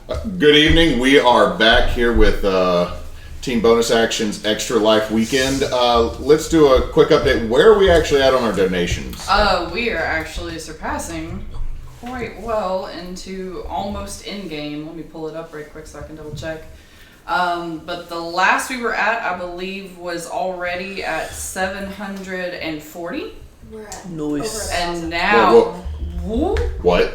Good evening. We are back here with Team Bonus Action's Extra Life Weekend. Let's do a quick update. Where are we actually at on our donations? We are actually surpassing quite well into almost in-game. Let me pull it up right quick so I can double check. But the last we were at, I believe, was already at 740. We're at Nice. And now... What?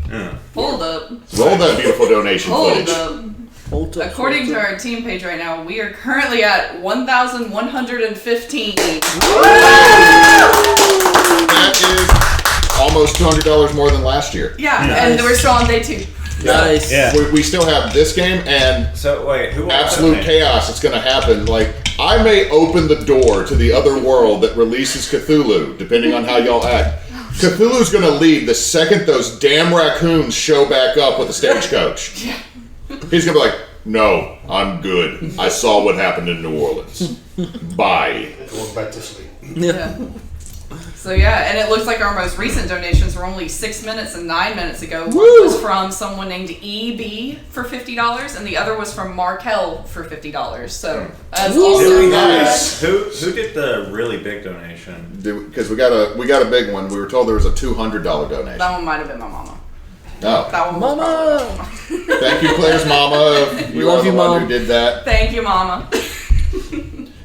Yeah. Hold up. Roll that beautiful donation footage. Hold up. According to our team page right now, we are currently at 1,115. That is almost $200 more than last year. Yeah, and we're still on day 2. Nice. Yeah. We still have this game and who absolute chaos that's going to happen. Like, I may open the door to the other world that releases Cthulhu, depending on how y'all act. Cthulhu's going to leave the second those damn raccoons show back up with the stagecoach. He's going to be like, no, I'm good. I saw what happened in New Orleans. Bye. Going back to sleep. Yeah. So yeah, and it looks like our most recent donations were only 6 minutes and 9 minutes ago. One was from someone named EB for $50, and the other was from Markel for $50. So that's awesome. Nice. Who did the really big donation? Because we got a big one. We were told there was a $200 donation. That one might have been my mama. Oh. That one was Mama! Thank you, Claire's mama. You are the one who did that. Thank you, Mama.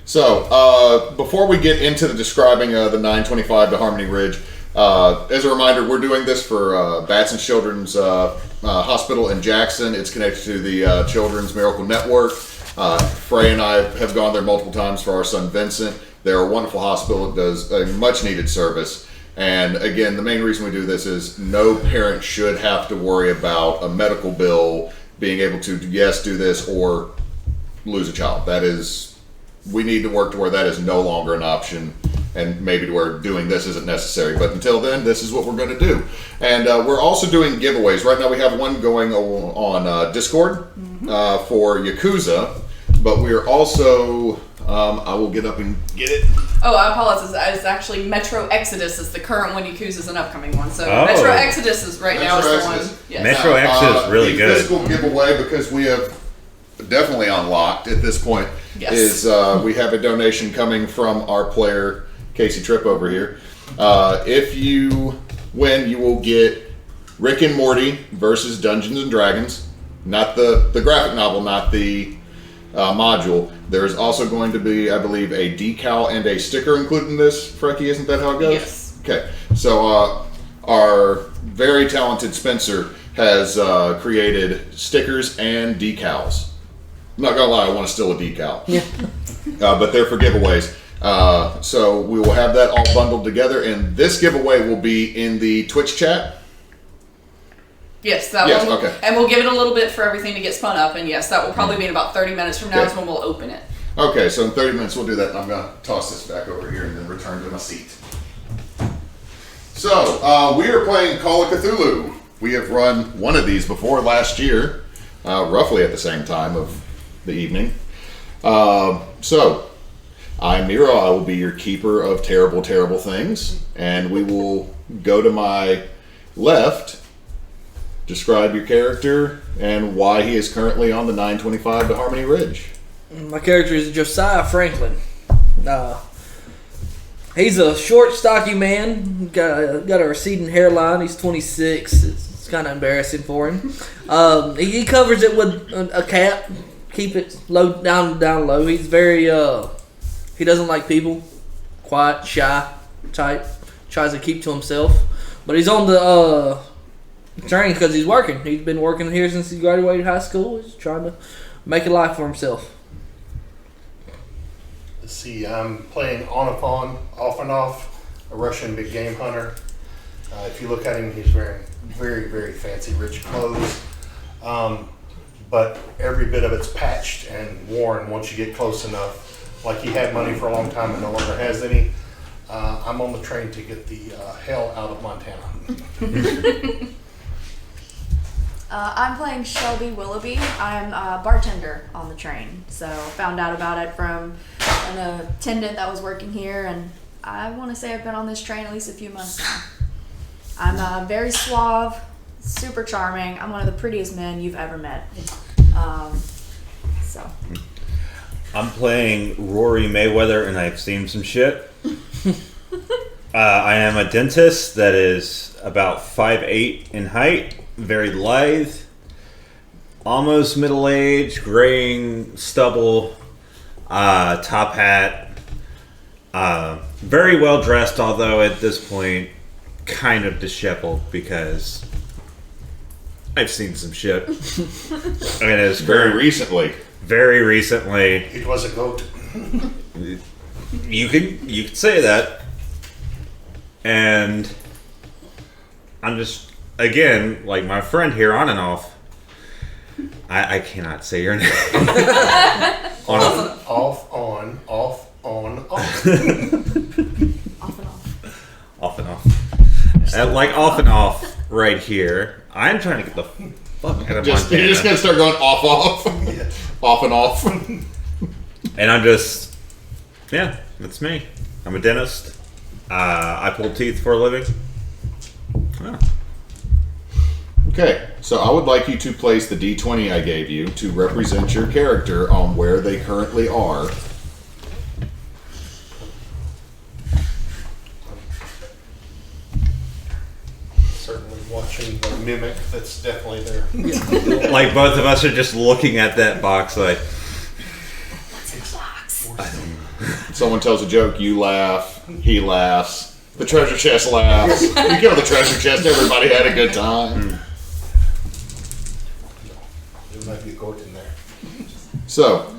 So, before we get into the describing the 925 to Harmony Ridge, as a reminder, we're doing this for Batson Children's Hospital in Jackson. It's connected to the Children's Miracle Network. Frey and I have gone there multiple times for our son Vincent. They're a wonderful hospital. It does a much needed service. And again, the main reason we do this is no parent should have to worry about a medical bill being able to, yes, do this or lose a child. That is... We need to work to where that is no longer an option, and maybe to where doing this isn't necessary. But until then, this is what we're going to do. And we're also doing giveaways. Right now we have one going on Discord for Yakuza, but we are also... I will get up and get it. Oh, I apologize. It's actually Metro Exodus is the current one. Yakuza is an upcoming one. So Metro Exodus is now is the one. Yes. Metro Exodus is really good. The physical giveaway, because we have definitely unlocked at this point, is we have a donation coming from our player Casey Tripp over here. If you win, you will get Rick and Morty versus Dungeons and Dragons, not the graphic novel, not the module. There's also going to be, I believe, a decal and a sticker included in this. Frecky, isn't that how it goes? Yes. Okay, so our very talented Spencer has created stickers and decals. I'm not gonna lie, I want to steal a decal. Yeah. But they're for giveaways. So we will have that all bundled together, and this giveaway will be in the Twitch chat. Yes, that one. Okay. And we'll give it a little bit for everything to get spun up, and yes, that will probably be in about 30 minutes from now is when we'll open it. Okay, so in 30 minutes we'll do that, and I'm gonna toss this back over here and then return to my seat. So, we are playing Call of Cthulhu. We have run one of these before last year, roughly at the same time of the evening. So, I'm Miro. I will be your keeper of terrible, terrible things. And we will go to my left, describe your character, and why he is currently on the 925 to Harmony Ridge. My character is Josiah Franklin. He's a short, stocky man. Got a receding hairline. He's 26. It's kind of embarrassing for him. He covers it with a cap. Keep it low, down low. He's very, he doesn't like people. Quiet, shy type. Tries to keep to himself. But he's on the train because he's working. He's been working here since he graduated high school. He's trying to make a life for himself. Let's see, I'm playing Onoffon, off and off, a Russian big game hunter. If you look at him, he's wearing very, very fancy, rich clothes. But every bit of it's patched and worn once you get close enough. Like he had money for a long time and no longer has any. I'm on the train to get the hell out of Montana. I'm playing Shelby Willoughby. I'm a bartender on the train. So found out about it from an attendant that was working here, and I want to say I've been on this train at least a few months now. I'm very suave, super charming. I'm one of the prettiest men you've ever met. So. I'm playing Rory Mayweather, and I've seen some shit. I am a dentist that is about 5'8" in height, very lithe, almost middle-aged, graying stubble, top hat, very well dressed, although at this point kind of disheveled because I've seen some shit. I mean, it's Very recently. very recently. It was a goat. You could say that. And I'm just, again, like my friend here on and off. I cannot say your name. Off, on, off, on, off. Off and off. Off and off. Like off and off right here. I'm trying to get the fuck out of You're just Montana. gonna start going off, Yeah. off and off. And I'm just, yeah, that's me. I'm a dentist. I pull teeth for a living. Oh. Okay, so I would like you to place the D20 I gave you to represent your character on where they currently are. Certainly watching the mimic that's definitely there. Like both of us are just looking at that box like, What's in the box? Someone tells a joke, you laugh, he laughs, the treasure chest laughs. You kill the treasure chest, everybody had a good time. There might be a goat in there. So,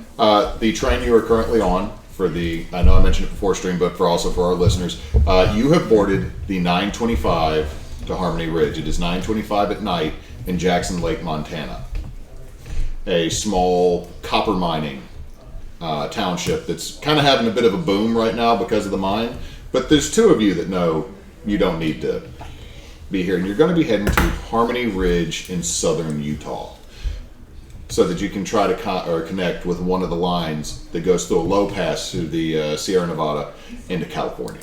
the train you are currently on for the, I know I mentioned it before stream, but also for our listeners, you have boarded the 925 to Harmony Ridge. It is 9:25 at night in Jackson Lake, Montana. A small copper mining township that's kind of having a bit of a boom right now because of the mine. But there's two of you that know you don't need to be here, and you're going to be heading to Harmony Ridge in southern Utah, so that you can try to connect with one of the lines that goes through a low pass through the Sierra Nevada into California.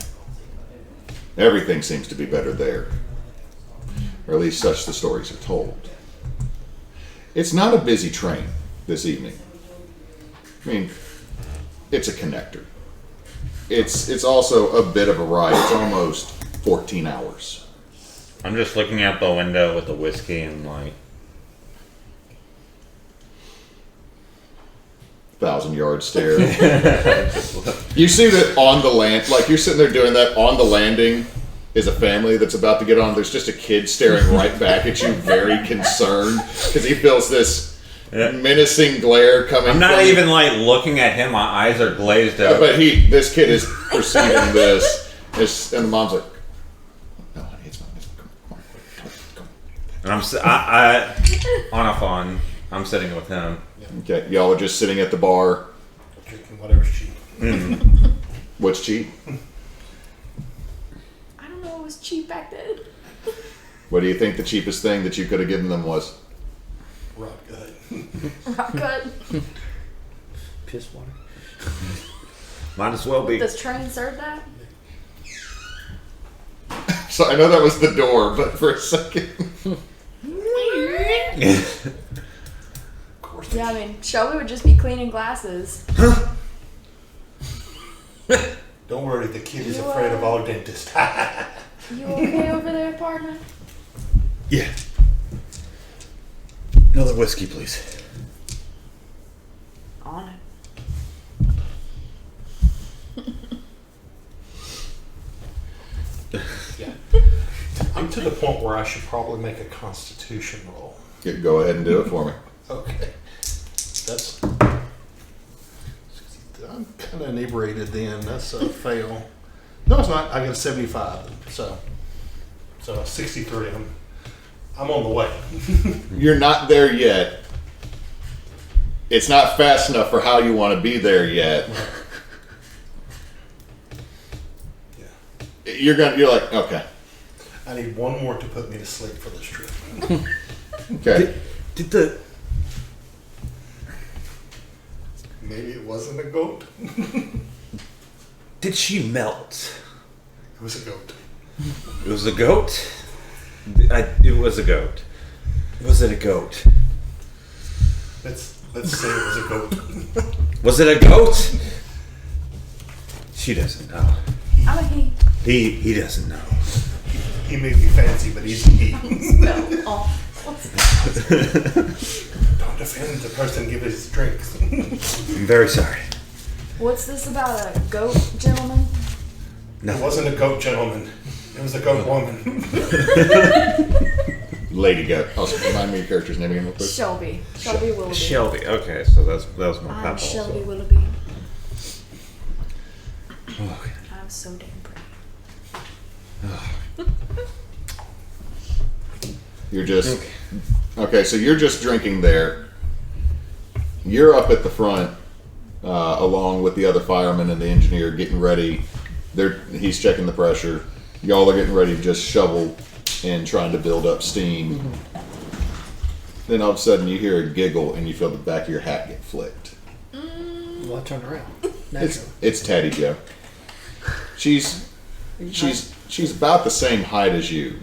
Everything seems to be better there, or at least such the stories are told. It's not a busy train this evening. I mean, it's a connector. It's also a bit of a ride. It's almost 14 hours. I'm just looking out the window with the whiskey and like, 1,000-yard stare. You see that on the land, like you're sitting there doing that, on the landing is a family that's about to get on. There's just a kid staring right back at you, very concerned, because he feels this menacing glare coming. I'm not from even like looking at him. My eyes are glazed over. but this kid is perceiving this, and the mom's like, "No, honey, it's fine. Come on, come on." And I'm Onoffon. I'm sitting with him. Okay, y'all are just sitting at the bar. Drinking whatever's cheap. What's cheap? I don't know what was cheap back then. What do you think the cheapest thing that you could have given them was? Rock gut. Not good. Piss water. Might as well be. Does train serve that? So I know that was the door, but for a second. Yeah, I mean, Shelby would just be cleaning glasses. Don't worry, the kid is You afraid of are- all dentists. You okay over there, partner? Yeah. Another whiskey, please. On it. Yeah. I'm to the point where I should probably make a constitution roll. Go ahead and do it for me. Okay. That's. I'm kind of inebriated then. That's a fail. No, it's not. I got a 75. So 63. I'm on the way. You're not there yet. It's not fast enough for how you want to be there yet. Yeah. You're like, okay. I need one more to put me to sleep for this trip. Okay. Did the Maybe it wasn't a goat. Did she melt? It was a goat. It was a goat. It was a goat. Was it a goat? Let's say it was a goat. Was it a goat? She doesn't know. I'm a he. He doesn't know. He may be fancy, but he's a he. No. Oh. Don't offend the person give his drinks. I'm very sorry. What's this about a goat, gentleman? No. It wasn't a goat gentleman. It was a goat woman. Lady Goat. Also, remind me your character's name again real quick. Shelby. Shelby Willoughby. Shelby. Okay, so that was my I'm papa Shelby also. Willoughby. Okay. I'm so damn pretty. You're just okay. So you're just drinking there. You're up at the front, along with the other fireman and the engineer, getting ready. He's checking the pressure. Y'all are getting ready to just shovel and trying to build up steam. Mm-hmm. Then all of a sudden you hear a giggle and you feel the back of your hat get flicked. Well, I turned around. It's Tatty Joe. She's about the same height as you.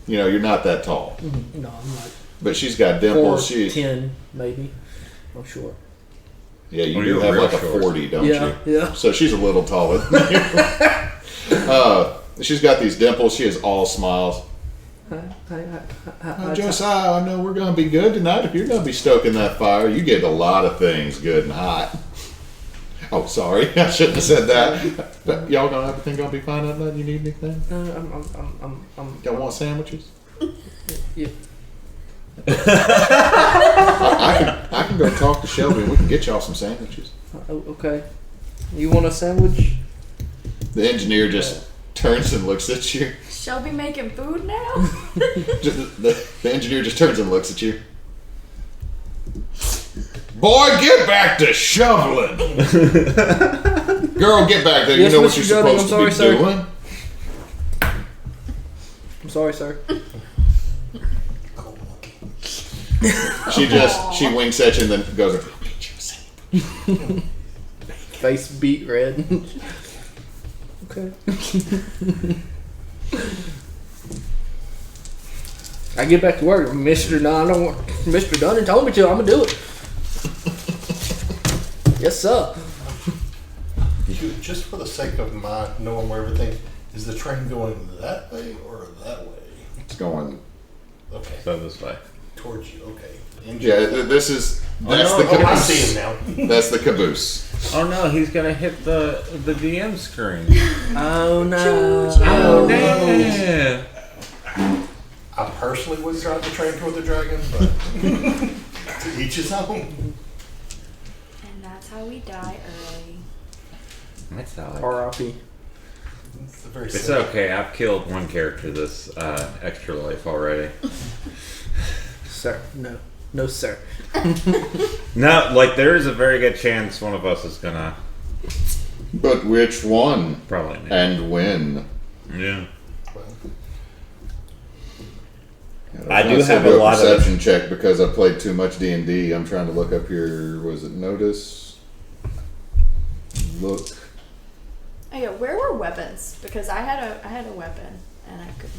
You know, you're not that tall, No, I'm like but she's got dimples. 4'10", maybe. I'm sure. Yeah, you Oh, do you're have real like a short. 40, don't Yeah, you? yeah. So she's a little taller than you. She's got these dimples. She is all smiles. Josiah, I know we're going to be good tonight. If you're going to be stoking that fire, you get a lot of things good and hot. Oh, sorry. I shouldn't have said that. But y'all going to everything going to be fine tonight? You need anything? Y'all want sandwiches? Yeah. I can go talk to Shelby and we can get y'all some sandwiches. Okay. You want a sandwich? The engineer just turns and looks at you. Shelby making food now? The engineer just turns and looks at you. Boy, get back to shoveling. Girl, get back there. Yes, you know what Mr. you're Gunning, supposed I'm to sorry, be sir. doing. I'm sorry, sir. She winks at you and then goes, I'll get you a sandwich. Face beat red. Okay. I get back to work, Mr. No, I don't want Mr. Dunn told me to. I'm gonna do it. Yes, sir. Just for the sake of my knowing where everything is, the train going that way or that way? It's going. Okay, So this way. towards you. Okay. Yeah, that's no. the Oh, I caboose. see him now. That's the caboose. Oh no, he's gonna hit the DM screen. Oh no. Oh damn. I personally would drive the train toward the dragon, but to each his own. And that's how we die early. That's how R.I.P. It's, a very It's simple. okay. I've killed one character this extra life already. Sir, no. No, sir. No, like there is a very good chance one of us is gonna But which one? probably. Me. And when? Yeah. Well, I do was gonna have say a do lot of- perception check because I played too much D&D. I'm trying to look up here. Was it notice? Look. Oh yeah, where were weapons? Because I had a weapon and I couldn't.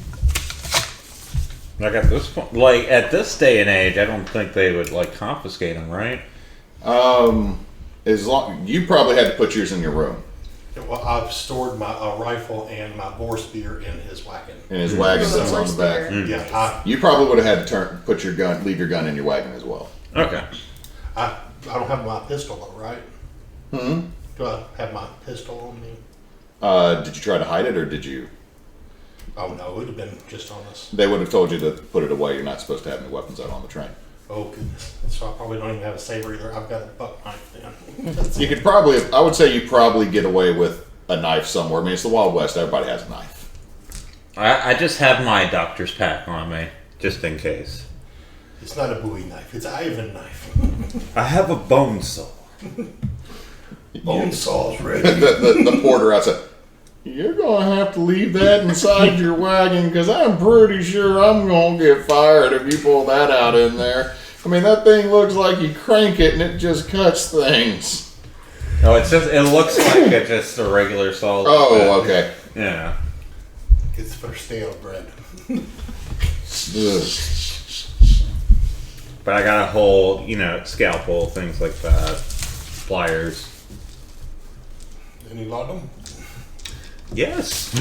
Like at this point, like at this day and age, I don't think they would like confiscate them, right? As long you probably had to put yours in your room well, I've stored my rifle and my boar spear in his wagon. in his wagon Oh, that's on the back. spear. Yeah, You probably would have had to put your gun, leave your gun in your wagon as well. Okay. I don't have my pistol though, right? Hmm. Do I have my pistol on me? Did you try to hide it or did you? Oh no, it would have been just on us. They would have told you to put it away. You're not supposed to have any weapons out on the train. Oh goodness. So I probably don't even have a saber either. I've got a buck knife then. You could probably, I would say you probably get away with a knife somewhere. I mean, it's the Wild West. Everybody has a knife. I just have my doctor's pack on me, just in case. It's not a Bowie knife. It's an Ivan knife. I have a bone saw. Bone saw's ready. The porter outside. You're going to have to leave that inside your wagon because I'm pretty sure I'm going to get fired if you pull that out in there. I mean, that thing looks like you crank it and it just cuts things. Oh, it looks like just a regular saw. Oh, okay. Yeah. It's for stale bread. Ugh. But I got a whole, scalpel, things like that, pliers. Any laudanum? Yes.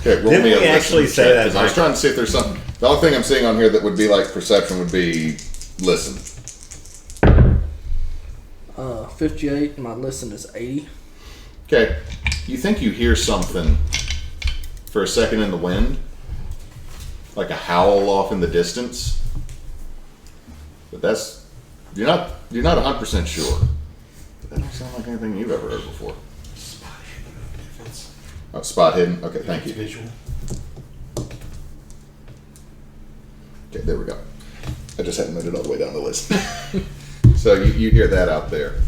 Okay, roll Didn't me a we actually listen say check, that, 'cause I was Mike? trying to see if there's something. The only thing I'm seeing on here that would be like perception would be listen. 58. My listen is 80. Okay, you think you hear something for a second in the wind, like a howl off in the distance, but you're not 100% sure. But that don't sound like anything you've ever heard before. Spot hidden. If it's, Oh, spot hidden. Okay, thank it's you. visual. Okay, there we go. I just hadn't moved it all the way down the list. So you hear that out there,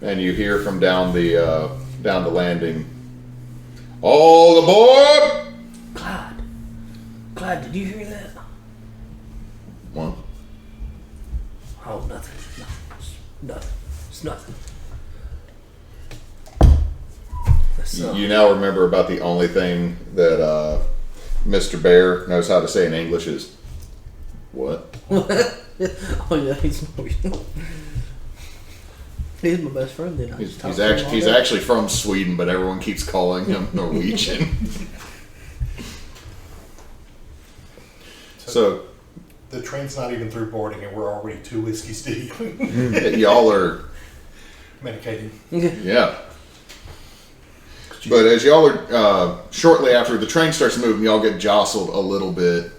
and you hear from down the landing. All aboard! Clyde, did you hear that? One. Oh, nothing. No, it's nothing. It's nothing. That's, You now remember about the only thing that Mr. Bear knows how to say in English is what? oh yeah, he's my best friend. Then He's actually from Sweden, but everyone keeps calling him Norwegian. So the train's not even through boarding, and we're already 2 whiskeys deep. Y'all are, Medicating. yeah. But as y'all are, shortly after the train starts moving, y'all get jostled a little bit.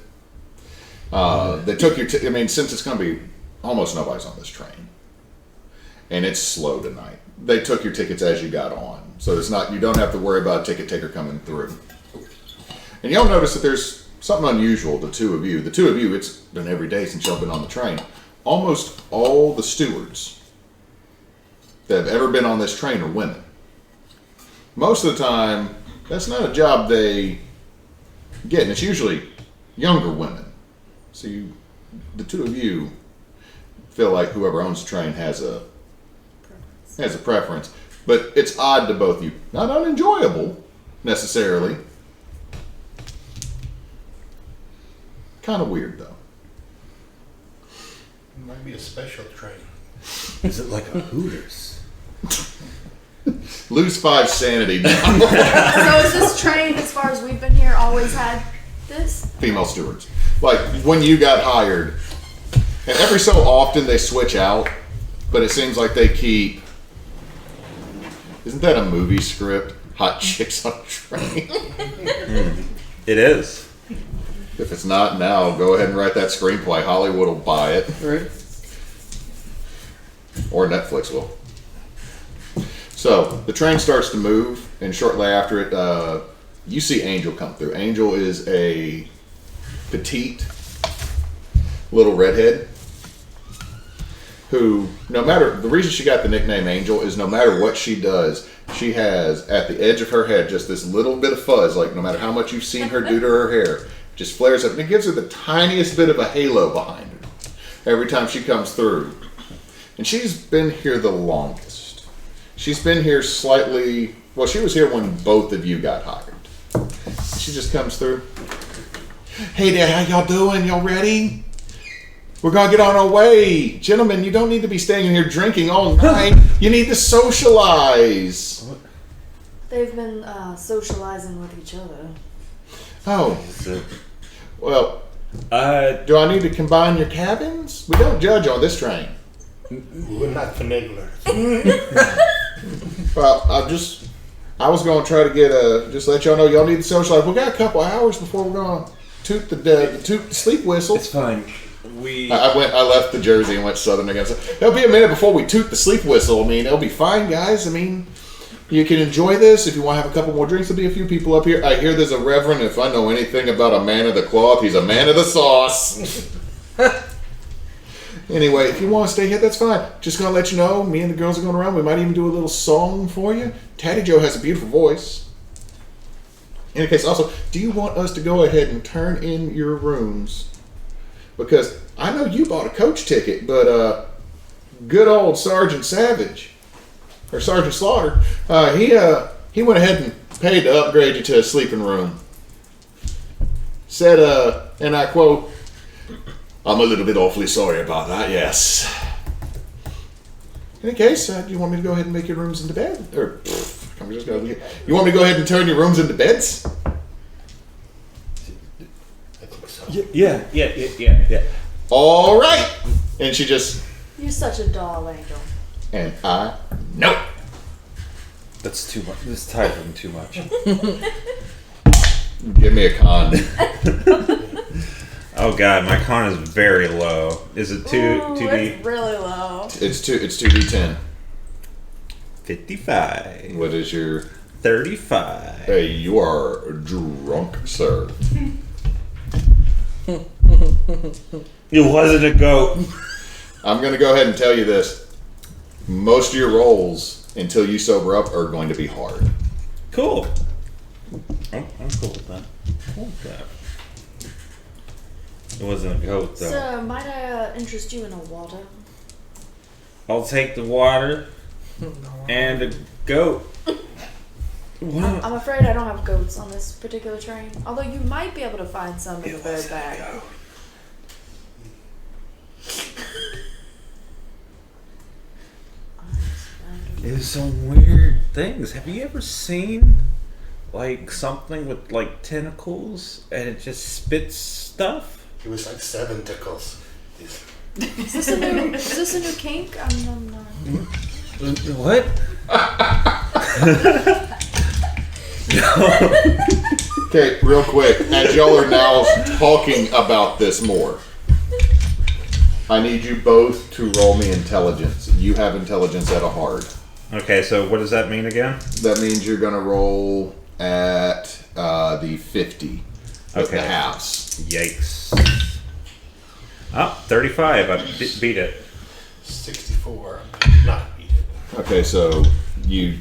They took your, since it's going to be almost nobody's on this train, and it's slow tonight. They took your tickets as you got on, so it's not, you don't have to worry about a ticket taker coming through. And y'all notice that there's something unusual. The two of you, it's been every day since y'all been on the train. Almost all the stewards that have ever been on this train are women. Most of the time, that's not a job they get, and it's usually younger women. So the two of you feel like whoever owns the train has a preference, but it's odd to both of you. Not unenjoyable necessarily. Kind of weird though. It might be a special train. Is it like a Hooters? Lose 5 sanity now. So is this train, as far as we've been here, always had this? Female stewards. Like when you got hired, and every so often they switch out, but it seems like they keep. Isn't that a movie script? Hot chicks on a train. It is. If it's not now, go ahead and write that screenplay. Hollywood will buy it, right. or Netflix will. So the train starts to move, and shortly after it, you see Angel come through. Angel is a petite little redhead who, the reason she got the nickname Angel is no matter what she does, she has at the edge of her head just this little bit of fuzz. Like no matter how much you've seen her do to her hair, just flares up, and it gives her the tiniest bit of a halo behind her every time she comes through. And she's been here the longest. She's been here slightly. Well, she was here when both of you got hired. She just comes through. Hey there, how y'all doing? Y'all ready? We're gonna get on our way. Gentlemen, you don't need to be staying in here drinking all night. You need to socialize. They've been socializing with each other. Oh, well, do I need to combine your cabins? We don't judge on this train. We're not finagler. Well, I was going to try to get just let y'all know y'all need to socialize. We got a couple hours before we're going to toot the sleep whistle. It's fine. I left the Jersey and went Southern again. So there'll be a minute before we toot the sleep whistle. I mean, it'll be fine, guys. I mean, you can enjoy this. If you want to have a couple more drinks, there'll be a few people up here. I hear there's a reverend. If I know anything about a man of the cloth, he's a man of the sauce. Anyway, if you want to stay here, that's fine. Just going to let you know, me and the girls are going around. We might even do a little song for you. Tatty Joe has a beautiful voice. In any case, also, do you want us to go ahead and turn in your rooms? Because I know you bought a coach ticket, but good old Sergeant Savage, or Sergeant Slaughter, he went ahead and paid to upgrade you to a sleeping room. said, and I quote, "I'm a little bit awfully sorry about that, yes. In any case, do you want me to go ahead and make your rooms into bed? Or, I'm just gonna, you want me to go ahead and turn your rooms into beds?" I think so. Yeah. All right. And she just, You're such a doll, Angel. and I, nope. That's too much. This is tiring too much. Give me a con. Oh god, my con is very low. Is it Ooh, 2D? it's really low. It's 2d10. 55. What is your... 35. Hey, you are drunk, sir. It wasn't a goat. I'm going to go ahead and tell you this. Most of your rolls, until you sober up, are going to be hard. Cool. I'm cool with that. Cool with that. It wasn't a goat though. So, might I interest you in a water? I'll take the water and a goat. What? I'm afraid I don't have goats on this particular train. Although you might be able to find some in the bird bag. There's some weird things. Have you ever seen like something with like tentacles and it just spits stuff? It was like 7 tickles. Is this a new kink? I'm not. What? Okay, real quick. As y'all are now talking about this more, I need you both to roll me intelligence. You have intelligence at a hard. Okay, so what does that mean again? That means you're going to roll at the 50 with the halves. Yikes. Oh, 35. I beat it. 64. Not beat it. Okay, so you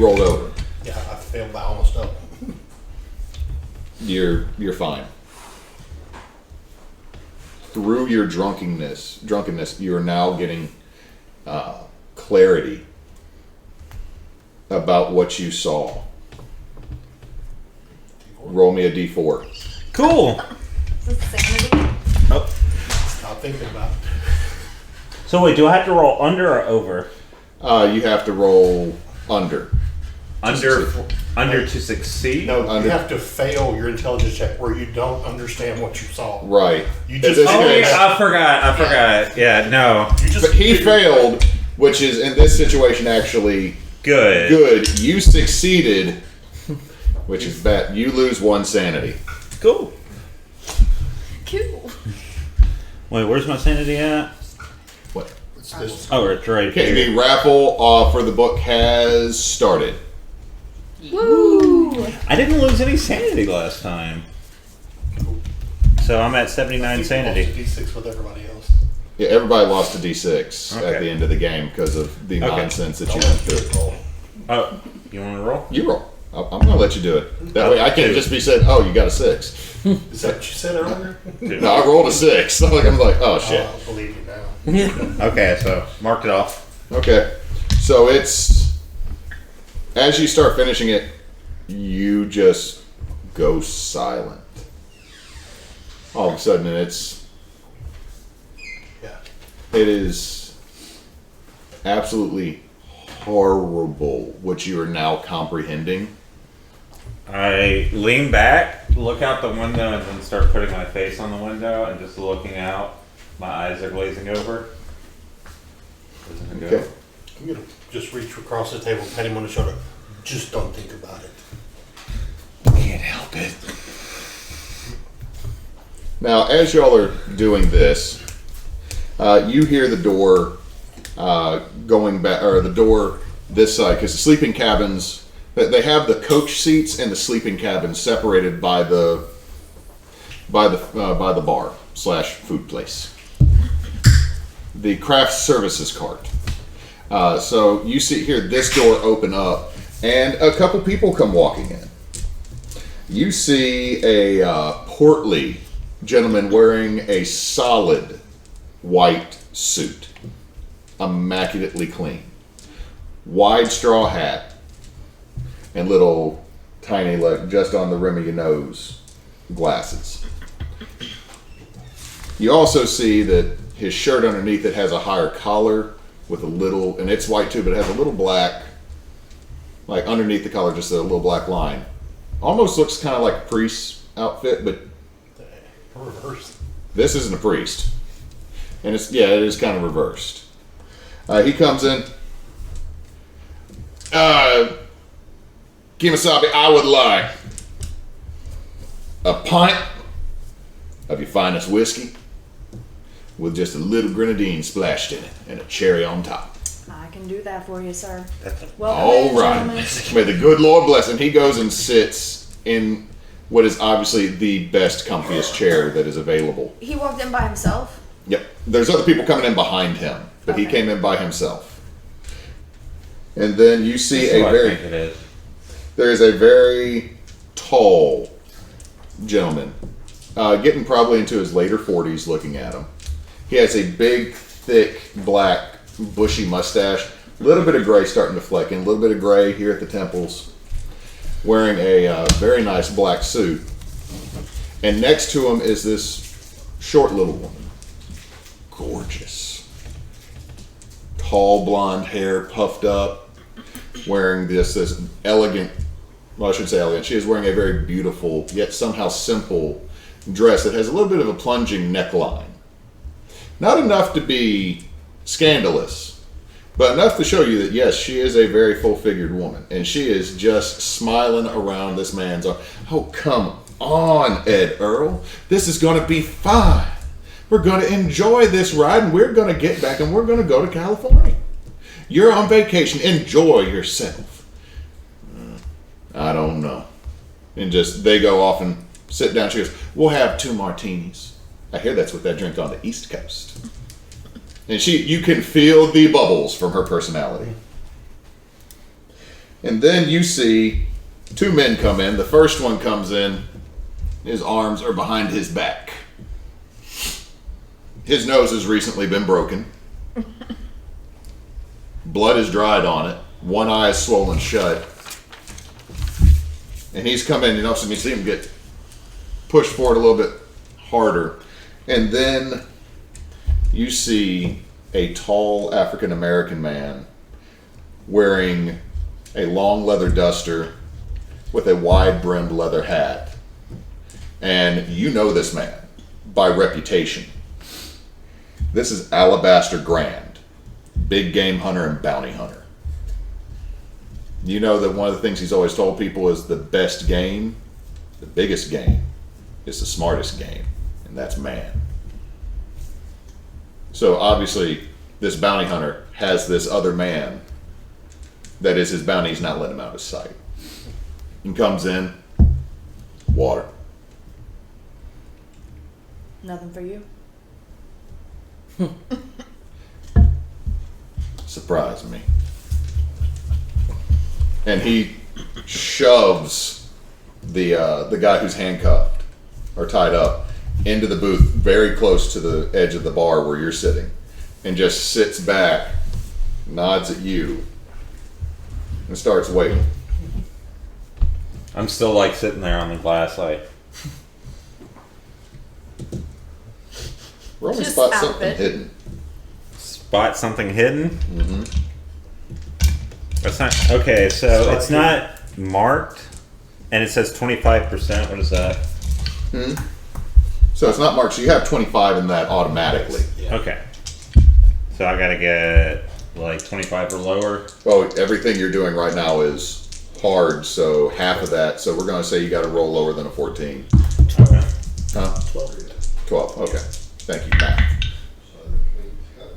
rolled over. Yeah, I failed by almost double. You're fine. Through your drunkenness, you are now getting clarity about what you saw. Roll me a d4. Cool. Is this sanity? Oh. Stop thinking about it. So wait, do I have to roll under or over? You have to roll under. Under to succeed? No, Under. you have to fail your intelligence check where you don't understand what you saw. Right. You just This Oh, is- yeah, I forgot. Yeah, no. You just But he failed, which is in this situation actually good. You succeeded, which is bad. You lose 1 sanity. Cool. Cool. Wait, where's my sanity at? What? It's this. Oh, it's right Okay, here. the raffle for the book has started. Woo! I didn't lose any sanity last time. So I'm at 79 sanity. D6 with everybody else. Yeah, everybody lost a d6 at Okay. the end of the game because of the nonsense that you went through. Roll. Oh, you want to roll? You roll. I'm going to let you do it. That way I can't just be said, "Oh, you got a 6." Is that what you said earlier? No, I rolled a 6. I'm like, "Oh shit." I believe you now. Okay, so marked it off. Okay, so it's as you start finishing it, you just go silent. All of a sudden, Yeah. it is absolutely horrible what you are now comprehending. I lean back, look out the window, and then start putting my face on the window and just looking out. My eyes are glazing over. Doesn't it go? Okay. I'm going to just reach across the table, pat him on the shoulder. Just don't think about it. Can't help it. Now, as y'all are doing this, you hear the door going back, or the door this side, because the sleeping cabins, they have the coach seats and the sleeping cabins separated by the bar / food place, the craft services cart. So you hear this door open up, and a couple people come walking in. You see a portly gentleman wearing a solid white suit, immaculately clean, wide straw hat, and little tiny, like just on the rim of your nose, glasses. You also see that his shirt underneath it has a higher collar with a little, and it's white too, but it has a little black, like underneath the collar, just a little black line. Almost looks kind of like a priest's outfit, but Reverse. this isn't a priest. And it is kind of reversed. He comes in. Kimasabi, I would like a pint of your finest whiskey with just a little grenadine splashed in it and a cherry on top. I can do that for you, sir. All right. May the good Lord bless him. He goes and sits in what is obviously the best, comfiest chair that is available. He walked in by himself? Yep. There's other people coming in behind him, but he Okay. came in by himself. And then you see This is a what I very... think it is. There is a very tall gentleman, getting probably into his later 40s, looking at him. He has a big, thick, black, bushy mustache. A little bit of gray starting to fleck in. A little bit of gray here at the temples. Wearing a very nice black suit. And next to him is this short little woman. Gorgeous. Tall blonde hair, puffed up. Wearing this elegant, well, I should say elegant. She is wearing a very beautiful, yet somehow simple dress that has a little bit of a plunging neckline. Not enough to be scandalous, but enough to show you that, yes, she is a very full-figured woman. And she is just smiling around this man's arm. Oh, come on, Ed Earl. This is going to be fine. We're going to enjoy this ride, and we're going to get back, and we're going to go to California. You're on vacation. Enjoy yourself. I don't know. And just, they go off and sit down. She goes, we'll have 2 martinis. I hear that's what they drink on the East Coast. And you can feel the bubbles from her personality. And then you see 2 men come in. The first one comes in. His arms are behind his back. His nose has recently been broken. Blood is dried on it. One eye is swollen shut. And he's come in, and all of a sudden you see him get pushed forward a little bit harder. And then you see a tall African American man wearing a long leather duster with a wide brimmed leather hat. And you know this man by reputation. This is Alabaster Grand, big game hunter and bounty hunter. You know that one of the things he's always told people is the best game, the biggest game, is the smartest game, and that's man. So obviously, this bounty hunter has this other man that is his bounty. He's not letting him out of his sight. He comes in, water. Nothing for you? Surprised me. And he shoves the guy who's handcuffed or tied up into the booth very close to the edge of the bar where you're sitting, and just sits back, nods at you, and starts waiting. I'm still like sitting there on the glass, like, Roll me Just spot outfit. something hidden. spot something hidden. That's not okay. So it's not marked, and it says 25%. What is that? So it's not marked. So you have 25 in that automatically. Okay. So I gotta get like 25 or lower. Oh, everything you're doing right now is hard. So half of that. So we're going to say you got to roll lower than a 14. Okay. Huh? 12. Okay. Thank you, Matt.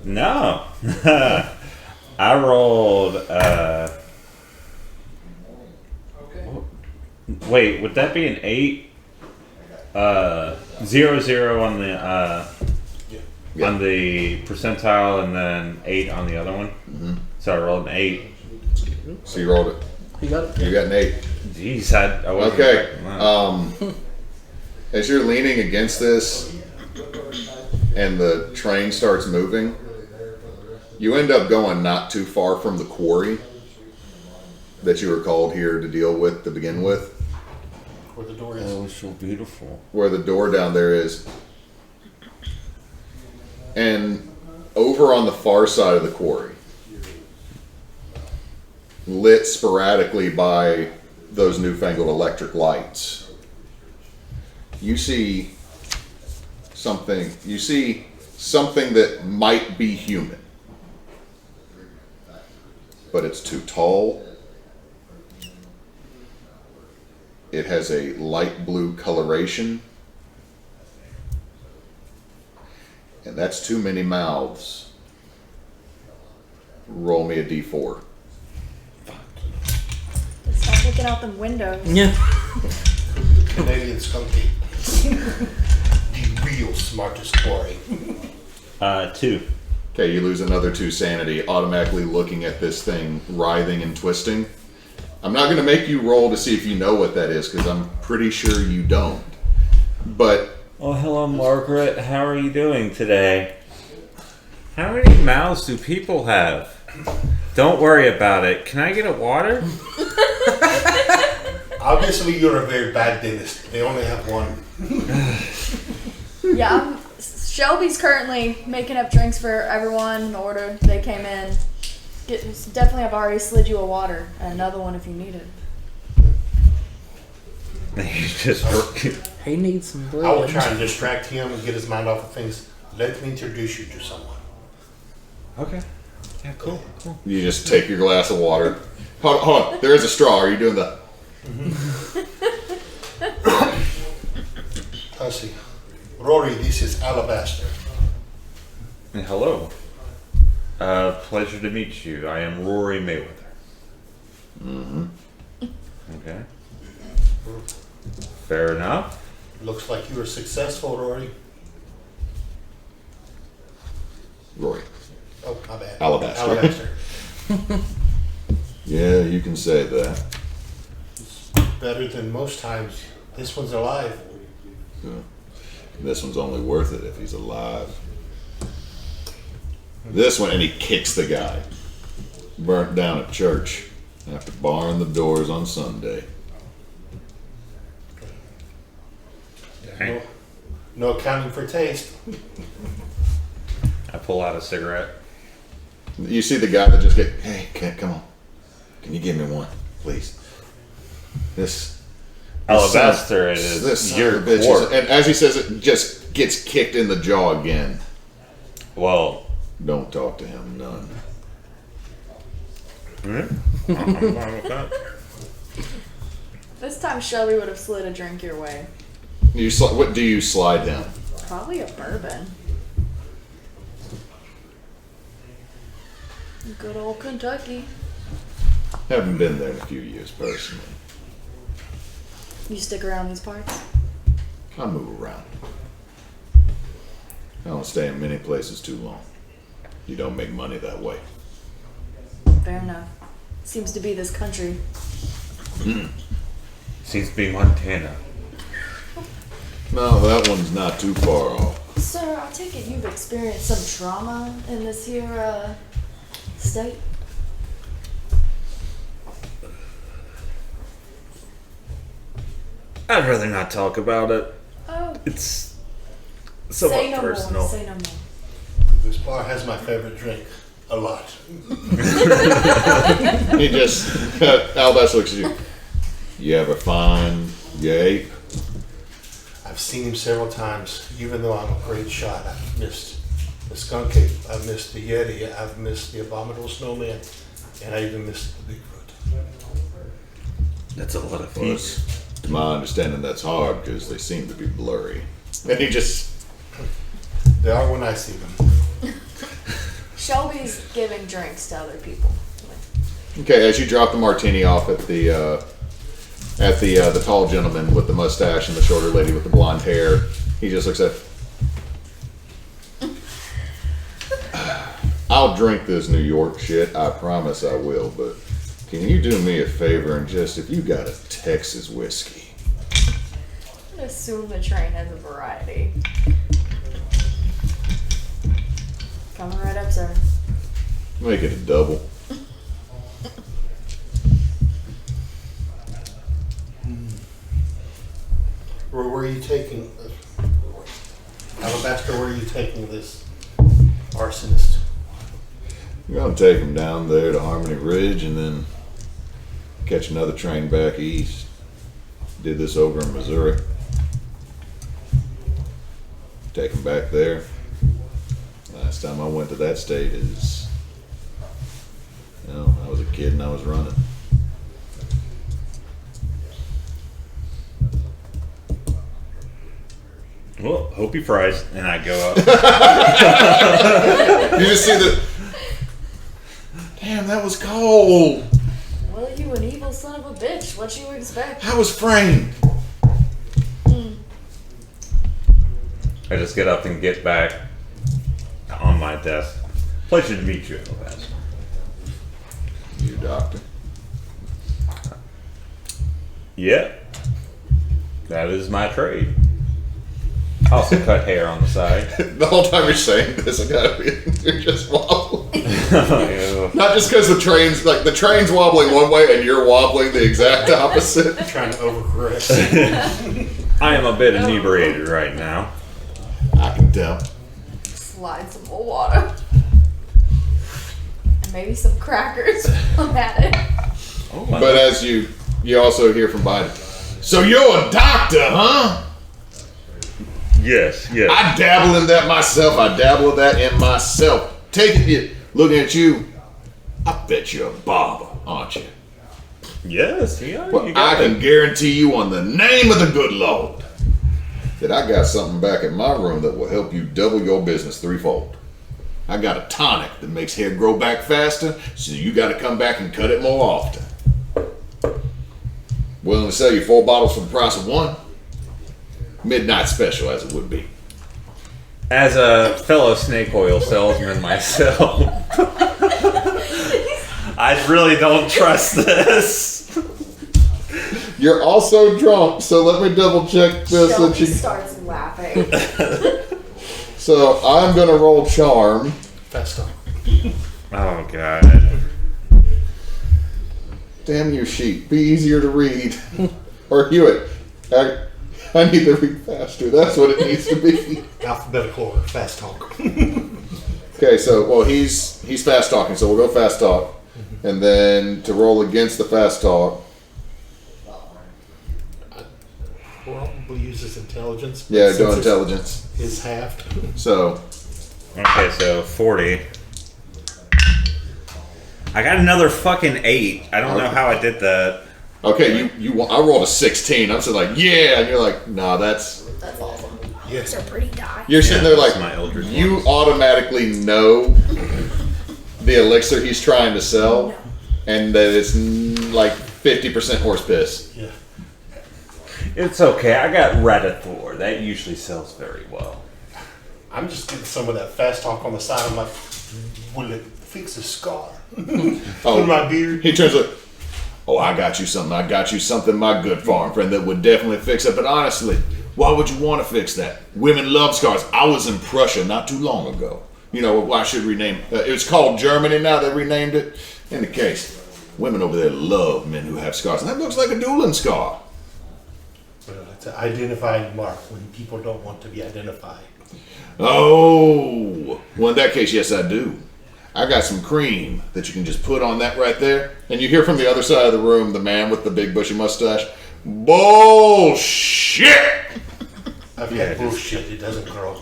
No. I rolled. Wait, would that be an 8? 0 on the on the percentile, and then 8 on the other one. So I rolled an 8. So you rolled it. You got it? You got an 8. Jeez, I wasn't Okay. expecting that. As you're leaning against this and the train starts moving, you end up going not too far from the quarry that you were called here to deal with to begin with. where the door is. Oh, it's so beautiful. where the door down there is. And over on the far side of the quarry, lit sporadically by those newfangled electric lights, you see something that might be human, but it's too tall. It has a light blue coloration, and that's too many mouths. Roll me a d4. Stop looking out the windows. Yeah. Canadian skunky. The real smartest quarry. 2. Okay, you lose another 2 sanity, automatically looking at this thing writhing and twisting. I'm not going to make you roll to see if you know what that is, because I'm pretty sure you don't. But Oh, hello, Margaret. How are you doing today? How many mouths do people have? Don't worry about it. Can I get a water? Obviously, you're a very bad dentist. They only have one. Yeah, Shelby's currently making up drinks for everyone in the order they came in. Definitely, I've already slid you a water and another one if you need it. You just He needs some I will blood. try and distract him and get his mind off of things. Let me introduce you to someone. Okay. Yeah, cool. you just take your glass of water. Hold on. There is a straw. Are you doing the... Let's see. Rory, this is Alabaster. Hello. Pleasure to meet you. I am Rory Mayweather. Mm-hmm. Okay. Fair enough. Looks like you were successful, Rory. Rory. Oh, my bad. Alabaster. Alabaster. Yeah, you can say that. Better than most times. This one's alive. Yeah. This one's only worth it if he's alive. This one, and he kicks the guy. Burnt down at church after barring the doors on Sunday. No, no accounting for taste. I pull out a cigarette. You see the guy that just get, hey, come on. Can you give me one, please? This Alabaster, it this is son your of a bitch quarter. is- and as he says it, just gets kicked in the jaw again. Well, Don't talk to him, none. I'm fine with that. This time Shelby would have slid a drink your way. What do you slide him? Probably a bourbon. Good old Kentucky. Haven't been there in a few years personally. You stick around these parts? I move around. I don't stay in many places too long. You don't make money that way. Fair enough. Seems to be this country. Seems to be Montana. No, that one's not too far off. Sir, I take it you've experienced some trauma in this here, state? I'd rather not talk about it. Oh, It's say somewhat no personal. more, say no more. This bar has my favorite drink. A lot. He just, Alabaster looks at you. You ever find your ape? I've seen him several times. Even though I'm a great shot, I've missed the skunk ape, I've missed the yeti, I've missed the abominable snowman, and I even missed the Bigfoot. That's a lot of Well, feet. to my understanding, that's hard because they seem to be blurry. And he just, They are when I see them. Shelby's giving drinks to other people. okay, as you drop the martini off at the tall gentleman with the mustache and the shorter lady with the blonde hair, he just looks at, I'll drink this New York shit, I promise I will, but can you do me a favor and just, if you got a Texas whiskey? I'm gonna assume the train has a variety. Coming right up, sir. Make it a double. taking this arsonist? We're gonna take him down there to Harmony Ridge and then catch another train back east. Did this over in Missouri. Take him back there. Last time I went to that state is, I was a kid and I was running. Well, hope he fries, and I go up. You just see the. Damn, that was cold. Well, you an evil son of a bitch. What you expect? I was framed. I just get up and get back on my desk. Pleasure to meet you, Elvis. You doctor. Yep. That is my trade. I also cut hair on the side. The whole time you're saying this, you're just wobbling. Ew. Not just because the train's wobbling one way and you're wobbling the exact opposite. Trying to overcorrect. I am a bit inebriated right now. I can tell. Slide some more water. And maybe some crackers. I'm at it. Oh my But as you also hear from Biden. So you're a doctor, huh? Yes. I dabble in that myself. Take it, looking at you. I bet you're a barber, aren't you? Yes, yeah. Well, You I got can it. guarantee you on the name of the good Lord that I got something back in my room that will help you double your business threefold. I got a tonic that makes hair grow back faster, so you got to come back and cut it more often. Willing to sell you 4 bottles for the price of 1? Midnight special, as it would be. As a fellow snake oil salesman myself, I really don't trust this. You're also drunk, so let me double check this. Shelby starts laughing. So I'm gonna roll charm. Fast talk. Oh god. Damn you, sheet. Be easier to read. Or Hewitt. I need to read faster. That's what it needs to be. Alphabetical order. Fast talk. Okay, so he's fast talking, so we'll go fast talk, and then to roll against the fast talk. Probably uses intelligence. Yeah, Since go it's- intelligence. Is halved. So Okay, so 40. I got another fucking 8. I don't know how I did that. okay, I rolled a 16. I'm still like, yeah, and you're like, nah, that's. That's awesome. Yes. Pretty die. You're sitting there like, that's my Eldritch you ones. automatically know the elixir he's trying to sell, and that it's like 50% horse piss. Yeah. It's okay. I got Redditor. That usually sells very well. I'm just getting some of that fast talk on the side. I'm like, will it fix a scar? Oh, On my beard. He turns like, oh, I got you something, my good farm friend, that would definitely fix it. But honestly, why would you want to fix that? Women love scars. I was in Prussia not too long ago. I should rename it. It's called Germany now. They renamed it. In the case, women over there love men who have scars. And that looks like a dueling scar. Well, it's an identifying mark when people don't want to be identified. Oh, well, in that case, yes, I do. I got some cream that you can just put on that right there. And you hear from the other side of the room the man with the big bushy mustache. Bullshit! I've had bullshit. It doesn't grow.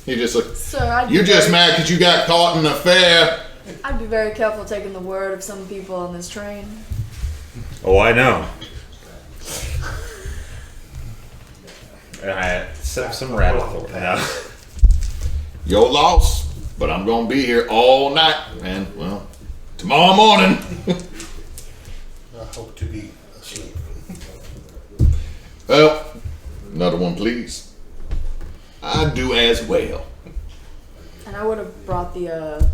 He just like, So I'd you be just very- mad because you got caught in an affair. I'd be very careful taking the word of some people on this train. Oh, I know. And I set some Redditor now. Your loss, but I'm gonna be here all night, and well, tomorrow morning. I hope to be asleep. Well, another one, please. I do as well. And I would have brought the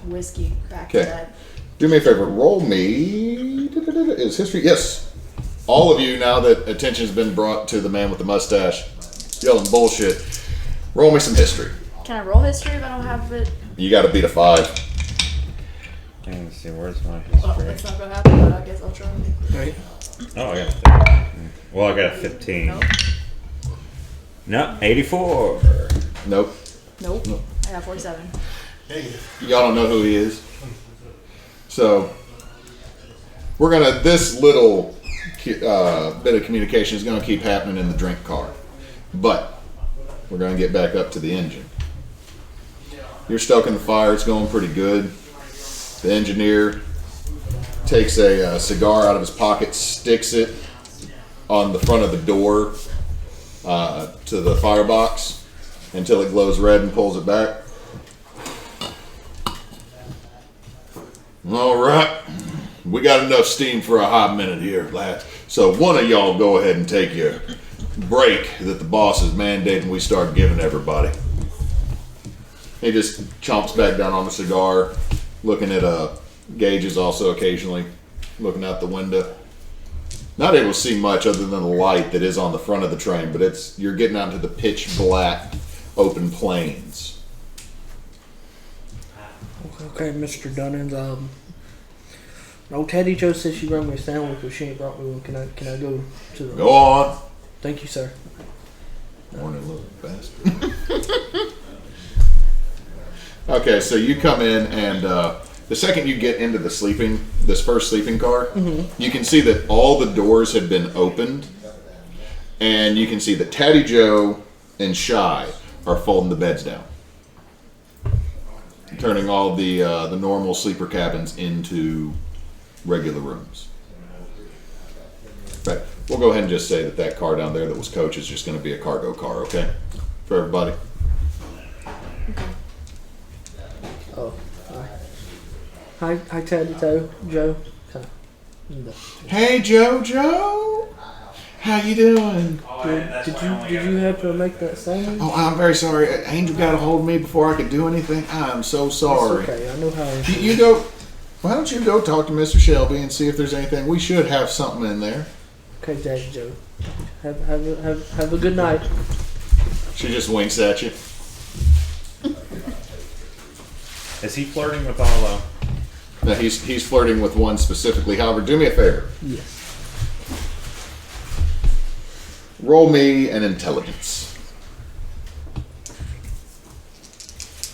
whiskey back Okay. to that. Do me a favor. Roll me. Is history? Yes. All of you, now that attention's been brought to the man with the mustache yelling bullshit, roll me some history. Can I roll history if I don't have it? You got to beat a 5. Let's see, where's my Oh, history? it's not gonna happen, but I guess I'll try. Right. Oh, I got a 15. Well, I got a 15. Nope. No, 84. Nope. Nope. I got 47. Hey, Y'all don't know who he is. So we're gonna. This little bit of communication is gonna keep happening in the drink car, but we're gonna get back up to the engine. You're stoking the fire. It's going pretty good. The engineer takes a cigar out of his pocket, sticks it on the front of the door to the firebox until it glows red and pulls it back. All right, we got enough steam for a hot minute here, lad. So one of y'all go ahead and take your break that the boss is mandating we start giving everybody. He just chomps back down on the cigar, looking at gauges also occasionally, looking out the window. Not able to see much other than the light that is on the front of the train, but you're getting out into the pitch black open plains. Okay, Mr. Dunnins. Old Teddy Joe said she brought me a sandwich, but she ain't brought me one. Can I go to the... Go on. Thank you, sir. Morning, little bastard. Okay, so you come in, and the second you get into this first sleeping car, you can see that all the doors have been opened, and you can see that Taddy Joe and Shy are folding the beds down, turning all the normal sleeper cabins into regular rooms. Right. We'll go ahead and just say that car down there that was Coach is just going to be a cargo car, okay? For everybody. Oh, hi, Teddy Joe. Hey, Joe. How you doing? Did you have to make that sandwich? Oh, I'm very sorry. Angel got a hold of me before I could do anything. I'm so sorry. It's okay, I know how. You go. Why don't you go talk to Mr. Shelby and see if there's anything? We should have something in there. Okay, Daddy Joe. Have a good night. She just winks at you. Is he flirting with all No, he's flirting with one specifically. However, do me a favor. Yes. Roll me an intelligence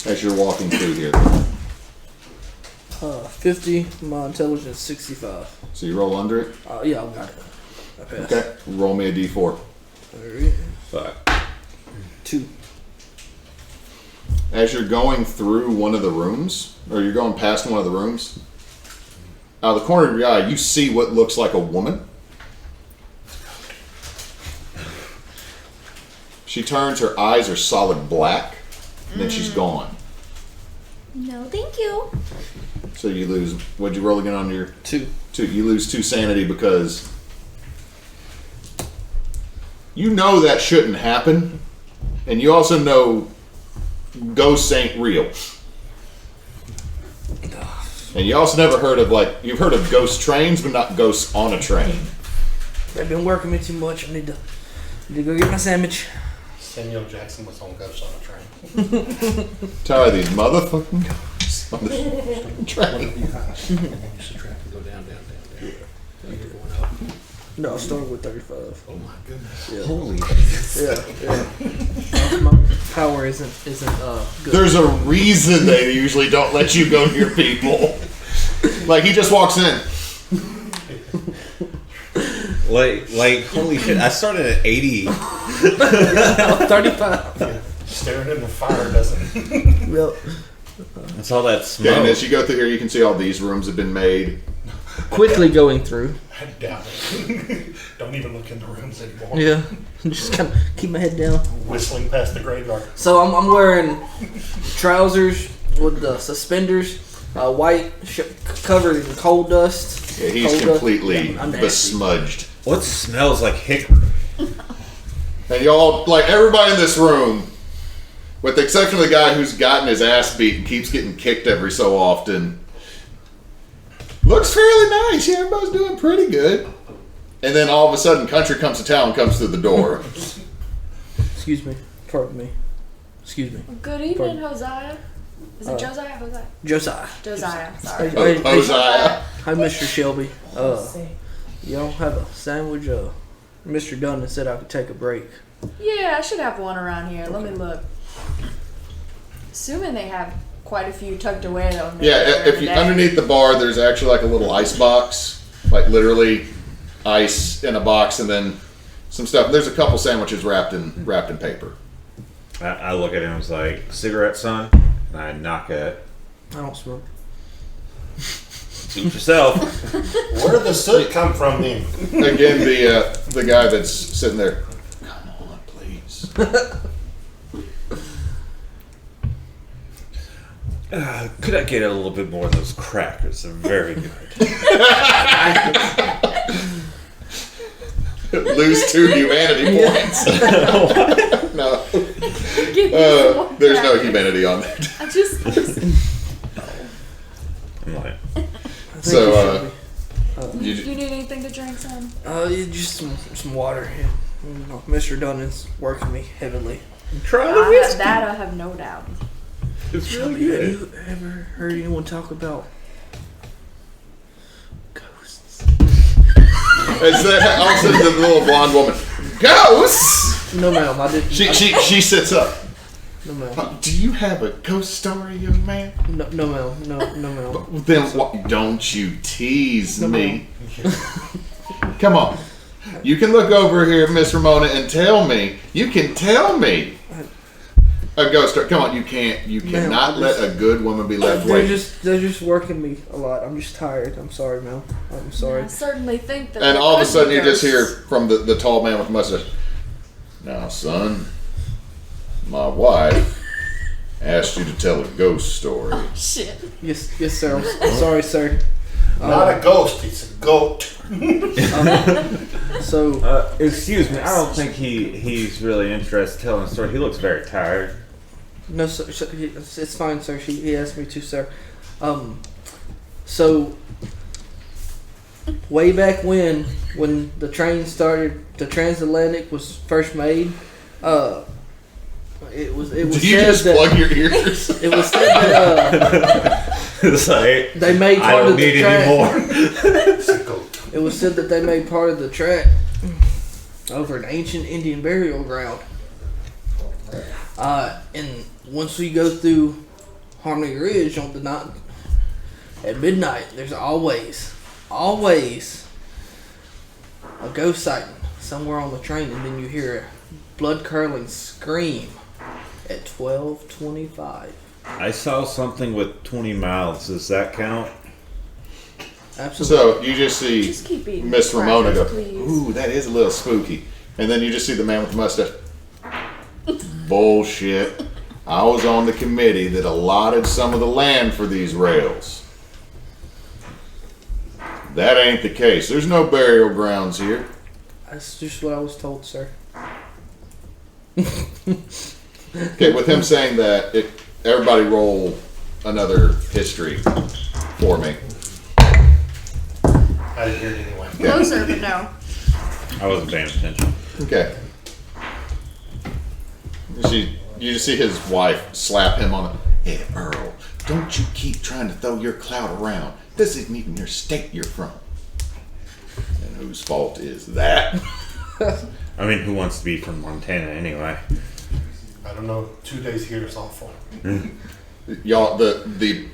as you're walking through here. 50. My intelligence 65. So you roll under it. Yeah, I got it. I passed. Okay. Roll me a d4. Alright. 2. As you're going through one of the rooms, or you're going past one of the rooms, out of the corner of your eye, you see what looks like a woman. She turns, her eyes are solid black, and then she's gone. No, thank you. So you lose, what'd you roll again on your... 2. 2. You lose 2 sanity because you know that shouldn't happen, and you also know ghosts ain't real. And you also never heard of, you've heard of ghost trains, but not ghosts on a train. They've been working me too much. I need to go get my sandwich. Samuel Jackson was on Ghost on a Train. Tired of these motherfucking ghosts on the train. No, I started with 35. Oh my goodness. Yeah. Holy. Yeah. My power isn't good. There's a reason they usually don't let you go near people. Like, he just walks in. Like holy shit! I started at 80. 35. Staring in the fire doesn't. Yep. That's all that smoke. Yeah, and as you go through here, you can see all these rooms have been made. Quickly going through. I doubt it. Don't even look in the rooms anymore. Yeah. Just kind of keep my head down. Whistling past the graveyard. So I'm wearing trousers with the suspenders, white covered in coal dust. Yeah, he's Coal completely dust. Yeah, I'm nasty. besmudged. What smells like hickory? And y'all, everybody in this room, with the exception of the guy who's gotten his ass beat and keeps getting kicked every so often, looks fairly nice. Yeah, everybody's doing pretty good. And then all of a sudden, Country Comes to Town comes through the door. Excuse me. Pardon me. Excuse me. Good evening, Pardon. Josiah. Is it Josiah? Josiah. Josiah. Josiah. Sorry. Hey, Josiah. Hi, Mr. Shelby. Y'all have a sandwich? Mr. Dunn said I could take a break. Yeah, I should have one around here. Let me look. Assuming they have quite a few tucked away though. Yeah, if you underneath the bar, there's actually like a little ice box, like literally ice in a box, and then some stuff. There's a couple sandwiches wrapped in paper. I look at him and was like, cigarette, son? And I knock it. I don't smoke. Suit yourself. Where did the soot come from then? Again, the guy that's sitting there. Come on, please. Could I get a little bit more of those crackers? They're very good. Lose 2 humanity points. No. There's no humanity on that. I just I'm like, So, you need anything to drink, son? Just some water. Yeah. Mr. Dunnan's working me heavily. try the whiskey. That I have no doubt. It's really Have good. you ever heard anyone talk about ghosts? Is that all of a sudden the little blonde woman? Ghosts! No, ma'am. I didn't. She sits up. No, ma'am. Do you have a ghost story, young man? No, ma'am. No, ma'am. Then don't you tease No, me. Come on. You can look over here, Miss Ramona, and tell me. You can tell me. A ghost story. Come on, you can't. You cannot let a good woman be left They're waiting. they're just working me a lot. I'm just tired. I'm sorry, ma'am. I'm sorry. I certainly think that. And there all of a could sudden, be you just hear ghosts. from the tall man with the mustache. Now, son, my wife asked you to tell a ghost story. Shit. Yes, sir. I'm sorry, sir. Not a ghost, it's a goat. So Excuse me, I don't think he's really interested in telling a story. He looks very tired. no, sir. It's fine, sir. He asked me to, sir. So way back when the train started, the transatlantic was first made. It was Did you said just that plug your ears? it was said that It's like, they made I part don't of the need track. any more. It's a goat. It was said that they made part of the track over an ancient Indian burial ground. And once we go through Harmony Ridge on the night at midnight, there's always a ghost sighting somewhere on the train, and then you hear a blood curdling scream at 12:25. I saw something with 20 mouths. Does that count? Absolutely. So you just see Just keep eating. Miss the Ramona go, crackers, please. ooh, that is a little spooky. And then you just see the man with the mustache. Bullshit. I was on the committee that allotted some of the land for these rails. That ain't the case. There's no burial grounds here. That's just what I was told, sir. Okay, with him saying that, everybody roll another history for me. I didn't hear it anyway. Closer, but no. I wasn't paying attention. Okay. You just see his wife slap him on the head. Hey, Earl, don't you keep trying to throw your clout around. This isn't even your state you're from. And whose fault is that? I mean, who wants to be from Montana anyway? I don't know. 2 days here is awful. Y'all, the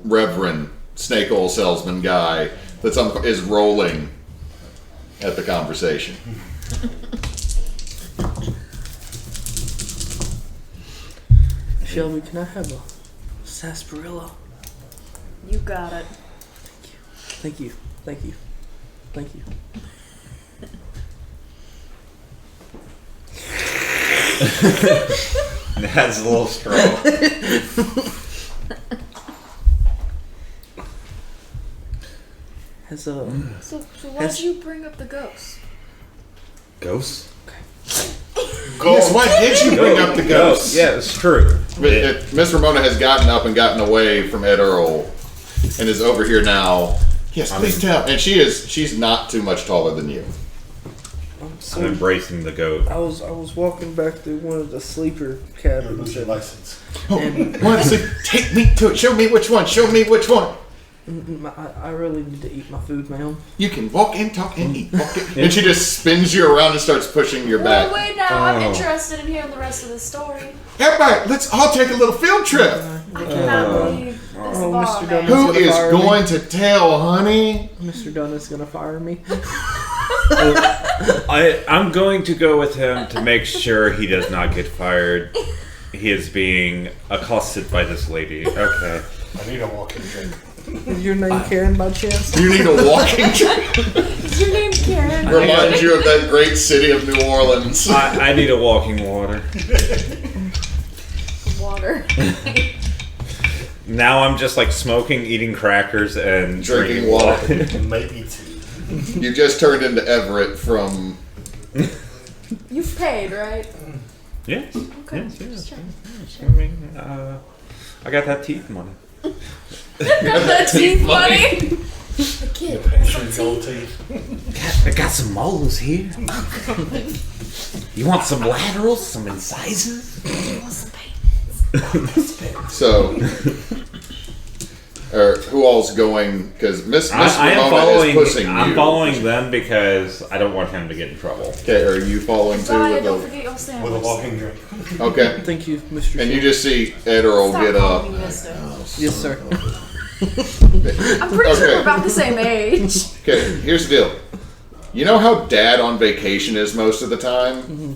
Reverend Snake Oil Salesman guy that's is rolling at the conversation. Shelby, can I have a sarsaparilla? You got it. Thank you. Thank you. Thank you. That's a little strong. Has So why'd you bring up the ghosts? Ghosts? Yes, why did you bring up the ghosts? Yeah, it's true. Miss Ramona has gotten up and gotten away from Ed Earl and is over here now. Yes, please tell. And she's not too much taller than you. I'm embracing the goat. I was walking back through one of the sleeper You're cabins. losing your license. Oh, take me to it. Show me which one. Show me which one. I really need to eat my food, ma'am. You can walk in, talk, and eat. Walk in. And she just spins you around and starts pushing your back. Well, wait now. I'm interested in hearing the rest of the story. Everybody, let's all take a little field trip. I cannot believe this ball, Mr. man. Dunn. Who gonna is fire me. going to tell, honey? Mr. Dunn is gonna fire me. I'm going to go with him to make sure he does not get fired. He is being accosted by this lady. Okay. I need a walking drink. Is your name Karen by chance? You need a walking drink. Is your name Karen? Reminds you of that great city of New Orleans. I need a walking water. Water. Now I'm just like smoking, eating crackers, and Drinking water. Maybe two. You just turned into Everett from... You've paid, right? Yes. Okay. Yes, yes. Just checking. I mean, I got that teeth money. The teeth money. The kid. Some gold teeth. I got some molars here. You want some laterals, some incisors? So... Or who all's going? Because Miss I am Ramona following. is pushing you. I'm following them because I don't want him to get in trouble. Okay, are you following too? Josiah, With don't the... forget your sandwich. With a walking drink. Okay. Thank you, Mr. And you Shield. just see Ed Earl Stop get up. calling me mister. Yes, sir. I'm pretty sure Okay. we're about the same age. Okay, here's the deal. You know how Dad on vacation is most of the time? Mm-hmm.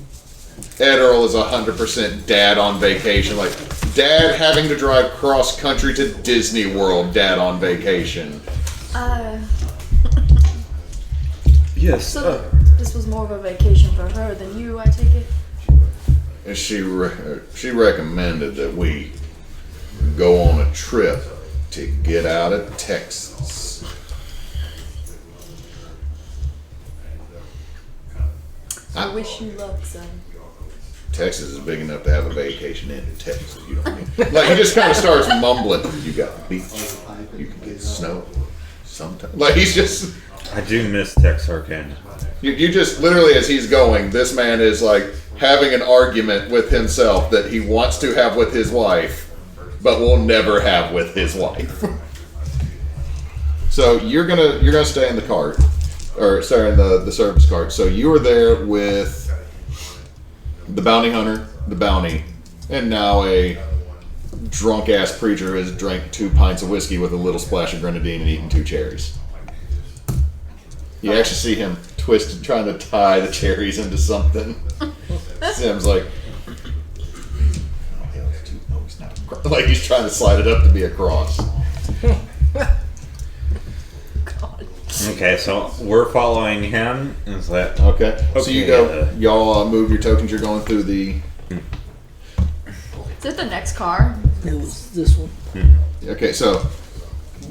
Ed Earl is 100% Dad on vacation. Like, Dad having to drive cross country to Disney World, Dad on vacation. Yes. So this was more of a vacation for her than you, I take it? And she recommended that we go on a trip to get out of Texas. I wish you luck, son. Texas is big enough to have a vacation in Texas. You know what I mean? Like, he just kind of starts mumbling. You got the beach. You can get snow sometimes. Like, he's just... I do miss Texarkana. You just, literally, as he's going, this man is, like, having an argument with himself that he wants to have with his wife, but will never have with his wife. So, you're gonna stay in the cart. Or, sorry, in the service cart. So, you were there with... the bounty hunter, the bounty, and now a drunk-ass preacher who has drank 2 pints of whiskey with a little splash of grenadine and eaten 2 cherries. You actually see him twisted, trying to tie the cherries into something. Sam's like, no, he's not. Like he's trying to slide it up to be a cross. God. Okay, so we're following him. Is that Okay, so you go, Okay. y'all move your tokens. You're going through the. Is it the next car? It was this one. Okay, so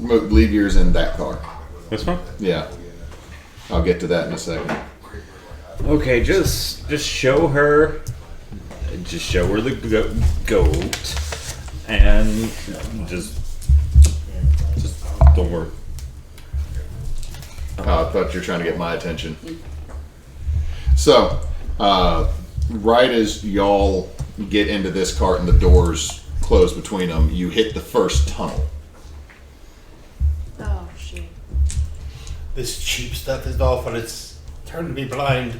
leave yours in that car. this one? Yeah, I'll get to that in a second. Okay, just show her the goat, and just don't worry. I thought you were trying to get my attention. So, right as y'all get into this cart and the doors close between them, you hit the first tunnel. Oh, shit. This cheap stuff is off and it's turned me blind.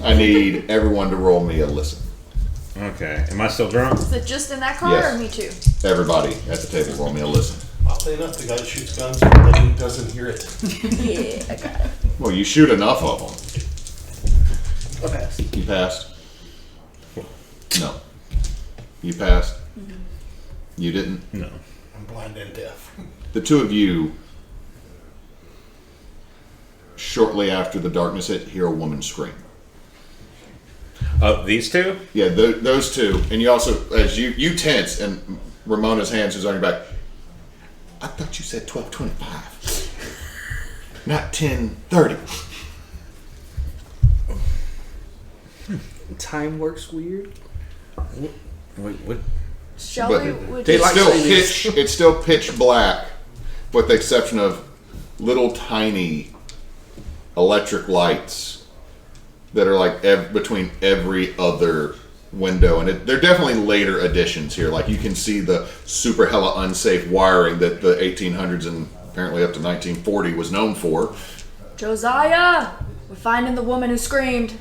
I need everyone to roll me a listen. Okay, am I still drunk? Is it just in that car Yes. or me too? Everybody at the table, roll me a listen. Oddly enough, the guy that shoots guns but then doesn't hear it. Yeah, I got it. Well, you shoot enough of them. I passed. You passed? No. You passed? You didn't? No. I'm blind and deaf. The two of you, shortly after the darkness hit, hear a woman scream. These two? Yeah, those two. And you also, as you tense, and Ramona's hands is on your back. I thought you said 12:25, not 10:30. Time works weird. Wait, what? Shelby, But would They you like Still savings. it's still pitch black, with the exception of little tiny electric lights that are like between every other window, and they're definitely later additions here. Like you can see the super hella unsafe wiring that the 1800s and apparently up to 1940 was known for. Josiah! We're finding the woman who screamed.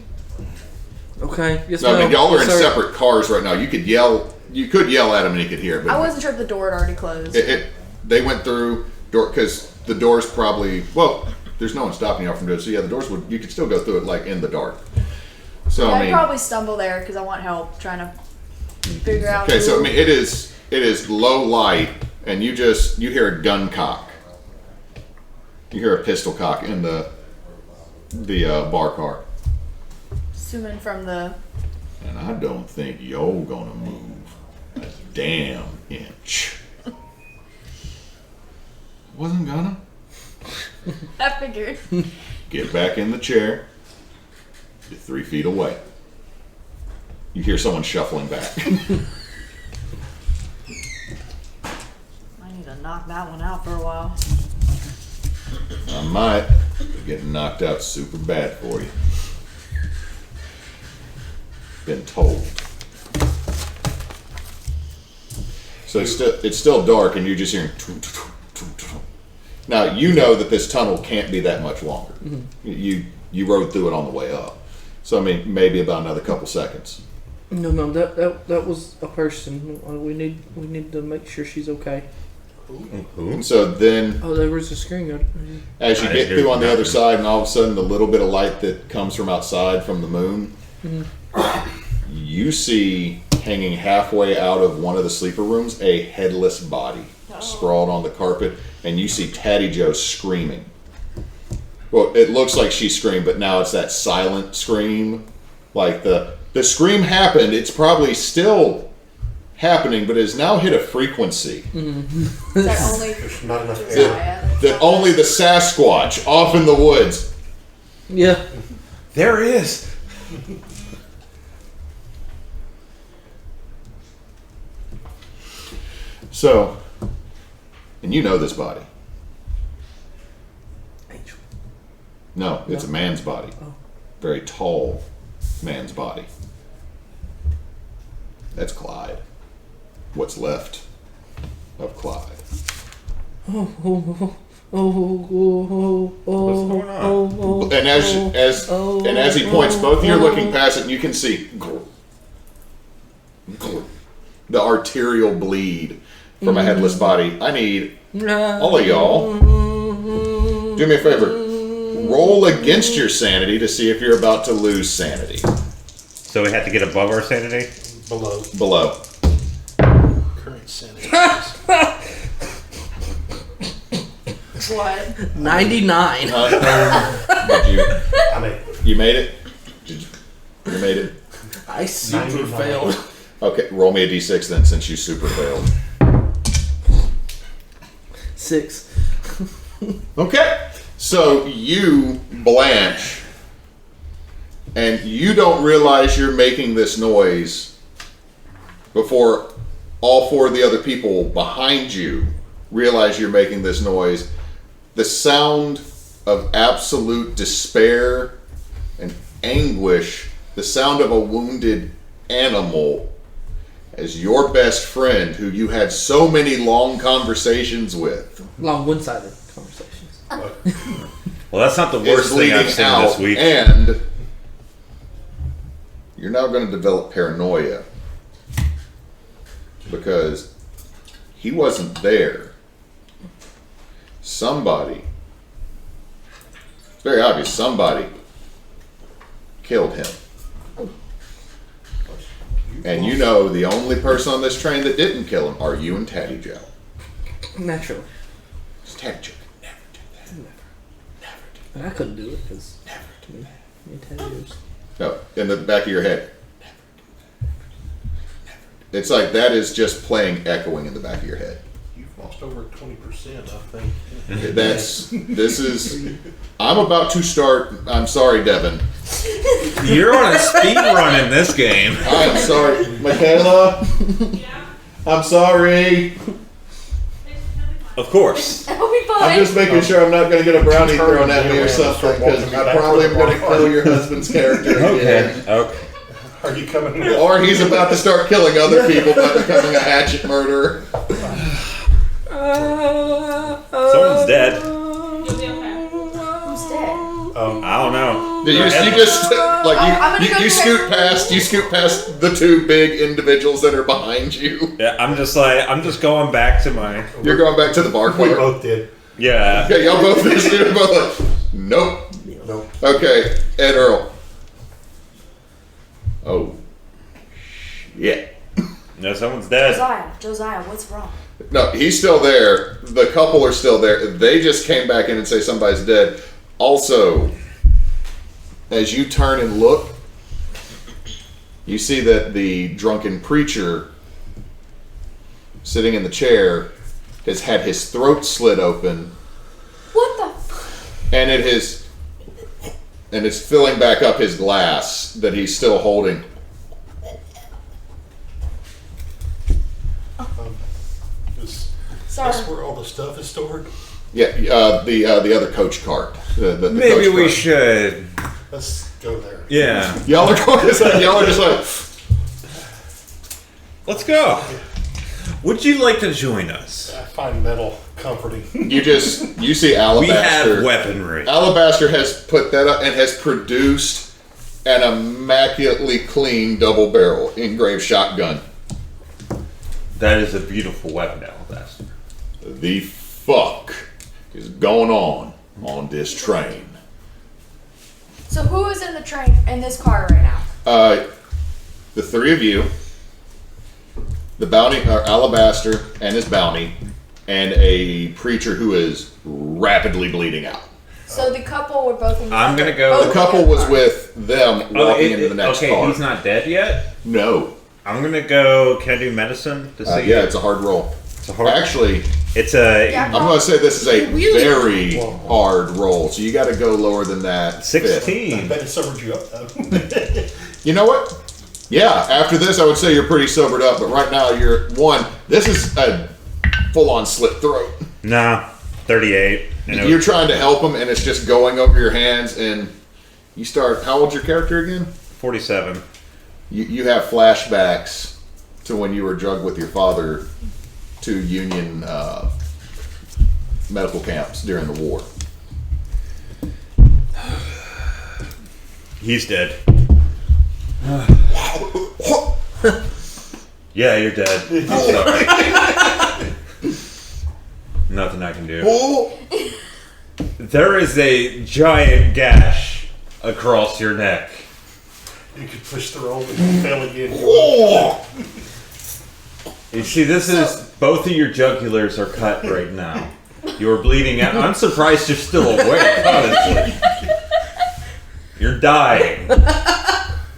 Okay. Yes, No, I mean, ma'am. y'all are in Yes, sir. separate cars right now. You could yell at him and he could hear it. But I wasn't sure if the door had already closed. they went through door because the doors probably there's no one stopping y'all from doing it. So yeah, the doors you could still go through it like in the dark. So I'd I mean, probably stumble there because I want help trying to figure out. okay. So I mean, it is low light, and you hear a gun cock. You hear a pistol cock in the bar car. Assuming from the. And I don't think you're gonna move a damn inch. Wasn't gonna. I figured. Get back in the chair. You're 3 feet away. You hear someone shuffling back. I need to knock that one out for a while. I might. But getting knocked out super bad for you. Been told. So it's still dark, and you're just hearing. Now you know that this tunnel can't be that much longer. Mm-hmm. You rode through it on the way up, so I mean maybe about another couple seconds. No, that was a person. We need to make sure she's okay. And so then, There was a screen guard. as you get through on the other side, and all of a sudden the little bit of light that comes from outside from the moon, you see hanging halfway out of one of the sleeper rooms a headless body sprawled on the carpet, and you see Tatty Joe screaming. Well, it looks like she screamed, but now it's that silent scream. Like the scream happened, it's probably still happening, but it has now hit a frequency Is that only There's not enough air. Josiah? that only the Sasquatch off in the woods. Yeah. There he is. So, and you know this body. Angel. No, it's a man's body. Oh. Very tall man's body. That's Clyde. What's left of Clyde. What's going on? And as he points, both of you are looking past it, and you can see the arterial bleed from a headless body. I need all of y'all, do me a favor, roll against your sanity to see if you're about to lose sanity. So we have to get above our sanity? Below. Current sanity. What? 99. Did I mean, you made it? You made it? I super 99. failed. Okay, roll me a d6 then, since you super failed. 6. Okay, so you blanch, and you don't realize you're making this noise before all 4 of the other people behind you realize you're making this noise. The sound of absolute despair and anguish, the sound of a wounded animal, as your best friend, who you had so many long conversations with, Long one-sided conversations. Well, that's not the is worst thing bleeding I've seen out, this week. and you're now going to develop paranoia because he wasn't there. Somebody, it's very obvious, somebody killed him. And you know the only person on this train that didn't kill him are you and Tatty Joe. Naturally. It's Tatty Joe. Never do that. Never do But I couldn't do it because that. Never do me and tattoos. No, in the back of your head. It's like that is just playing, echoing in the back of your head. you've lost over 20%, I think. I'm about to start, I'm sorry, Devin. You're on a speed run in this game. I'm sorry. Michaela? I'm sorry. Of course. That'll be fine. I'm just making sure I'm not going to get a brownie thrown at me or something, because I probably am going to kill your husband's character again. Okay. Are you coming? Or he's about to start killing other people by becoming a hatchet murderer. Someone's dead. You'll be okay. Who's dead? I don't know. You just like I'm gonna go you scoot through- past the two big individuals that are behind you. Yeah, I'm just going back to my. You're going back to the bar We cart. both did. Yeah. Okay, y'all both finished. You're both like, nope. Nope. Okay, and Earl. Oh, yeah. No, someone's dead. Josiah, what's wrong? No, he's still there. The couple are still there. They just came back in and say somebody's dead. Also, as you turn and look, you see that the drunken preacher sitting in the chair has had his throat slit open, What the? and it's filling back up his glass that he's still holding. Sorry. That's where all the stuff is stored. Yeah, the other coach cart. The Maybe coach we cart. should. Let's go there. Yeah. Y'all are going. Y'all are just like. Let's go. Would you like to join us? I find metal comforting. You see We Alabaster. have weaponry. Alabaster has put that up and has produced an immaculately clean double barrel engraved shotgun. That is a beautiful weapon, Alabaster. The fuck is going on this train? So who is in the train in this car right now? The three of you, the bounty, Alabaster and his bounty, and a preacher who is rapidly bleeding out. So the couple were both in the I'm car. gonna go- Both The couple in the was car. with them walking into the next okay, car. he's not dead yet? No. I'm gonna go. Can I do medicine to see? Yeah, it's a hard roll. It's a hard. Actually, It's a Yeah. I'm going to say this is a Really? very hard roll, so you got to go lower than that. 16. I bet it sobered you up though. You know what? Yeah, after this, I would say you're pretty sobered up, but right now you're one. This is a full-on slit throat. Nah, 38. And it You're was trying to help him, and it's just going over your hands, and you start. How old's your character again? 47. You have flashbacks to when you were drugged with your father to Union medical camps during the war. He's dead. Yeah, you're dead. I'm sorry. Nothing I can do. There is a giant gash across your neck. You could push the roll and fail again. You see, this is both of your jugulars are cut right now. You're bleeding out. I'm surprised you're still awake, honestly. You're dying.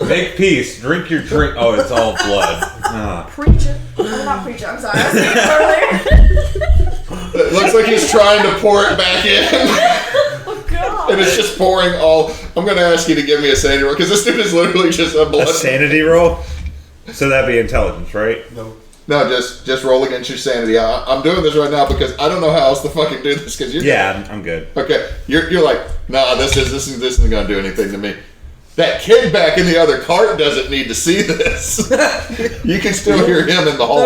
Make peace. Drink your drink. Oh, it's all blood. Ah. Preacher. I'm not preacher. I'm sorry. I was thinking earlier. It looks like he's trying to pour it back in. Oh God. And it's just pouring all. I'm going to ask you to give me a sanity roll because this dude is literally just a blood. A sanity roll? So that'd be intelligence, right? No. No, just roll against your sanity. I'm doing this right now because I don't know how else to fucking do this because you're. Yeah, I'm good. Okay, you're like, nah, this isn't going to do anything to me. That kid back in the other cart doesn't need to see this. You can still hear him in the hallway.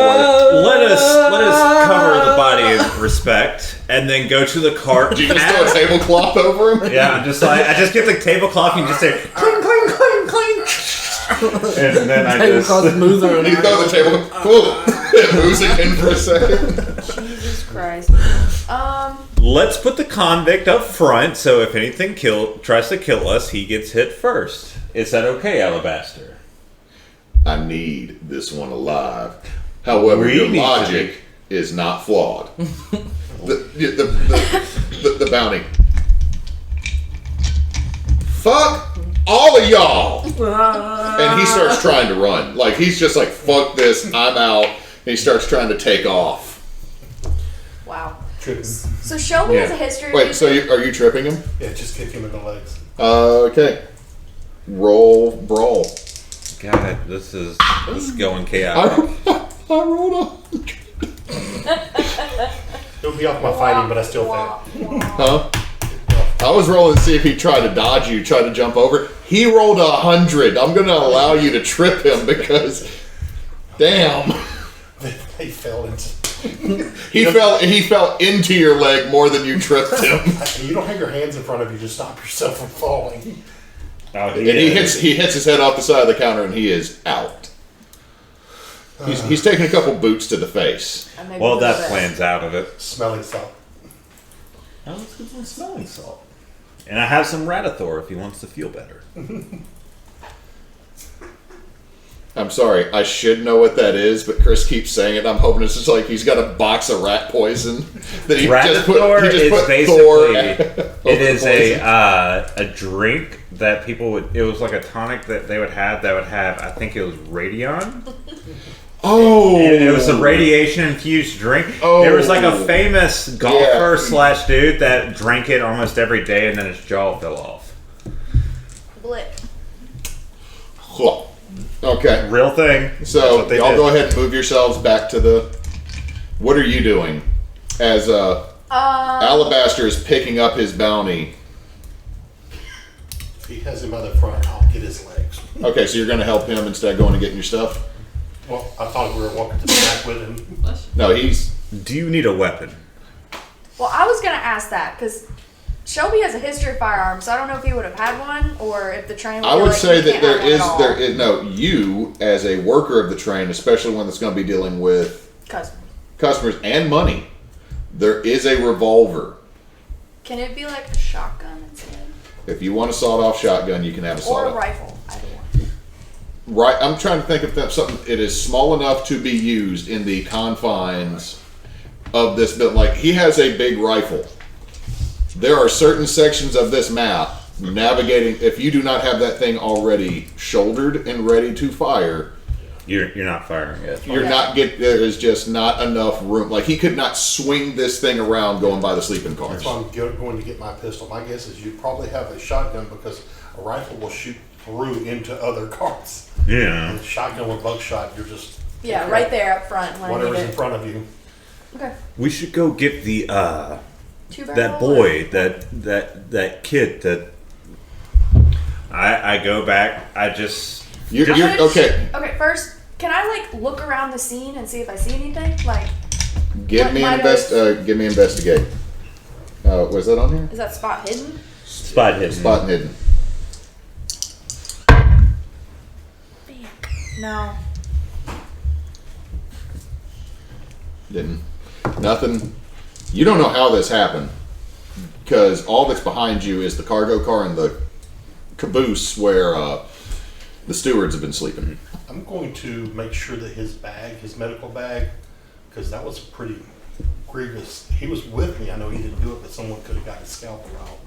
Let us cover the body in respect, and then go to the cart. Do you just throw a tablecloth over him? Yeah, I'm just like I just get the tablecloth and just say cling cling cling cling, and then I Tablecloth just smoother. You throw the table. Cool. It moves again for a second. Jesus Christ. let's put the convict up front. So if anything tries to kill us, he gets hit first. Is that okay, Alabaster? I need this one alive. However, We your need to logic is not flawed. the bounty. Fuck all of y'all. And he starts trying to run. Like, he's just like, fuck this, I'm out. And he starts trying to take off. Wow. Tripping. So Shelby has a history. Wait, so are you tripping him? Yeah, just kick him in the legs. Okay. Roll brawl. God, this is going chaotic. I rolled It'll be off my fighting, but I still fail. Huh? I was rolling to see if he tried to dodge you, tried to jump over. He rolled 100. I'm going to allow you to trip him because, damn. They fell into. He fell into your leg more than you tripped him. You don't have your hands in front of you to stop yourself from falling. Oh, And he hits his head off the side of the counter, and he is out. He's taking a couple boots to the face. Well, that plan's out of it. Smelling salt. Oh, let's get some smelling salt. And I have some Radithor if he wants to feel better. I'm sorry, I should know what that is, but Chris keeps saying it. I'm hoping it's just like he's got a box of rat poison that he just put Thor. It is a drink that people would. It was like a tonic that they would have. That would have. I think it was Radion. Oh, And it was a radiation infused drink. Oh. There was like a famous golfer / dude that drank it almost every day, and then his jaw fell off. Blick. Okay. Real thing. So y'all go ahead and move yourselves back to the. What are you doing? As Alabaster is picking up his bounty. If he has him by the front, I'll get his legs. Okay, so you're going to help him instead of going and getting your stuff? Well, I thought we were walking to the back with him. No, he's. Do you need a weapon? Well, I was gonna ask that because Shelby has a history of firearms, so I don't know if he would have had one or if the train. I would say that there is no, you as a worker of the train, especially one that's going to be dealing with customers and money. There is a revolver. Can it be like a shotgun instead? If you want a sawed-off shotgun, you can have a sawed-off. Or a rifle, either one. Right, I'm trying to think if that's something. It is small enough to be used in the confines of this build. Like he has a big rifle. There are certain sections of this map navigating. If you do not have that thing already shouldered and ready to fire, You're not firing it. you're not get. There is just not enough room. Like he could not swing this thing around going by the sleeping cars. That's why I'm going to get my pistol. My guess is you probably have a shotgun because a rifle will shoot through into other cars. Yeah. And a shotgun with buckshot, you're just Right there up front. When whatever's I in need it. front of you. Okay. We should go get the Two-barrel that boy, that kid that I go back. I just You're okay. Okay, first, can I like look around the scene and see if I see anything? Like, Give me investigate. Was that on here? is that spot hidden? spot hidden. Spot and hidden. No. Didn't. Nothing. You don't know how this happened because all that's behind you is the cargo car and the caboose where the stewards have been sleeping. I'm going to make sure that his medical bag, because that was pretty grievous. He was with me. I know he didn't do it, but someone could have got his scalpel out.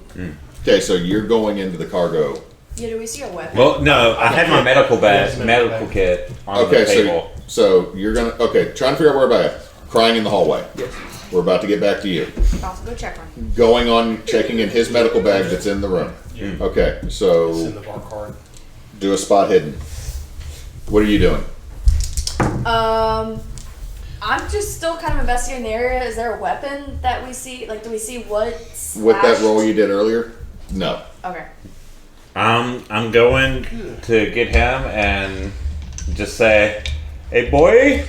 Okay, so you're going into the cargo. Yeah, do we see a weapon? Well, no, I had my medical Yes, medical kit on Okay, the table. so you're gonna trying to figure out where we're at. Crying in the hallway. Yes. We're about to get back to you. Also, go check one. Going on checking in his medical bag that's in the room. Yeah. Okay, It's so in the bar card. do a spot hidden. What are you doing? I'm just still kind of investigating the area. Is there a weapon that we see? Like, do we see what's With that roll you did earlier? No. Okay. I'm going to get him and just say, "Hey, boy,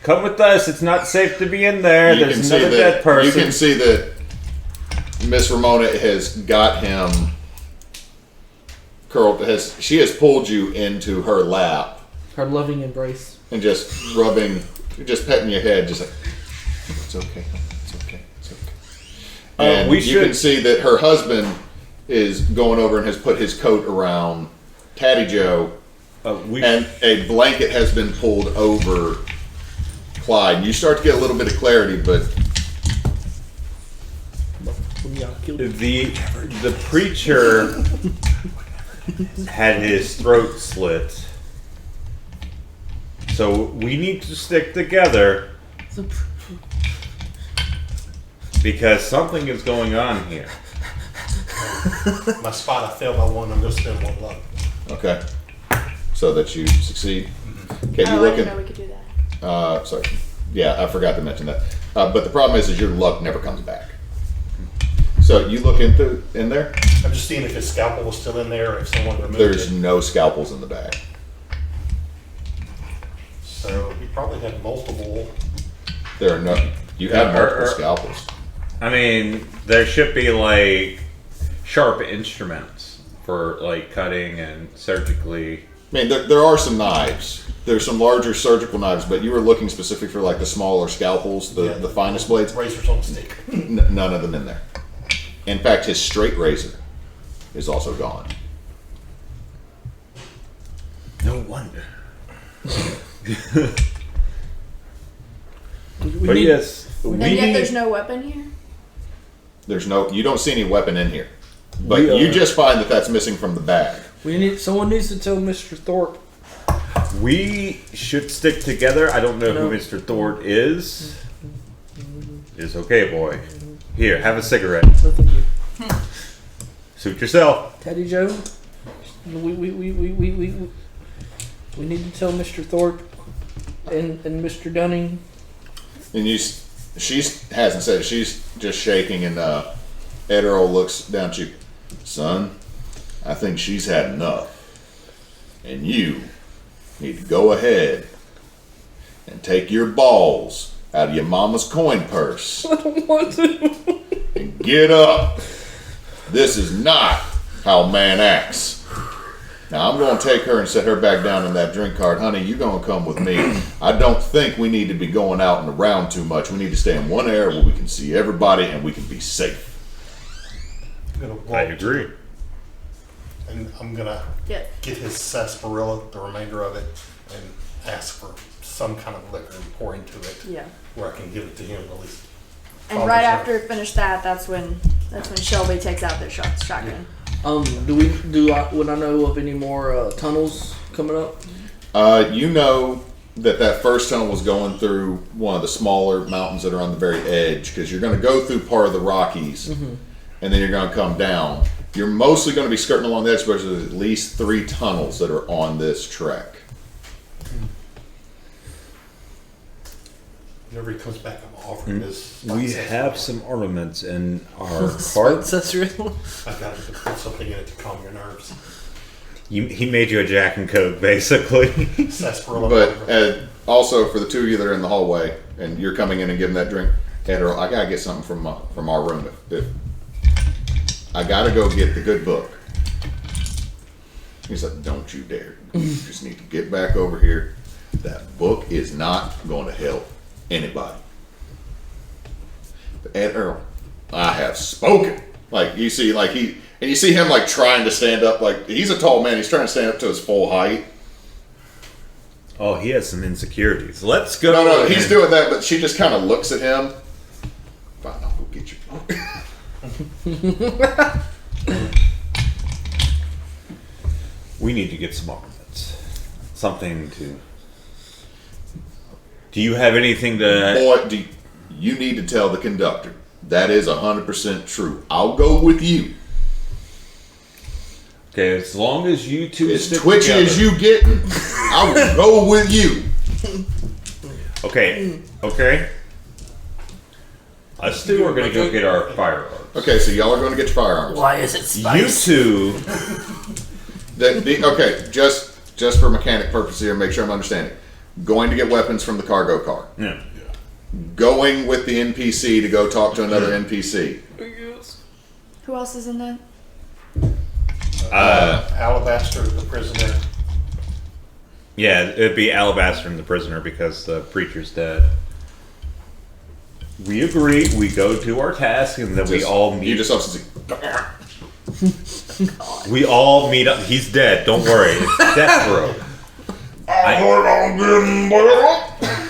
come with us. It's not safe to be in there. There's another dead person." You can see that Miss Ramona has got him curled. She has pulled you into her lap Her loving embrace. and just just petting your head, just like it's okay, it's okay, it's okay. And you can see that her husband is going over and has put his coat around Tatty Joe, and a blanket has been pulled over Clyde. You start to get a little bit of clarity, but the preacher had his throat slit, so we need to stick together because something is going on here. My spot, I failed by one. I'm going to spend one luck. okay, so that you succeed. Okay, you I look didn't at. know we could do that. Sorry. Yeah, I forgot to mention that. But the problem is your luck never comes back. So you look in there. I'm just seeing if his scalpel was still in there or if someone removed There's it. no scalpels in the bag. So probably had multiple. There are no. You have multiple scalpels. I mean, there should be like sharp instruments for like cutting and surgically. I mean, there are some knives. There's some larger surgical knives, but you were looking specific for like the smaller scalpels, the finest blades. Razors on a stick. None of them in there. In fact, his straight razor is also gone. No wonder. We But need- yes, And yet there's no weapon here? You don't see any weapon in here. But We you are- just find that that's missing from the bag. Someone needs to tell Mr. Thorpe. we should stick together. I don't know No. who Mr. Thorpe is. It's okay, boy. Here, have a cigarette. No, thank you. Suit yourself. Teddy Joe, we need to tell Mr. Thorpe and Mr. Dunning. And she hasn't said it. She's just shaking, and Ed Earl looks down at you. Son, I think she's had enough. And you need to go ahead and take your balls out of your mama's coin purse I don't want to. and get up. This is not how a man acts. Now I'm going to take her and set her back down in that drink cart. Honey, you going to come with me. I don't think we need to be going out and around too much. We need to stay in one area where we can see everybody and we can be safe. I'm gonna walk I agree. and I'm gonna Yeah. get his sarsaparilla, the remainder of it, and ask for some kind of liquor and pour into it Yeah. where I can give it to him at least. And Calm right down. after it finished that's when Shelby takes out their shotgun. Would I know of any more tunnels coming up? You know that first tunnel was going through one of the smaller mountains that are on the very edge, because you're going to go through part of the Rockies, and then you're going to come down. You're mostly going to be skirting along the edge, but there's at least 3 tunnels that are on this trek. Whenever he comes back, I'm offering this. We have some ornaments in our cart. Accessory. I got to put something in it to calm your nerves. He made you a Jack and Coke, basically. Sarsaparilla. But also for the 2 of you that are in the hallway, and you're coming in and giving that drink, Ed Earl, I gotta get something from our room. If I gotta go get the good book. He's like, don't you dare. You just need to get back over here. That book is not going to help anybody. But Ed Earl, I have spoken. Like you see, and you see him like trying to stand up. Like he's a tall man. He's trying to stand up to his full height. Oh, he has some insecurities. Let's go. No, he's doing that, but she just kind of looks at him. Fine, I'll go get your book. We need to get some ornaments. Something to. Do you have anything to? Boy, you need to tell the conductor. That is 100% true. I'll go with you. Okay, as long as you two As stick twitchy together. as you getting, I will go with you. Okay. Us two are gonna go get our firearms. Okay, so y'all are going to get your firearms. Why is it You spice? two. Okay, just for mechanic purposes here, make sure I'm understanding. Going to get weapons from the cargo car. Yeah. Going with the NPC to go talk to another NPC. Who else is in that? Alabaster, the prisoner. Yeah, it'd be Alabaster and the prisoner because the preacher's dead. We agree. We go do our task, and then we all meet. You just also see. We all meet up. He's dead. Don't worry. It's death row.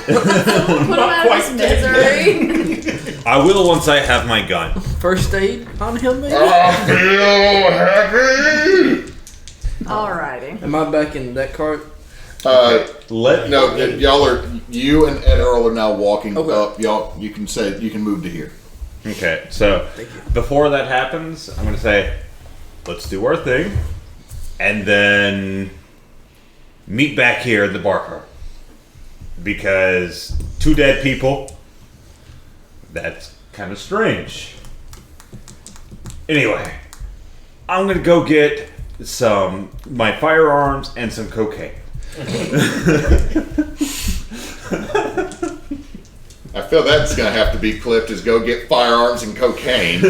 Put him out of his misery. I will once I have my gun. First aid on him, maybe? I feel happy. Alrighty. Am I back in that cart? You and Ed Earl are now walking Okay. up. Y'all, you can move to here. Okay, so before that happens, I'm going to say, let's do our thing, and then meet back here in the bar cart. Because 2 dead people, that's kind of strange. Anyway, I'm going to go get my firearms and some cocaine. feel that's going to have to be clipped is go get firearms and cocaine.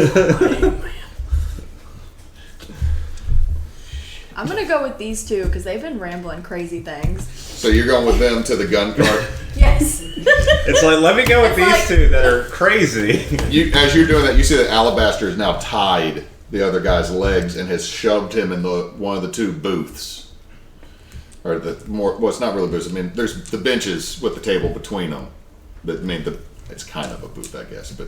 I'm gonna go with these two because they've been rambling crazy things. So you're going with them to the gun cart. Yes. It's like, let me go with these two that are crazy. As you're doing that, you see that Alabaster is now tied the other guy's legs and has shoved him in one of the two booths. Or well, it's not really booths. I mean, there's the benches with the table between them. But I mean, it's kind of a booth, I guess. But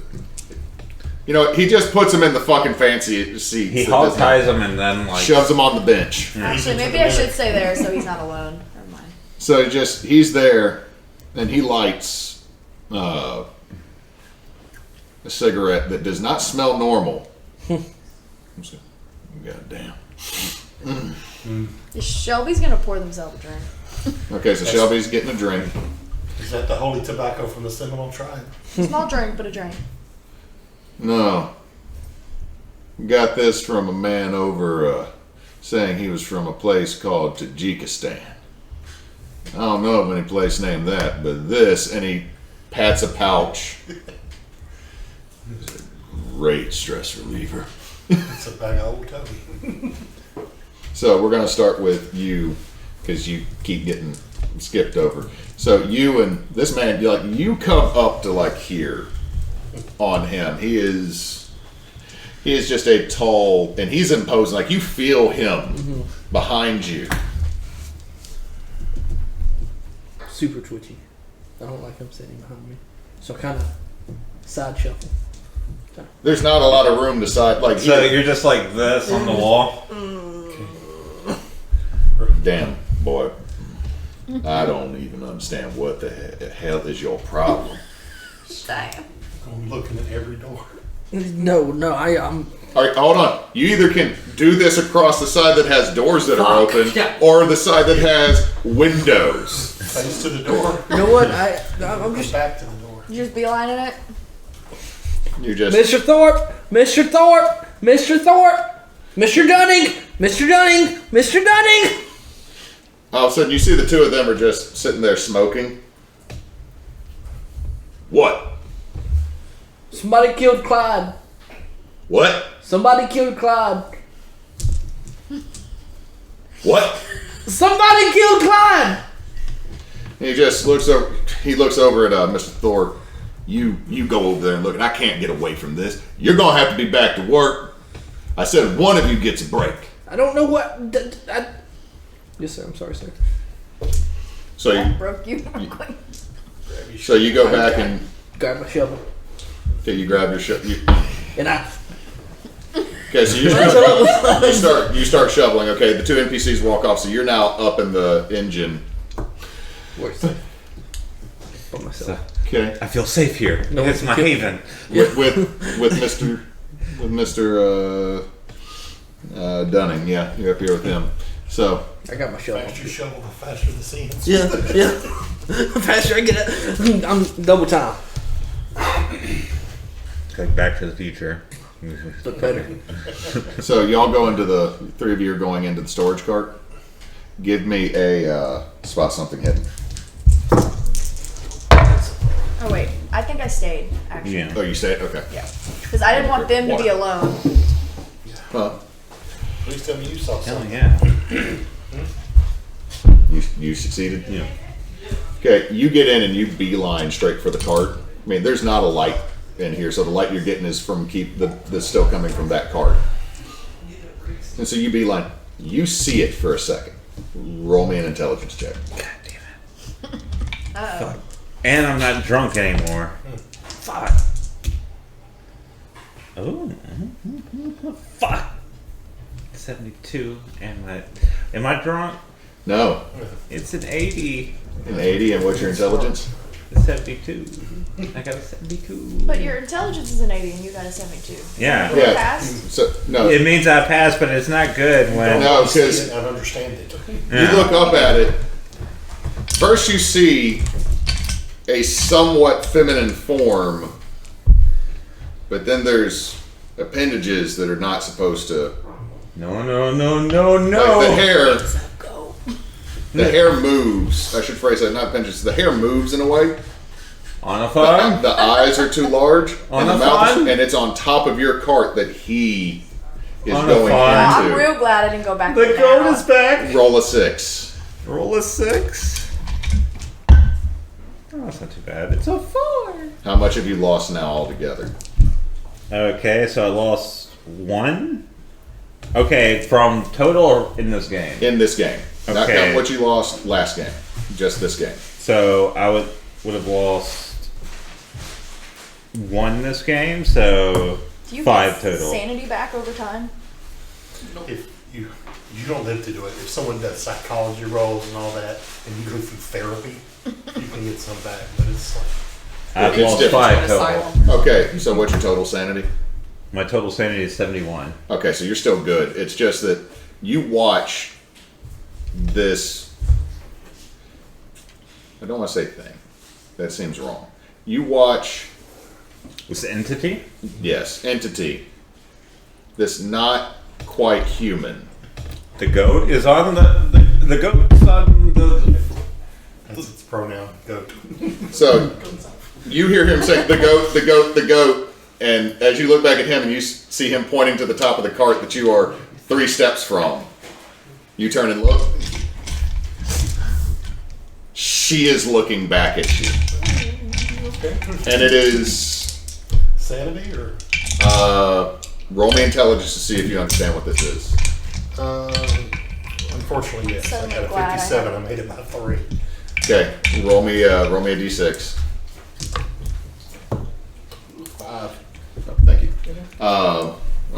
you know, he just puts him in the fucking fancy seats. He hog ties them and then like shoves him on the bench. Actually, maybe I should stay there so he's not alone. Never mind. So he's there, and he lights a cigarette that does not smell normal. Goddamn. Shelby's gonna pour themselves a drink. Okay, so Shelby's getting a drink. Is that the holy tobacco from the Seminole tribe? Small drink, but a drink. No. Got this from a man over saying he was from a place called Tajikistan. I don't know of any place named that, but this, and he pats a pouch. It's a great stress reliever. It's a bag of old Toby. So we're going to start with you because you keep getting skipped over. So you and this man, you come up to like here on him. He is just a tall, and he's imposing. Like you feel him behind you. Super twitchy. I don't like him sitting behind me. So I kind of side shuffle. There's not a lot of room to side. Like so you're just like this on the wall. Damn, boy. I don't even understand what the hell is your problem. Damn. I'm looking at every door. No, I'm. All right, hold on. You either can do this across the side that has doors that are open, or the side that has windows. Face to the door. You know what? I'm Goes just. back to the door. You just beelining it? You just Mr. Thorpe! Mr. Thorpe! Mr. Thorpe! Mr. Dunning! Mr. Dunning! Mr. Dunning! all of a sudden you see the two of them are just sitting there smoking. What? Somebody killed Clyde. What? Somebody killed Clyde. What? Somebody killed Clyde! He just looks over. He looks over at Mr. Thorpe. You go over there and look. And I can't get away from this. You're gonna have to be back to work. I said one of you gets a break. I don't know what. Yes, sir. I'm sorry, sir. So That broke you real quick. so you go back and Grab my shovel. okay, you grab your shovel. And I. Okay, so you start shoveling. Okay, the two NPCs walk off. So you're now up in the engine. Where's that? For myself. Okay, I feel safe here. No, It's my haven. with Mr. Dunning. Yeah, you're up here with him. So I got my The shovel. faster you shovel, the faster the scenes. Yeah, yeah. The faster I get it, I'm double time. Like Back to the Future. Look better. So y'all go into the three of you are going into the storage cart. Give me a spot something hidden. Oh wait, I think I stayed actually. Yeah. Oh, you say it? Okay. Yeah, because I didn't want them to be alone. Huh? Please tell me you saw Hell something. yeah. You succeeded? Yeah. Okay, you get in and you beeline straight for the cart. I mean, there's not a light in here, so the light you're getting is from that's still coming from that cart. And so you beeline. You see it for a second. Roll me an intelligence check. God damn it. Uh-oh. And I'm not drunk anymore. Fuck. Oh. Fuck. 72. Am I drunk? No. It's an 80. An 80, and what's your intelligence? 72. I got a 72. But your intelligence is an 80 and you got a 72. Yeah. Did you Yeah. pass? So no. It means I passed, but it's not good when. No, You see because it and understand it. you look up at it. First, you see a somewhat feminine form, but then there's appendages that are not supposed to. No. Like the Go. hair moves. I should phrase that, not appendages. The hair moves in a way, Onoffon? The eyes are too large, and the mouth is, Onoffon? and it's on top of your cart that he is Onoffon. going I'm into. real glad I didn't go back The to goat now. is back. Roll a 6. Roll a 6. Oh, that's not too bad. It's a 4. How much have you lost now altogether? Okay, so I lost 1. Okay, from total or in this game? In this game. Not Okay. count what you lost last game. Just this game. So I would have lost 1 this game, so Do you 5 get total. sanity back over time? If you don't live to do it, if someone does psychology roles and all that, and you go through therapy, you can get some back. But it's like I've It's lost different. 5 total. Asylum. Okay, so what's your total sanity? My total sanity is 71. Okay, so you're still good. It's just that you watch this. I don't want to say thing. That seems wrong. You watch, This entity? yes, entity. This not quite human. The goat is on the goat's on the. that's its pronoun. Goat. So you hear him say, the goat, the goat, the goat. And as you look back at him and you see him pointing to the top of the cart that you are 3 steps from, you turn and look. She is looking back at you. And it is, Sanity or roll me intelligence to see if you understand what this is. unfortunately yes. I Suddenly got a glad I 57. I made it by 3. Okay, roll me a d6. 5. Oh, thank you.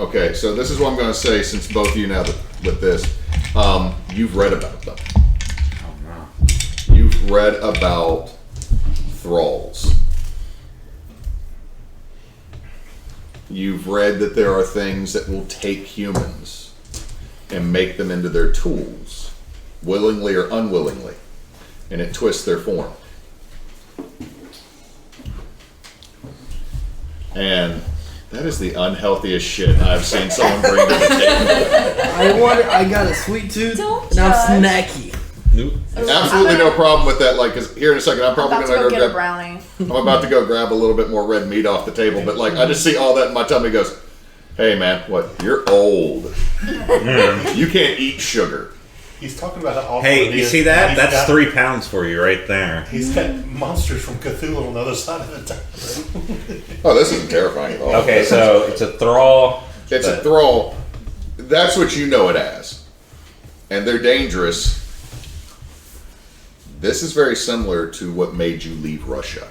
Okay, so this is what I'm going to say since both of you now with this. You've read about them. Oh no. You've read about thralls. You've read that there are things that will take humans and make them into their tools, willingly or unwillingly, and it twists their form. And that is the unhealthiest shit I've seen someone bring to the table. I got a sweet tooth Don't and I'm judge. snacky. Nope. Absolutely no problem with that. Like, 'cause here in a second, I'm probably About to going go to get a go grab. brownie. I'm about to go grab a little bit more red meat off the table, but like, I just see all that, and my tummy goes, "Hey, man, what? You're old. You can't eat sugar." He's talking about how awful Hey, it you is. see that? He's That's got- 3 pounds for you right there. He's got monsters from Cthulhu on the other side of the time. Oh, this isn't terrifying at all. Okay, so it's a thrall. It's a thrall. That's what you know it as, and they're dangerous. This is very similar to what made you leave Russia,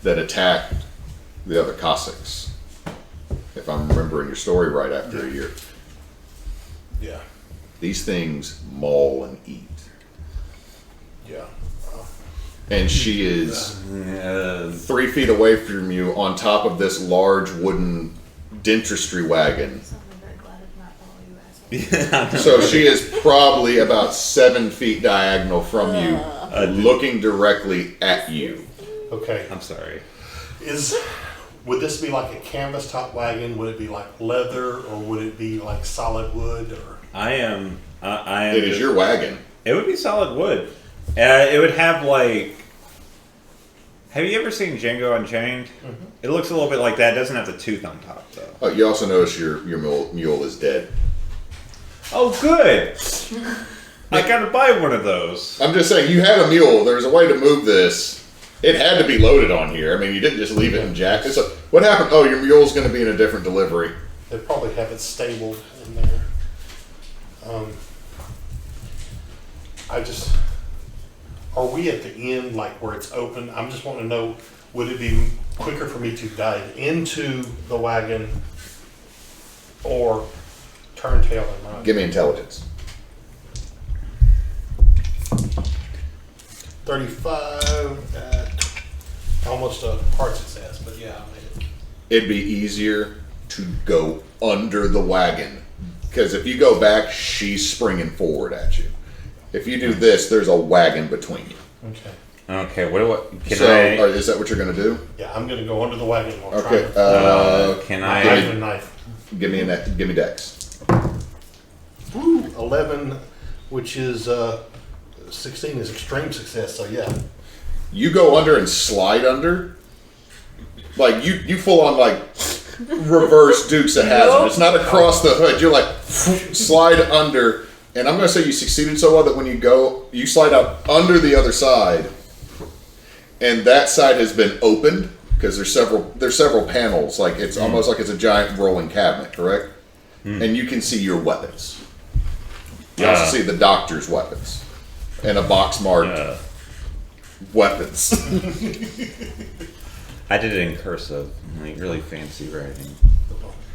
that attacked the other Cossacks. If I'm remembering your story right, after a year, Yeah. these things maul and eat, Yeah. and she is Yeah. 3 feet away from you on top of this large wooden dentistry wagon. I'm very glad I did not follow you, asshole. So she is probably about 7 feet diagonal from you, looking directly at you. Okay. I'm sorry. Would this be like a canvas top wagon? Would it be like leather, or would it be like solid wood? Or I am. It is your wagon. It would be solid wood. It would have like. Have you ever seen Django Unchained? Mm-hmm. It looks a little bit like that. It doesn't have the tooth on top though. Oh, you also notice your mule is dead. Oh, good. I gotta buy one of those. I'm just saying, you had a mule. There's a way to move this. It had to be loaded on here. I mean, you didn't just leave it in jack. It's what happened? Oh, your mule's going to be in a different delivery. they probably have it stabled in there. Are we at the end, like where it's open? I'm just wanting to know, would it be quicker for me to dive into the wagon or turn tail and run? Give me intelligence. 35 at almost a hard success, but yeah, I made it. It'd be easier to go under the wagon, because if you go back, she's springing forward at you. If you do this, there's a wagon between you. Okay. Okay. What do I? Can So, I? is that what you're going to do? Yeah, I'm gonna go under the wagon while Okay. trying to Can knife I? and knife. Give me Dex. Ooh, 11, which is 16 is extreme success. So yeah, You go under and slide under. Like, you full on, like, reverse Dukes of Hazzard. It's not across the hood. You're like, slide under. And I'm going to say you succeeded so well that when you go, you slide out under the other side. And that side has been opened because there's several panels. Like, it's almost like it's a giant rolling cabinet, correct? And you can see your weapons. You also see the doctor's weapons. And a box marked weapons. I did it in cursive, like really fancy writing.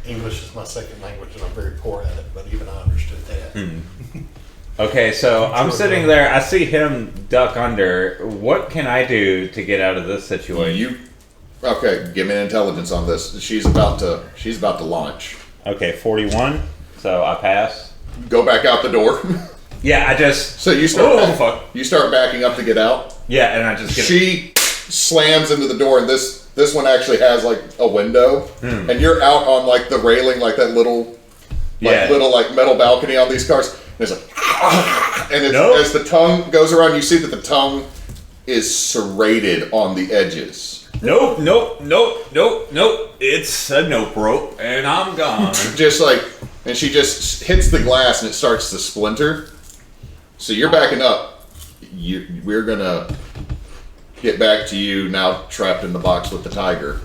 English is my second language, and I'm very poor at it, but even I understood that. Okay, so I'm sitting there. I see him duck under. What can I do to get out of this situation? Okay, give me an intelligence on this. She's about to launch. Okay, 41. So I pass. Go back out the door. Yeah, I just. So you start. Oh, fuck. You start backing up to get out. Yeah, and I just get. She slams into the door, and this one actually has like a window, and you're out on like the railing, like that little metal balcony on these cars. And it's like, and as the tongue goes around, you see that the tongue is serrated on the edges. Nope. It's a nope rope, and I'm gone. Just like, and she just hits the glass, and it starts to splinter. So you're backing up. We're gonna get back to you now, trapped in the box with the tiger.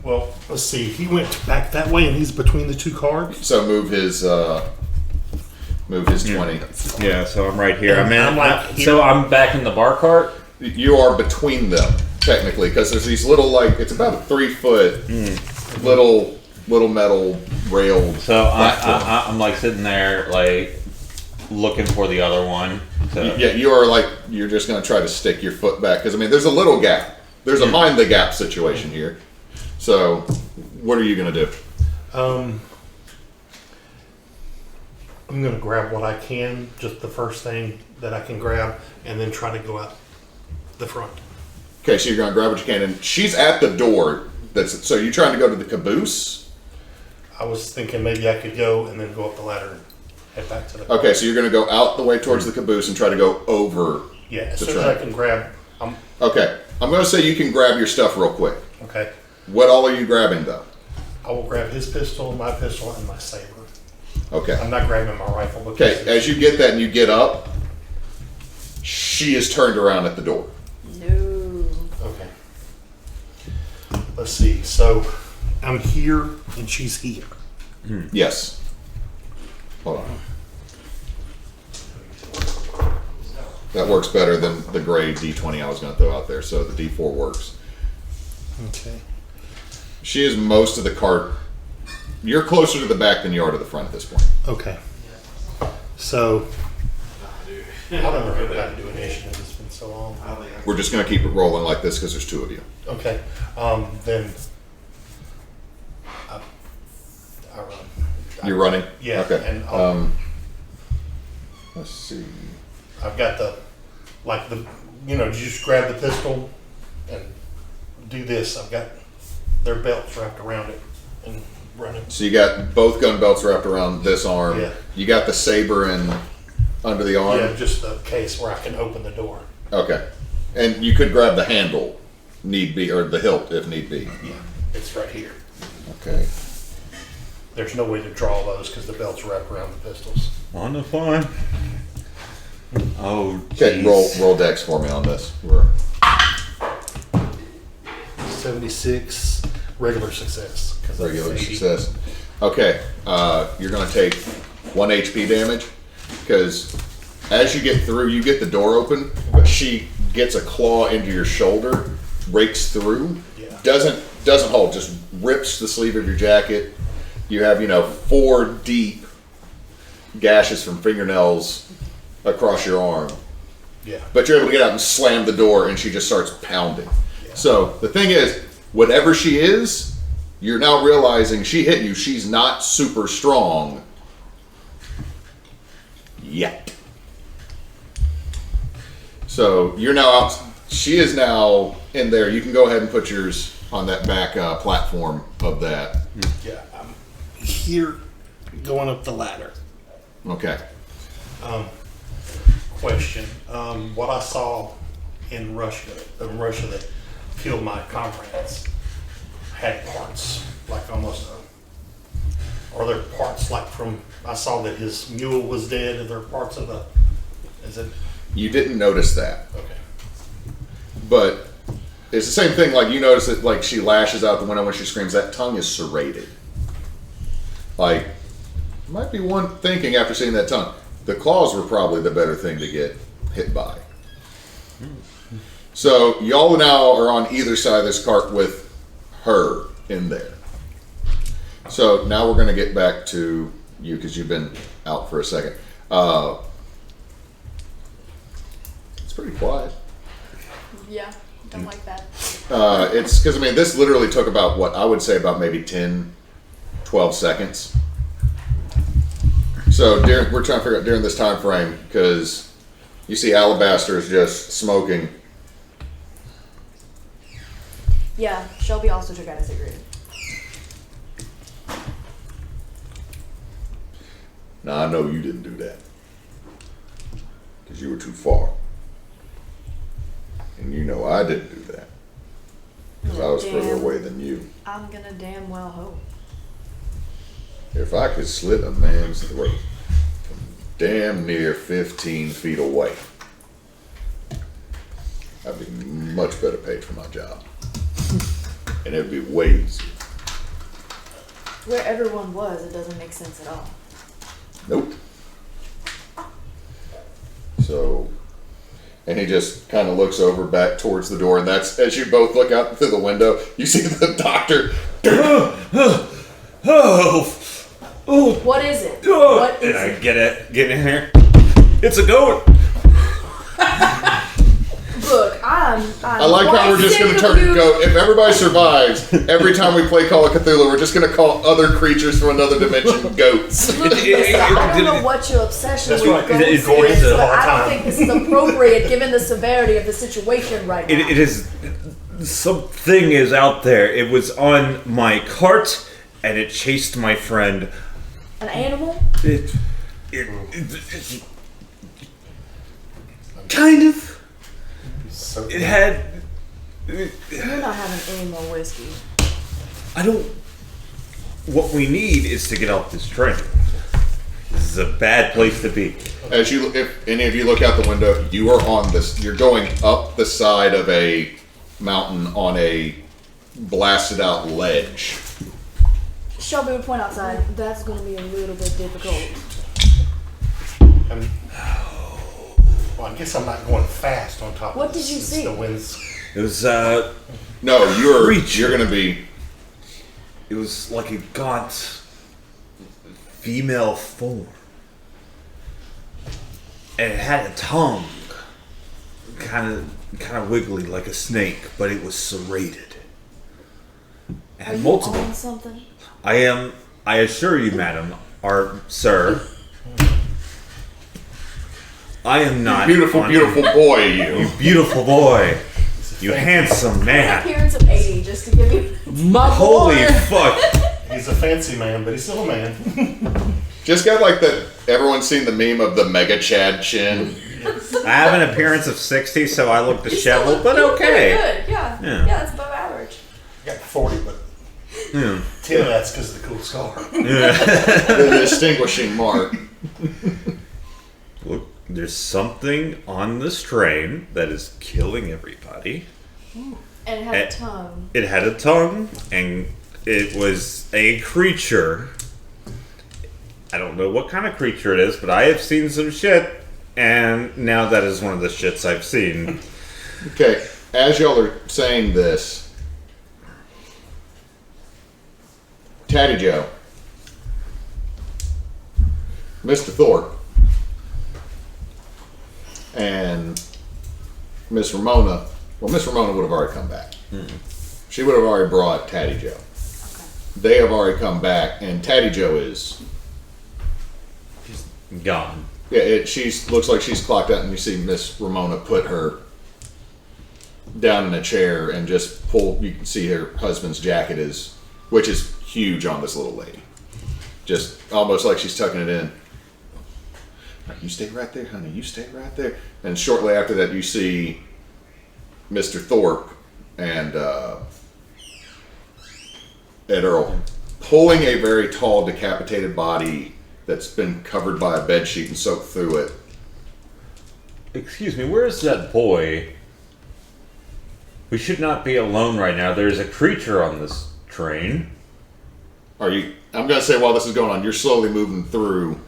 Well, let's see. He went back that way, and he's between the two cars. So move his 20. Yeah, so I'm right here. I'm like here. So I'm back in the bar cart. You are between them technically, because there's these little, like, it's about a 3-foot little metal railed So platform. I'm like sitting there, like looking for the other one. So. Yeah, you're just going to try to stick your foot back, because I mean, there's a little gap. There's a mind the gap situation here. So, what are you going to do? I'm going to grab what I can, just the first thing that I can grab, and then try to go out the front. Okay, so you're going to grab what you can, and she's at the door. So you're trying to go to the caboose? I was thinking maybe I could go and then go up the ladder and head back to the Okay, so you're going to go out the way towards the caboose and try to go over. Yeah, as the soon as track. I can grab. Okay, I'm going to say you can grab your stuff real quick. Okay. What all are you grabbing, though? I will grab his pistol, my pistol, and my saber. Okay. I'm not grabbing my rifle. Okay, as you get that and you get up, she is turned around at the door. No. Okay. Let's see. So I'm here and she's here. Yes. Hold on. That works better than the gray D20 I was going to throw out there, so the D4 works. Okay. She is most of the cart. You're closer to the back than you are to the front at this point. Okay. So I don't remember how to do initiative. It's been so long. We're just going to keep it rolling like this because there's two of you. Okay. Then I run. You're running? Yeah. Okay. And let's see. I've got just grab the pistol and do this. I've got their belts wrapped around it and running. So you got both gun belts wrapped around this arm. Yeah. You got the saber in under the arm. Yeah, just a case where I can open the door. Okay. And you could grab the handle, need be, or the hilt if need be. Yeah, it's right here. Okay. There's no way to draw those because the belt's wrapped around the pistols. On the fun. Oh, Okay, geez. roll dex for me on this. 76 regular success. 'Cause that's Regular 80. success. Okay, you're going to take 1 HP damage because as you get through, you get the door open, but she gets a claw into your shoulder, rakes through, Yeah. doesn't hold, just rips the sleeve of your jacket. You have 4 deep gashes from fingernails across your arm, Yeah. but you're able to get out and slam the door, and she just starts pounding. Yeah. So the thing is, whatever she is, you're now realizing she hit you. She's not super strong yet. So you're now out. She is now in there. You can go ahead and put yours on that back platform of that. Yeah. I'm here going up the ladder. Okay. Question. What I saw in Russia that killed my comrades had parts like almost are there parts like from, I saw that his mule was dead. Are there parts of the, is it? You didn't notice that, Okay. but it's the same thing. Like you notice that, like she lashes out the window when she screams. That tongue is serrated. Like, might be one thinking after seeing that tongue. The claws were probably the better thing to get hit by. So y'all now are on either side of this cart with her in there. So now we're going to get back to you because you've been out for a second. It's pretty quiet. Yeah, don't like that. It's because, I mean, this literally took about, what, I would say about maybe 10, 12 seconds. So we're trying to figure out during this time frame, because you see Alabaster is just smoking. Yeah, Shelby also took out a cigarette. Now, I know you didn't do that, because you were too far. And you know I didn't do that, because I was further away than you. I'm gonna damn well hope. If I could slit a man's throat from damn near 15 feet away, I'd be much better paid for my job. And it'd be way easier. Where everyone was, it doesn't make sense at all. Nope. So, and he just kind of looks over back towards the door, and that's, as you both look out through the window, you see the doctor. What is it? Oh, What is did I it? get in here? It's a goat. Look, I like how we're just going to turn and go. If everybody survives, every time we play Call of Cthulhu, we're just going to call other creatures from another dimension goats. Look, listen, I don't know what your obsession That's with right. ghosts It's is, all but the I don't time. think this is appropriate given the severity of the situation right now. It is something is out there. It was on my cart and it chased my friend. An animal? It kind of. So It had. You're not having any more whiskey. I don't. What we need is to get off this train. This is a bad place to be. As you, if any of you look out the window, you are on this. You're going up the side of a mountain on a blasted out ledge. Shelby would point outside. That's going to be a little bit difficult. Well, I guess I'm not going fast on top What of this. did you since see? The wind's It was No, you're Creature. going to be. It was like a gaunt female form. And it had a tongue. Kind of wiggly like a snake, but it was serrated. It Are had you multiple. on something? I assure you, madam, or sir, I am not Beautiful, on- beautiful boy, you. You beautiful boy. You handsome man. Appearance of 80, just to give you. My Holy boy. fuck. He's a fancy man, but he's still a man. Just got like that. Everyone's seen the meme of the mega Chad chin. I have an appearance of 60, so I look You still disheveled, look- but you look pretty okay. Good. Yeah. Yeah. Yeah, that's above average. I got 40, but Yeah. 10 of that's because of the cool scar. The distinguishing mark. Look, there's something on this train that is killing everybody. And it had a tongue. It had a tongue, and it was a creature. I don't know what kind of creature it is, but I have seen some shit, and now that is one of the shits I've seen. Okay, as y'all are saying this, Tatty Joe, Mr. Thorpe, and Miss Ramona. Well, Miss Ramona would have already come back. She would have already brought Tatty Joe. They have already come back, and Tatty Joe is. Gone. Yeah, she's looks like she's clocked out, and you see Miss Ramona put her down in a chair and just pull. You can see her husband's jacket is, which is huge on this little lady, just almost like she's tucking it in. You stay right there, honey. You stay right there. And shortly after that, you see Mr. Thorpe and Earl pulling a very tall, decapitated body that's been covered by a bedsheet and soaked through it. Excuse me, where is that boy? We should not be alone right now. There's a creature on this train. I'm gonna say while this is going on, you're slowly moving through.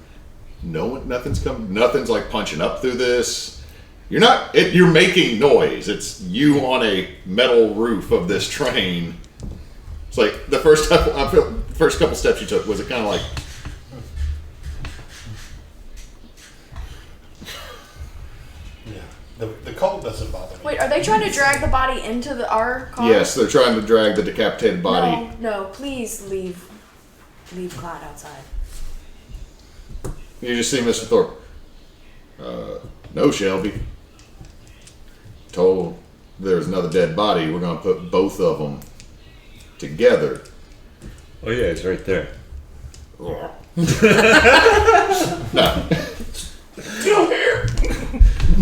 Nothing's like punching up through this. You're making noise. It's you on a metal roof of this train. It's like the first couple steps you took, was it kind of like? The cold doesn't bother me. Wait, are they trying to drag the body into our car? Yes, they're trying to drag the decapitated body. No, please leave Clyde outside. You just see Mr. Thorpe. No, Shelby. Told there's another dead body. We're going to put both of them together. Oh yeah, it's right there. No. Still here.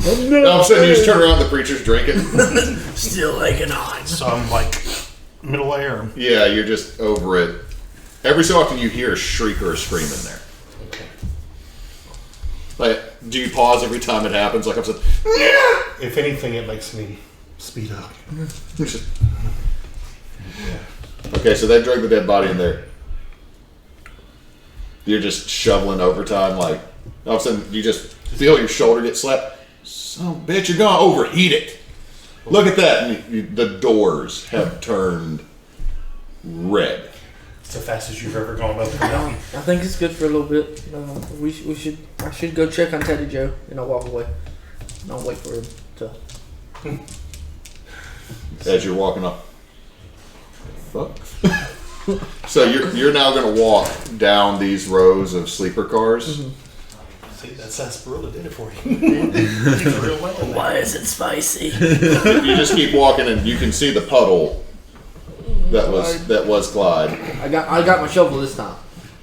All of a sudden, you just turn around, the preacher's drinking. Still hanging on. So I'm like middle air. Yeah, you're just over it. Every so often, you hear a shriek or a scream in there. Okay. Like, do you pause every time it happens? Like I'm saying, If anything, it makes me speed up. okay, so they drag the dead body in there. You're just shoveling overtime, like all of a sudden you just feel your shoulder get slapped. Son of a bitch, you're gonna overheat it. Look at that. And the doors have turned red. It's the fastest you've ever gone up the mountain. I think it's good for a little bit. I should go check on Teddy Joe and I'll walk away. And I'll wait for him to. As you're walking up. Fuck. So you're now gonna walk down these rows of sleeper cars. Mm-hmm. See, that sarsaparilla did it for you. You did real well in Why is it spicy? You just keep walking and you can see the puddle that was Clyde. I got my shovel this time.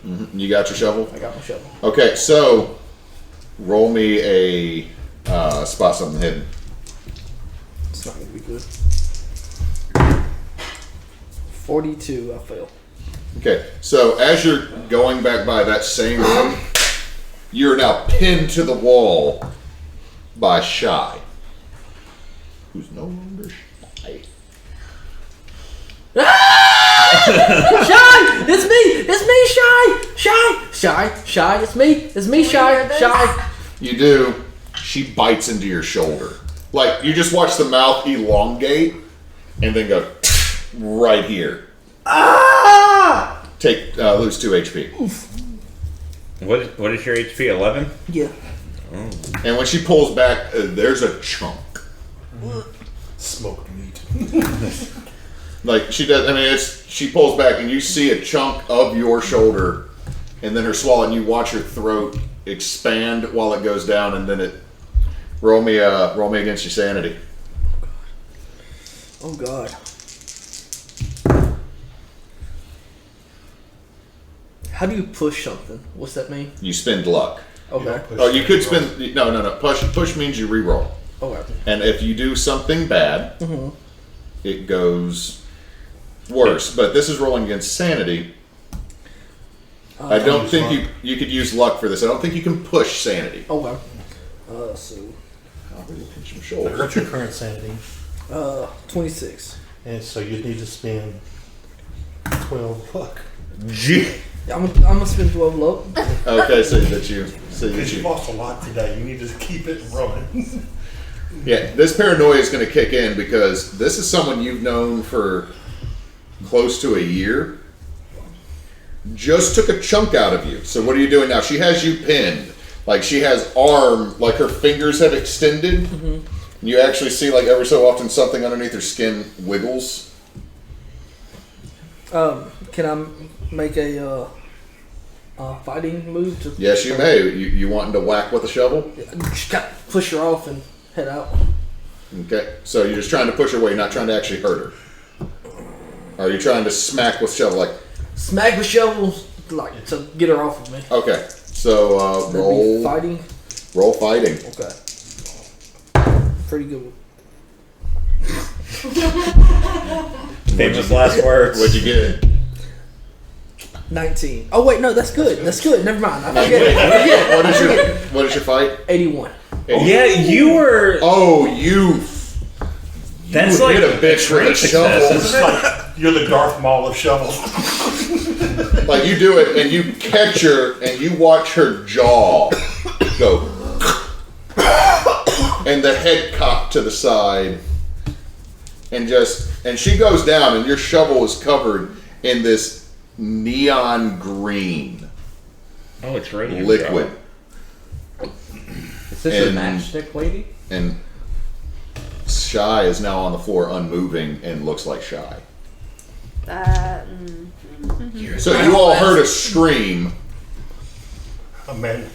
Mm-hmm. You got your shovel? I got my shovel. Okay, so roll me a spot something hidden. It's not gonna be good. 42, I fail. Okay, so as you're going back by that same room, you're now pinned to the wall by Shy, who's no longer Shy. Shy! It's me! It's me, Shy! It's me, Shy! You do. She bites into your shoulder. Like, you just watch the mouth elongate and then go right here. Ah! Lose 2 HP. What is your HP? 11? Yeah. Oh. And when she pulls back, there's a chunk. smoked meat. Like she does. I mean, she pulls back and you see a chunk of your shoulder, and then her swallow, and you watch her throat expand while it goes down, and then it. Roll me against your sanity. Oh God. How do you push something? What's that mean? You spend luck. Okay. Oh, you could spend. No. Push means you re-roll. Okay. And if you do something bad, it goes worse. But this is rolling against sanity. I don't think you could use luck for this. I don't think you can push sanity. Okay. So. I'll really pinch some But shoulder. what's your current sanity? 26. And so you need to spend 12 luck. Gee. I'm gonna spend 12 luck. Okay, so that you. Because you lost a lot today. You need to keep it running. Yeah, this paranoia is going to kick in because this is someone you've known for close to a year. Just took a chunk out of you. So what are you doing now? She has you pinned. Like she has like her fingers have extended. And you actually see like ever so often something underneath her skin wiggles. Can I make a fighting move to? Yes, you may. You wanting to whack with a shovel? Just gotta push her off and head out. Okay, so you're just trying to push her away, not trying to actually hurt her. Are you trying to smack with shovel like? Smack the shovels like to get her off of me. Okay, so That'd roll be fighting. Roll fighting. Okay. Pretty good. Famous last words. What'd you get? 19. Oh wait, no, that's good. That's good. Never mind. I Wait, forget. what is your fight? 81. Yeah, you were. Oh, you That's hit like a bitch with a shovel. It's like you're the Darth Maul of shovels. Like you do it, and you catch her, and you watch her jaw go, and the head cocked to the side, and she goes down, and your shovel is covered in this neon green Oh, it's radiant. liquid, Is this a And- matchstick lady? and Shy is now on the floor, unmoving, and looks like Shy. So you all heard a scream. A man.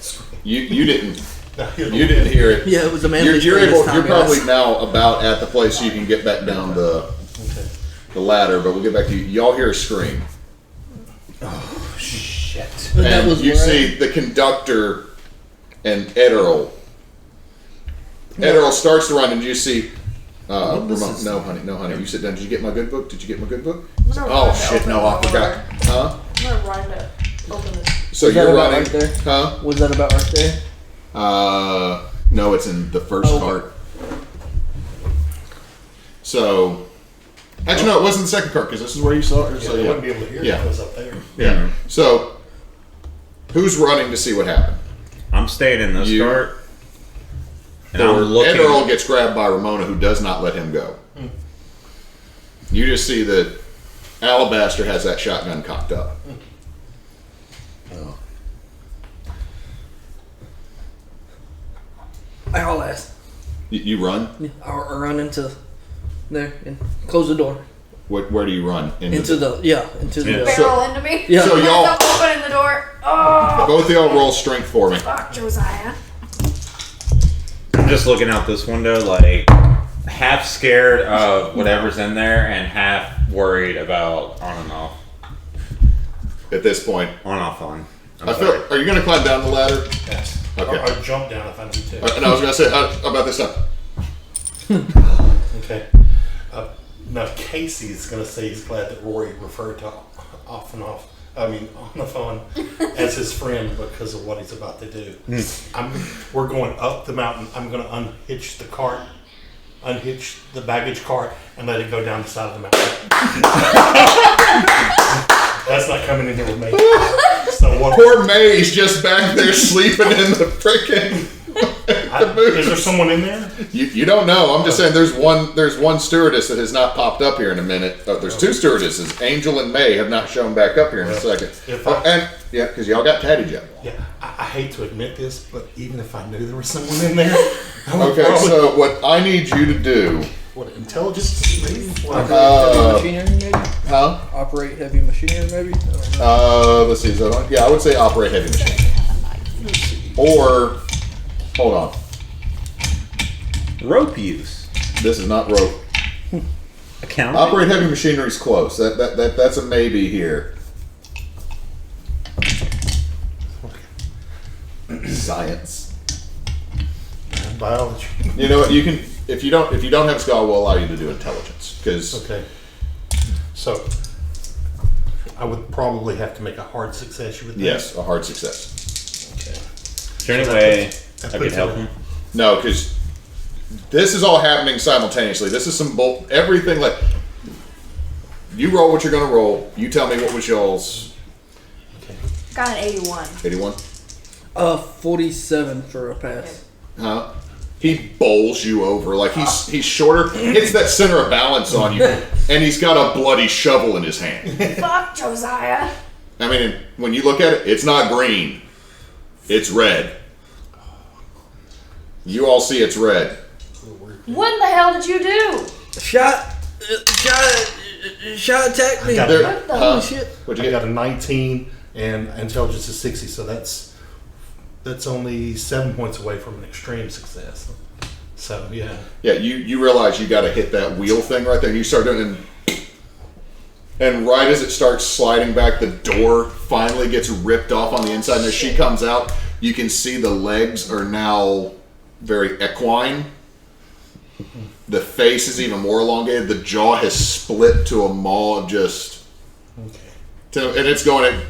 You didn't hear it. Yeah, it was a man. You're probably now about at the place so you can get back down the ladder, but we'll get back to you. Y'all hear a scream. Oh shit! But that And was you where- see the conductor and Ederl. Ederl starts to run, and you see. this No, honey. You sit down. Did you get my good book? Did you get my good book? I'm gonna Oh run to shit! open No, the I forgot. door. Huh? I'm gonna run to open this. So Is that you're about running. right there? Huh? Was that about right there? No, it's in the first Oh, okay. cart. So, actually, no, it wasn't the second cart because this is where you saw it. Yeah, So, they yeah. wouldn't be able to hear Yeah. it. It was up there. Yeah. So, who's running to see what happened? I'm staying in this You- cart, and Or I'm looking. Ederl gets grabbed by Ramona, who does not let him go. You just see that Alabaster has that shotgun cocked up. I'll ask. You run? I'll run into there and close the door. Where do you run? Into the Yeah. Barrel into me. Yeah. So y'all- I'm opening the door. Oh, Both of y'all roll strength for me. fuck, Josiah. I'm just looking out this window, like half scared of whatever's in there, and half worried about on and off, At this point, on off on. I feel. Are you going to climb down the ladder? Yes. Okay. Or jump down if I need to. And I was going to say, how about this time? Okay. Now Casey's going to say he's glad that Rory referred to Onoffon as his friend because of what he's about to do. We're going up the mountain. I'm going to unhitch the baggage cart, and let it go down the side of the mountain. That's not coming in here with me. So what? Poor May's just back there sleeping in the frickin'. Is there someone in there? You don't know. I'm just saying there's one stewardess that has not popped up here in a minute. There's two stewardesses. Angel and May have not shown back up here in a second. Because y'all got Tatty Jet. Yeah, I hate to admit this, but even if I knew there was someone in there, I would Okay, probably, so what I need you to do, what, intelligence? Operate heavy machinery, maybe. huh? Operate heavy machinery, maybe. I don't know. Let's see. Is that on? Yeah, I would say operate heavy machine. Or hold on. Rope use. This is not rope. Account. Operate heavy machinery is close. That's a maybe here. Science. Biology. You know what? You can if you don't have a skull, we'll allow you to do intelligence because Okay. So, I would probably have to make a hard success, you would think? yes, a hard success. Okay. Is there any way I could puts help it- him? No, because this is all happening simultaneously. This is everything like you roll what you're gonna roll. You tell me what was y'all's Got an 81. 81. 47 for a pass. Huh? He bowls you over like he's shorter, hits that center of balance on you, and he's got a bloody shovel in his hand. Fuck, Josiah. I mean, when you look at it, it's not green, it's red. You all see it's red. What in the hell did you do? Shot attacked me. got There- What the- Holy shit. What'd I you get? got a 19 and intelligence is 60, so that's only 7 points away from an extreme success. So yeah. Yeah, you realize you got to hit that wheel thing right there. And you start doing it, and right as it starts sliding back, the door finally gets ripped off on the inside. And as she comes out, you can see the legs are now very equine. The face is even more elongated. The jaw has split to a maw of just... Okay. And it's going...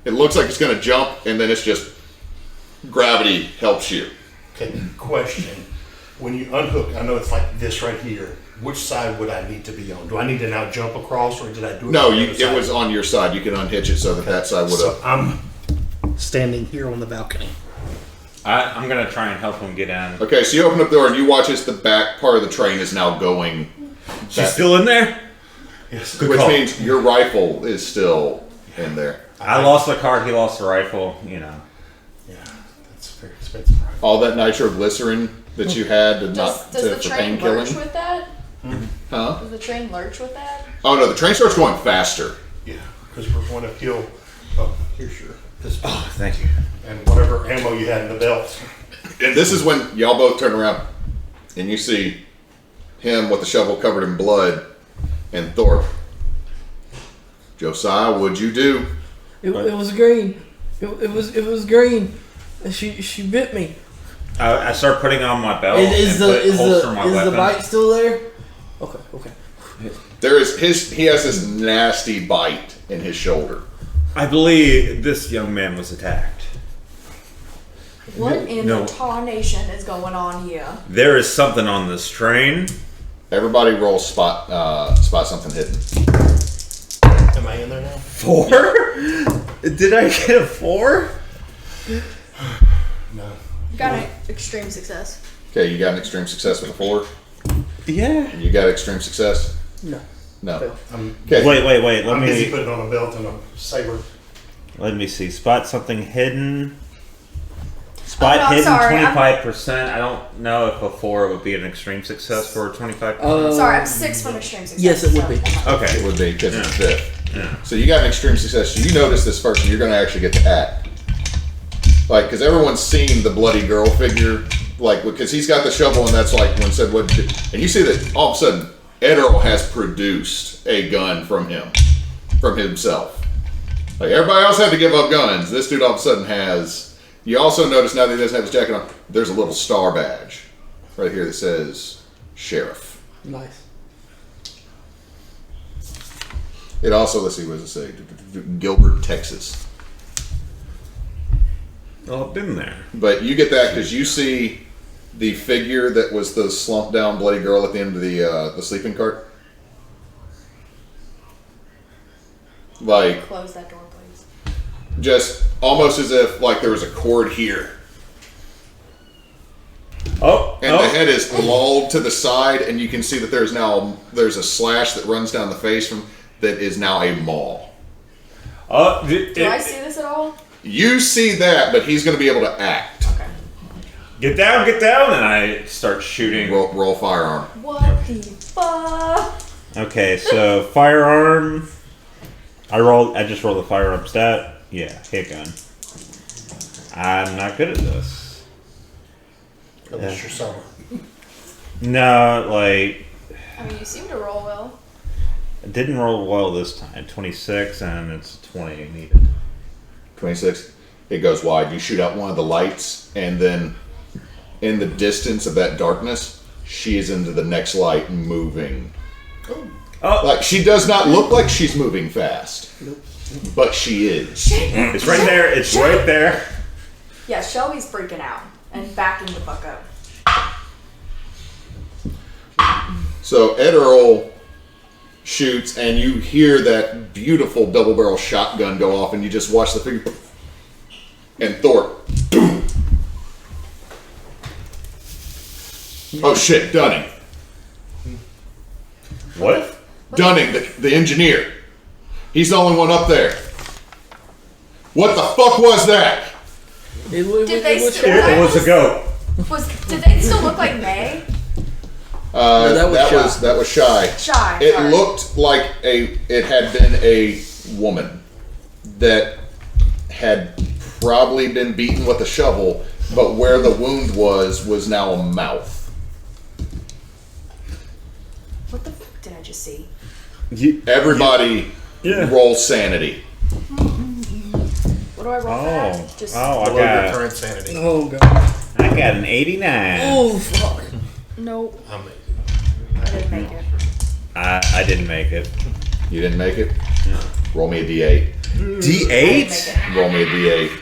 It looks like it's going to jump, and then it's just... Gravity helps you. Okay, question. When you unhook, I know it's like this right here. Which side would I need to be on? Do I need to now jump across, or did I do it No, on the other it side? was on your side. You can unhitch it so that side would have... So I'm standing here on the balcony. I'm gonna try and help him get in. Okay, so you open up the door and you watch as the back part of the train is now going. She's still in there? Yes. Good Which call. means your rifle is still in there. I lost the card, he lost the rifle, you know. Yeah, that's a very expensive rifle. All that nitroglycerin that you had to Does the for train pain lurch killing. with that? Huh? Does the train lurch with that? Oh no, the train starts going faster. Yeah, because we're going uphill. Oh, here's your pistol. Oh, thank you. And whatever ammo you had in the belt. And this is when y'all both turn around and you see him with the shovel covered in blood and Thorpe. Josiah, what'd you do? It was green. It was green. She bit me. I start putting on my belt Is holster my the weapon. bite still there? Okay. He has this nasty bite in his shoulder. I believe this young man was attacked. What in No. the tarnation is going on here? There is something on this train. Everybody roll spot something hidden. Am I in there now? 4? Did I get a 4? No. Got an extreme success. Okay, you got an extreme success with a 4. Yeah. You got extreme success? No. No. I'm Okay. Wait. I'm busy putting on a belt and a saber. Let me see. Spot something hidden. Spot Oh, no, I'm hidden sorry, I'm- 25%. I don't know if a 4 would be an extreme success for 25%. Sorry, I'm 6 from extreme success. Yes, it would be. Okay. It would be because it's Yeah. 5th. Yeah. So you got an extreme success. So you notice this first, and you're going to actually get to act. Like, because everyone's seen the bloody girl figure, like, because he's got the shovel, and that's like when said what. And you see that all of a sudden, Ed Earl has produced a gun from himself. Like everybody else had to give up guns. This dude all of a sudden has. You also notice now that he doesn't have his jacket on. There's a little star badge right here that says Sheriff. Nice. It also, let's see, what does it say? Gilbert, Texas. Oh, I've been there. But you get that because you see the figure that was the slumped down bloody girl at the end of the sleeping cart. Like, Close that door, please. just almost as if like there was a cord here. Oh, And the head is lolled to the side, and you can see that there's a slash that runs down the face that is now a maul. Oh, Do I see this at all? You see that, but he's going to be able to act. Okay. Get down, and I start shooting. Roll firearm. What the fuck? Okay, so firearm. I just rolled the firearm stat. Yeah, hit gun. I'm not good at this. At least you're summer. No, like I mean, you seem to roll well. I didn't roll well this time. 26 and it's 20 needed. 26. It goes wide. You shoot out one of the lights, and then in the distance of that darkness, she is into the next light moving. Oh, Like, she does not look like she's moving fast, but she is. it's right there. It's right there. Yeah, Shelby's freaking out and backing the fuck up. So Ed Earl shoots, and you hear that beautiful double barrel shotgun go off, and you just watch the figure. And Thorpe. Boom. Oh shit, Dunning. What? Dunning, the engineer. He's the only one up there. What the fuck was that? Did they was still- It was a goat. Did they still look like May? That was Shy. Shy. It sorry. looked like it had been a woman that had probably been beaten with a shovel, but where the wound was now a mouth. What the fuck did I just see? Everybody Yeah. roll sanity. What do I roll for that? Just I Below your got current sanity. Oh god. an 89. Oh fuck. Nope. I made I didn't make it. I didn't make it. You didn't make it? Roll me a D8. D8? Roll me a D8.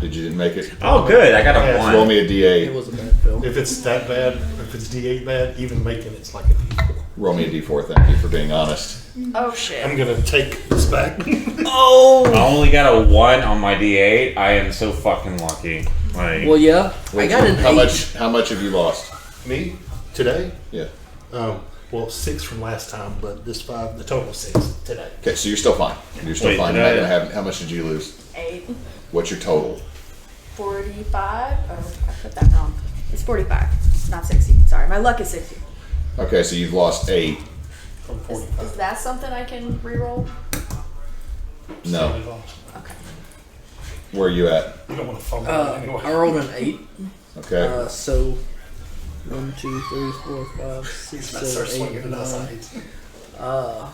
Didn't make it? Oh, good. I got a Yeah. 1. Roll me a It D8. was a bad film. If it's that bad, if it's D8 bad, even making it's like a D4. Roll me a D4. Thank you for being honest. Oh shit. I'm gonna take this back. Oh! I only got a 1 on my D8. I am so fucking lucky. Like, Well, yeah. I got an How 8. How much have you lost? Me today? Yeah. Well, 6 from last time, but this 5, the total 6 today. Okay, so you're still fine. You're still Wait, fine. did You're not I- gonna have. How much did you lose? 8. What's your total? 45. Oh, I put that wrong. It's 45, not 60. Sorry, my luck is 60. Okay, so you've lost 8. From Is 45. that something I can re-roll? No. Okay. Where are you at? You don't want to fumble I anyway. rolled an 8. Okay. So 1, 2, 3, 4, 5, 6, Start 7, swinging 8, it 9, outside.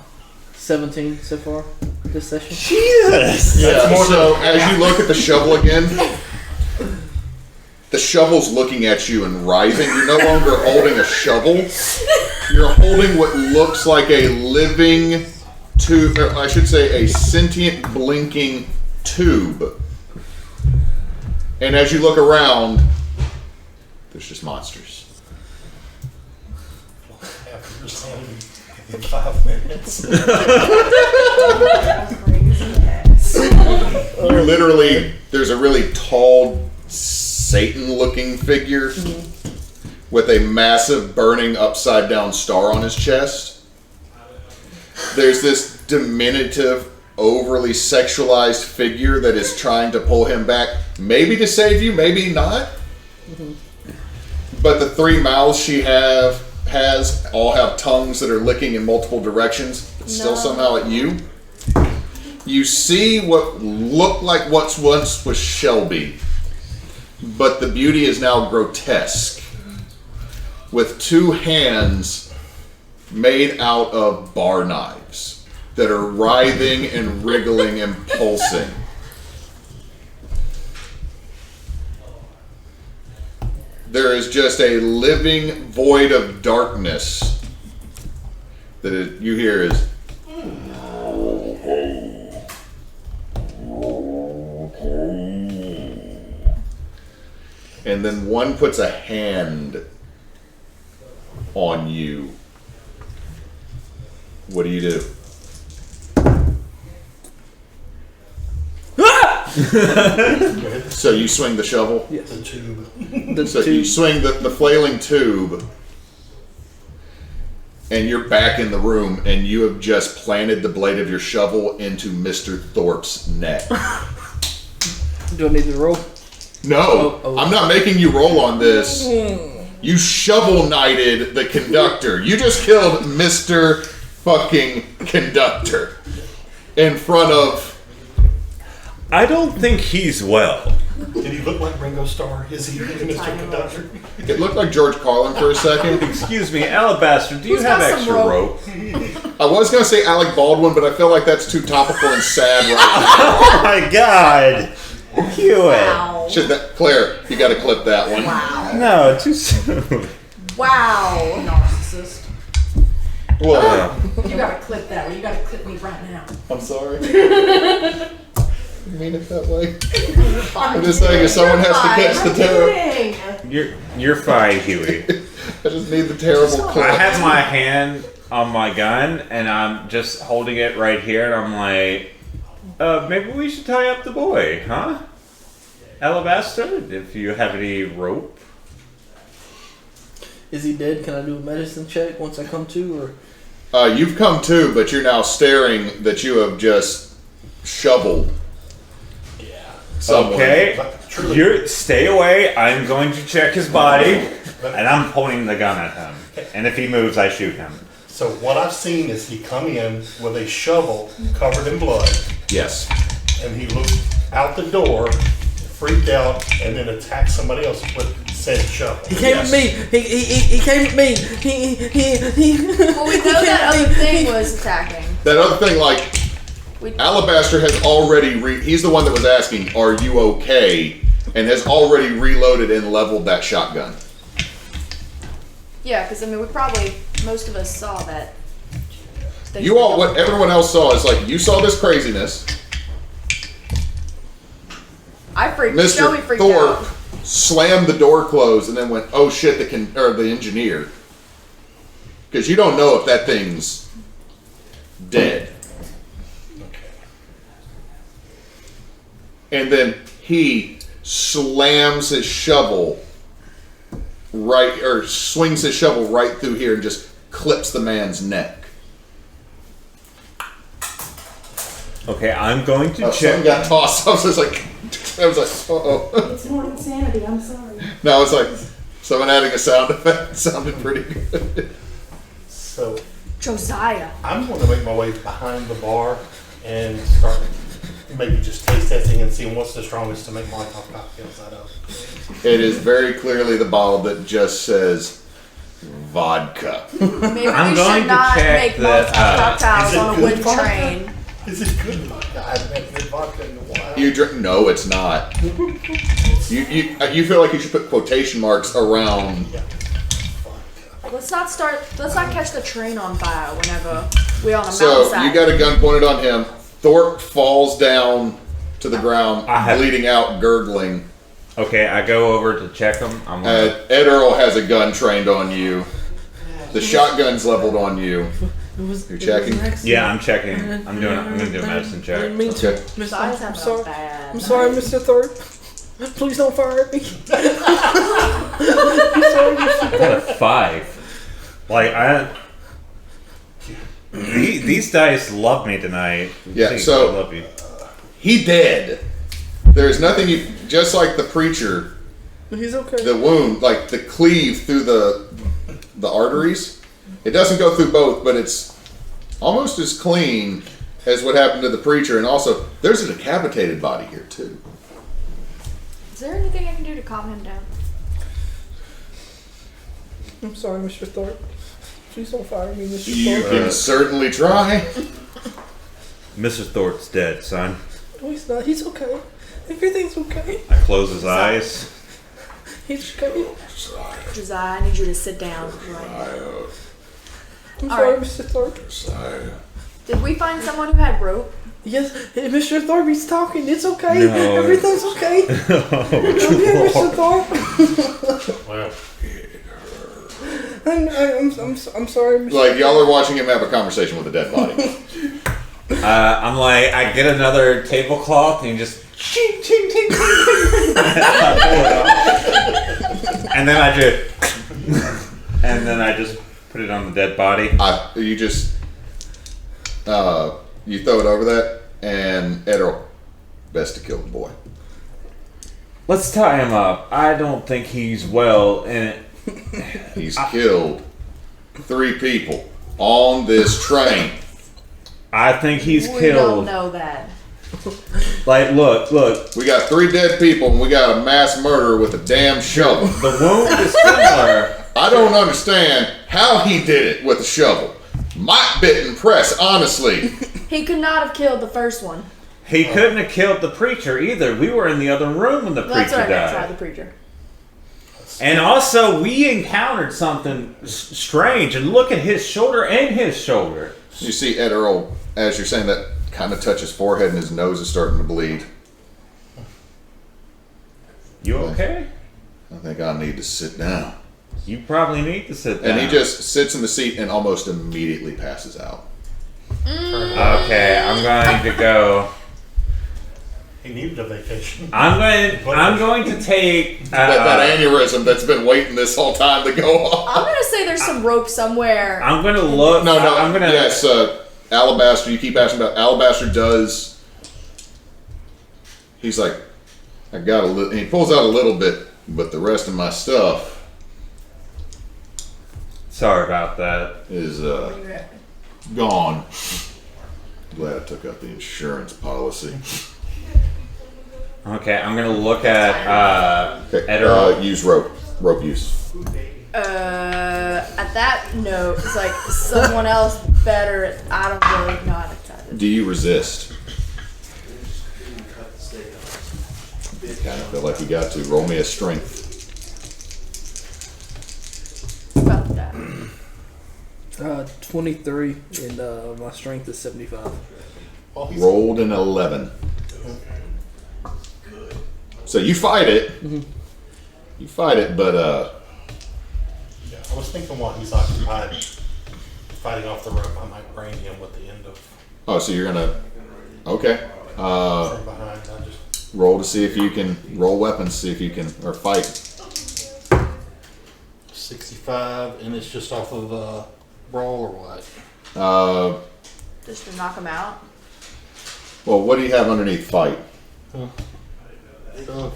17 so far this session. Jesus! Yeah, so as you look at the shovel again, the shovel's looking at you and writhing. You're no longer holding a shovel. You're holding what looks like a living tube, or I should say a sentient blinking tube. And as you look around, there's just monsters. After your sanity in 5 minutes. You literally, there's a really tall Satan-looking figure with a massive burning upside-down star on his chest. There's this diminutive, overly sexualized figure that is trying to pull him back, maybe to save you, maybe not. But the 3 mouths she has all have tongues that are licking in multiple directions, but still somehow at you. You see what looked like what once was Shelby, but the beauty is now grotesque, with 2 hands made out of bar knives that are writhing and wriggling and pulsing. There is just a living void of darkness that you hear is. And then one puts a hand on you. What do you do? So you swing the shovel? Yes. The tube. The So two. you swing the flailing tube, and you're back in the room, and you have just planted the blade of your shovel into Mr. Thorpe's neck. Do I need to roll? No, Oh. I'm not making you roll on this. You shovel knighted the conductor. You just killed Mr. fucking Conductor in front of. I don't think he's well. Did he look like Ringo Starr? Is he Mr. Conductor? It looked like George Carlin for a second. Excuse me, Alabaster, do you Who's have got some extra rope? rope? I was gonna say Alec Baldwin, but I feel like that's too topical and sad right Oh my god! Cue it. Wow. now. Should that Claire? You got to clip that one. Wow. No, too soon. Wow. Narcissist. Well, You gotta clip that one. You gotta clip me right now. I'm sorry. You mean it that way? I'm just saying, if someone has to catch the terrible, You're fine, Huey. I just need the terrible I clip. have my hand on my gun and I'm just holding it right here, and I'm like, maybe we should tie up the boy, huh? Alabaster, if you have any rope. Is he dead? Can I do a medicine check once I come to, or? You've come to, but you're now staring that you have just shoveled. Someone. Okay, Truly. you stay away. I'm going to check his body, and I'm pointing the gun at him. And if he moves, I shoot him. So what I've seen is he come in with a shovel covered in blood, Yes. and he looked out the door, freaked out, and then attacked somebody else with said shovel. He came Yes. at me. He came at me. Well, we know that other thing was attacking. That other thing, like, We, Alabaster has already he's the one that was asking, "Are you okay?" and has already reloaded and leveled that shotgun. Yeah, because I mean, most of us saw that. What everyone else saw is like, you saw this craziness. Shelby Mr. freaked Thorpe out. slammed the door closed and then went, "Oh shit!" The engineer, because you don't know if that thing's dead. And then he slams his shovel swings his shovel right through here and just clips the man's neck. Okay, I'm going to Something check. got tossed. I was like, uh-oh. It's more insanity, I'm sorry. No, it's like someone adding a sound effect. It sounded pretty good. So Josiah. I'm going to make my way behind the bar and start maybe just taste testing and seeing what's the strongest to make Molotov cocktails out of. It is very clearly the bottle that just says vodka. Maybe I'm we going should to not check make that, Molotov cocktails is it on a good wooden vodka? train. Is it good vodka? I haven't had good vodka in a while. You drink? No, it's not. You feel like you should put quotation marks around. Yeah. Let's not catch the train on fire whenever we're on a So mountainside. you got a gun pointed on him. Thorpe falls down to the ground, bleeding out, gurgling. Okay, I go over to check him. I'm gonna, Ed Earl has a gun trained on you. The shotgun's leveled on you. You're checking? yeah, I'm checking. I'm gonna do a medicine I check. didn't mean to. Okay. Josiah's I'm having a sorry. bad I'm sorry, Mr. Thorpe. Please don't fire at me. I'm sorry, Mr. I got a 5. Like these dice love me tonight. Yeah, Please, so- I love you. He dead. There's nothing just like the preacher, He's okay. the wound, like the cleave through the arteries. It doesn't go through both, but it's almost as clean as what happened to the preacher. And also, there's a decapitated body here too. Is there anything I can do to calm him down? I'm sorry, Mr. Thorpe. Please don't fire me, Mr. You Thorpe. can certainly try. Mr. Thorpe's dead, son. No, he's not. He's okay. Everything's okay. I close his eyes. He's okay. Josiah, I need you to sit down right now. I'm All sorry, right. Mr. Thorpe. Did we find someone who had rope? Yes, Mr. Thorpe, he's talking. It's okay. No. Everything's okay. I'm here, Mr. Thorpe. Well, I'm sorry, Mr. Like y'all are watching him have a conversation with a dead body. I'm like, I get another tablecloth and just ching, ching, ching, ching, ching. And then I just put it on the dead body. You just you throw it over that, and Ed Earl, best to kill the boy. Let's tie him up. I don't think he's well, and He's killed 3 people on this train. I think he's We killed. don't know that. Like, look. We got 3 dead people, and we got a mass murderer with a damn shovel. The wound is similar. I don't understand how he did it with a shovel. Might bit impressed, honestly. He could not have killed the first one. He couldn't have killed the preacher either. We were in the other room when the That's preacher what I meant. Sorry, died. the preacher. And also, we encountered something strange. And look at his shoulder and his shoulder. You see Ed Earl, as you're saying that, kind of touch his forehead, and his nose is starting to bleed. You okay? I think I need to sit down. You probably need to sit down. And he just sits in the seat and almost immediately passes out. Okay, I'm going to go. he needed a vacation. I'm going to take. That aneurysm that's been waiting this whole time to go off. I'm gonna say there's some rope somewhere. I'm going to look. No, I'm going to. yes, Alabaster, you keep asking about Alabaster does. He's like, I got a little, he pulls out a little bit, but the rest of my stuff Sorry about that. is gone. Glad I took out the insurance policy. Okay, I'm going to look at Okay, Ed Earl. use rope use. At that note, it's like someone else better. I don't really know how to tell this. Do you resist? Kind of feel like you got to roll me a strength. About to 23, and my strength is 75. Well, he's Rolled an 11. So you fight it. You fight it, but yeah, I was thinking while he's occupied fighting off the rope, I might brain him with the end of oh, so you're gonna okay. from behind. I just Roll to see if you can roll weapons, see if you can or fight. 65, and it's just off of brawl or what? Just to knock him out. Well, what do you have underneath fight? So,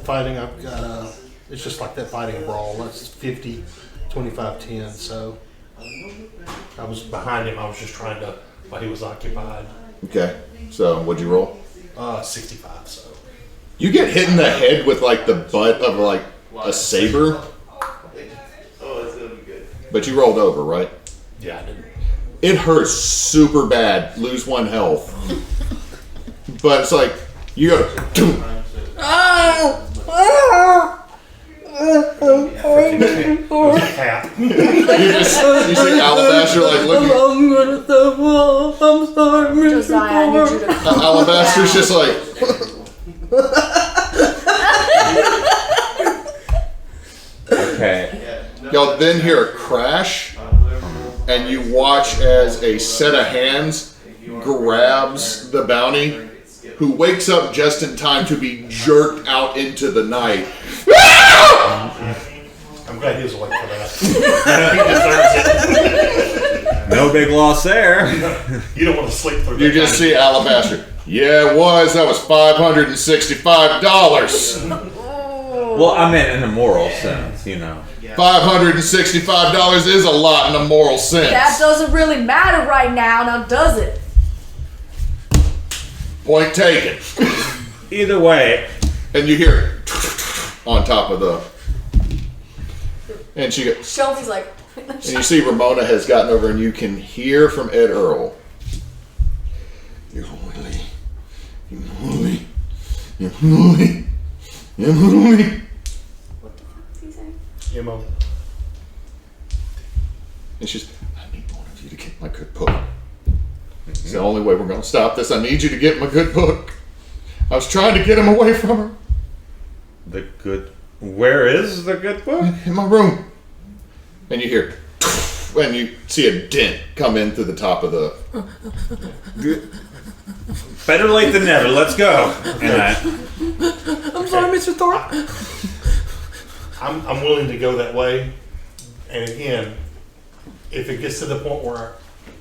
fighting, I've got it's just like that fighting brawl. That's 50, 25, 10. So I was behind him. I was just trying to, while he was occupied. Okay. So what'd you roll? 65. So You get hit in the head with like the butt of like a saber. But you rolled over, right? yeah, I didn't. It hurts super bad. Lose 1 health. But it's like you go. Tap. You see Alabaster like looking. I'm gonna throw up. I'm sorry, Mr. Josiah, I need you to calm Alabaster's down. just like. Okay. Y'all then hear a crash, and you watch as a set of hands grabs the bounty, who wakes up just in time to be jerked out into the night. I'm glad he was awake for that. He deserves No big loss there. it. You don't want to sleep through that. You just see Alabaster. Yeah, it was. That was $565. Well, I meant in a moral sense, you know. $565 is a lot in a moral sense. That doesn't really matter right now, does it? Point taken. Either way, And you hear it on top of the. And she goes. Shelby's like, And you see Ramona has gotten over, and you can hear from Ed Earl. You're holy. You're holy. You're holy. You're holy. what the fuck is he saying? Mo. And she's, I need one of you to get my good book. It's the only way we're going to stop this. I need you to get my good book. I was trying to get him away from her the good. Where is the good book? in my room. And you hear, and you see a dent come in through the top of the. Better late than never. Let's go. And I'm sorry, Mr. Thorpe. I'm willing to go that way. And again, if it gets to the point where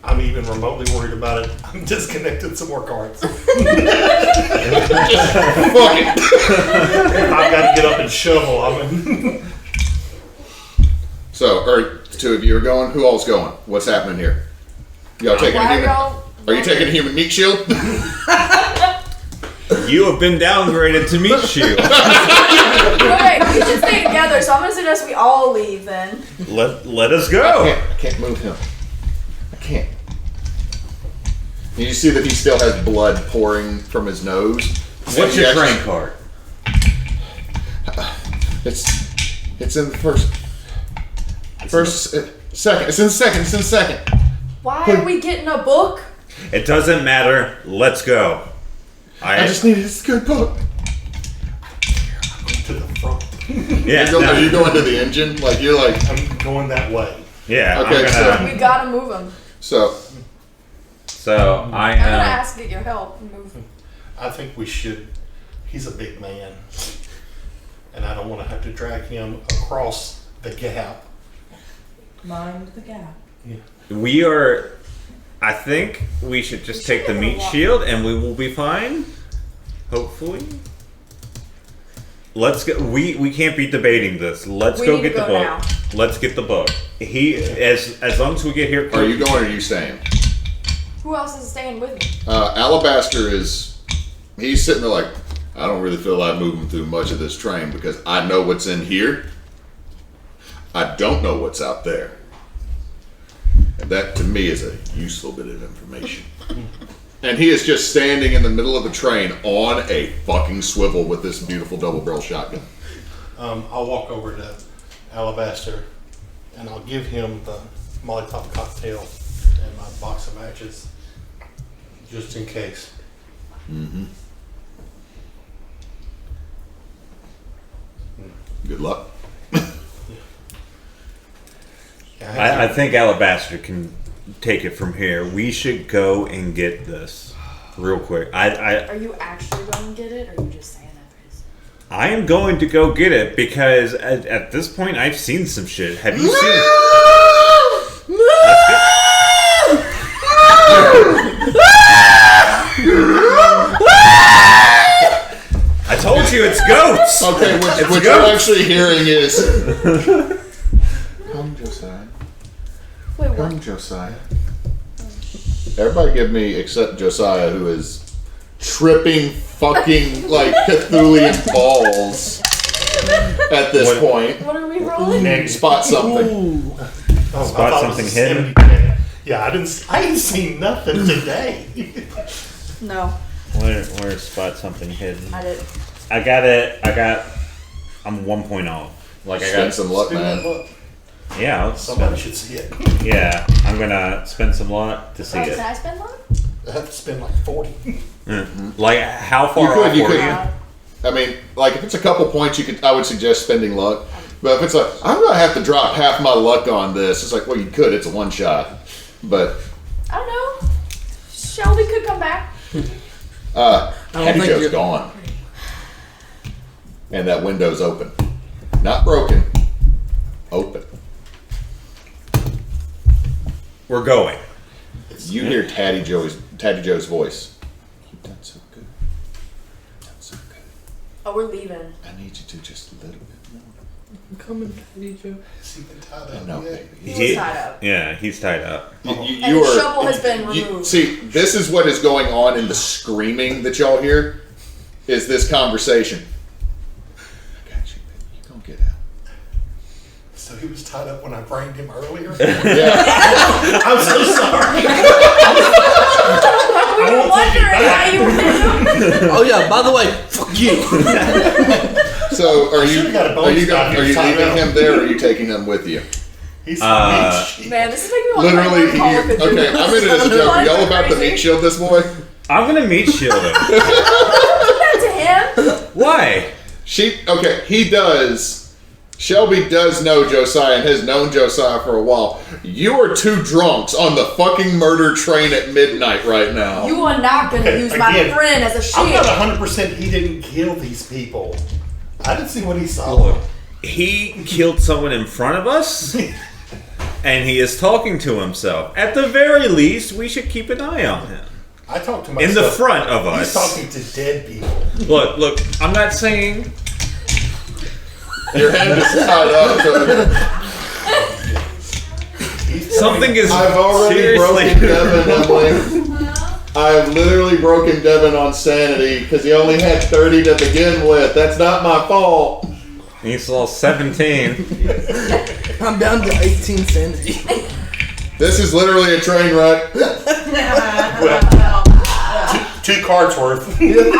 I'm even remotely worried about it, I'm disconnecting some more cards. Fuck it. If I've got to get up and shovel, I'm So, or two of you are going. Who all's going? What's happening here? Y'all taking a Why are human? y'all? Are you taking a human meat shield? you have been downgraded to meat shield. Okay, we should stay together, so I'm gonna suggest we all leave then. Let us go. I can't move him. I can't. And you see that he still has blood pouring from his nose. What's your train card? It's in the second. It's in the second. It's in the second. Why are we getting a book? It doesn't matter. Let's go. I just needed this good book. to the front. Yeah. Are you going to the engine? Like you're like. I'm going that way. Yeah. Okay, I'm so- gonna, We gotta move him. So I I'm gonna am. ask to get your help. Move. I think we should. He's a big man, and I don't want to have to drag him across the gap. Mind the gap. We are. I think we should just take the meat shield and we will be fine. Hopefully. Let's go. We can't be debating this. Let's We go need get to the go book. now. Let's get the book. As long as we get here. are you going or are you staying? Who else is staying with me? Alabaster he's sitting there like, I don't really feel like moving through much of this train because I know what's in here. I don't know what's out there. And that to me is a useful bit of information. And he is just standing in the middle of the train on a fucking swivel with this beautiful double barrel shotgun. I'll walk over to Alabaster, and I'll give him Molotov cocktail and my box of matches, just in case. Mm-hmm. Good luck. I think Alabaster can take it from here. We should go and get this real quick. Are you actually going to get it, or are you just saying that for his... I am going to go get it because at this point I've seen some shit. Have you seen? I told you it's goats. Okay, what you're actually hearing is, come Josiah. Wait, what? Come Josiah. Everybody give me, except Josiah, who is tripping fucking like Cthulian balls at this point. What are we rolling? Spot something. Oh, Spot something hidden? Yeah, I ain't seen nothing today. No, Where's spot something hidden? I did. I got it. I'm 1 point off. Like I Spend got some luck, Spin that man. book. Yeah. I'll Somebody spend, should see it. yeah. I'm gonna spend some luck to see Can it. I spend one? I have to spend like 40. Like how far off You were could. you? I mean, like if it's a couple points, I would suggest spending luck. But if it's like, I'm gonna have to drop half my luck on this, it's like, well, you could. It's a one shot. But I don't know. Shelby could come back. Hattie think Joe's you're- gone, and that window's open, not broken, open. We're going. You hear Tatty Joe's voice. You've done so good. You've done so good. Oh, we're leaving. I need you to just a little bit more. I'm coming, Joe. Is he been tied up No, yet? baby. He was tied up. Yeah, he's tied up. You And the are- shovel has been removed. See, this is what is going on in the screaming that y'all hear. Is this conversation? I got you, baby. You gonna get out. So he was tied up when I brained him earlier? Yeah. I'm so sorry. We were wondering how you were doing. Oh yeah. By the way, fuck you. So are you should've got a are bonus you die are you here, leaving Tyrell. him there, or are you taking him with you? He's Man, this is making me want Literally, to play Call of Cthulhu. okay. I'm in it as a joke. Are y'all about to meat shield this boy? I'm gonna meat shield him. Do that to him. Why? He does. Shelby does know Josiah and has known Josiah for a while. You are two drunks on the fucking murder train at midnight right now. You are not going to use my Again, friend as a I'm not shield. 100% he didn't kill these people. I didn't see what he saw. Look, he killed someone in front of us, and he is talking to himself. At the very least, we should keep an eye on him. I talked to myself. In the front of He's us. talking to dead people. Look, I'm not saying... Your hand is tied up. Something is I've already seriously... broken Devin, Emily. I have literally broken Devin on sanity because he only had 30 to begin with. That's not my fault. He's lost 17. I'm down to 18 sanity. This is literally a train wreck. Two cards worth. I'm going to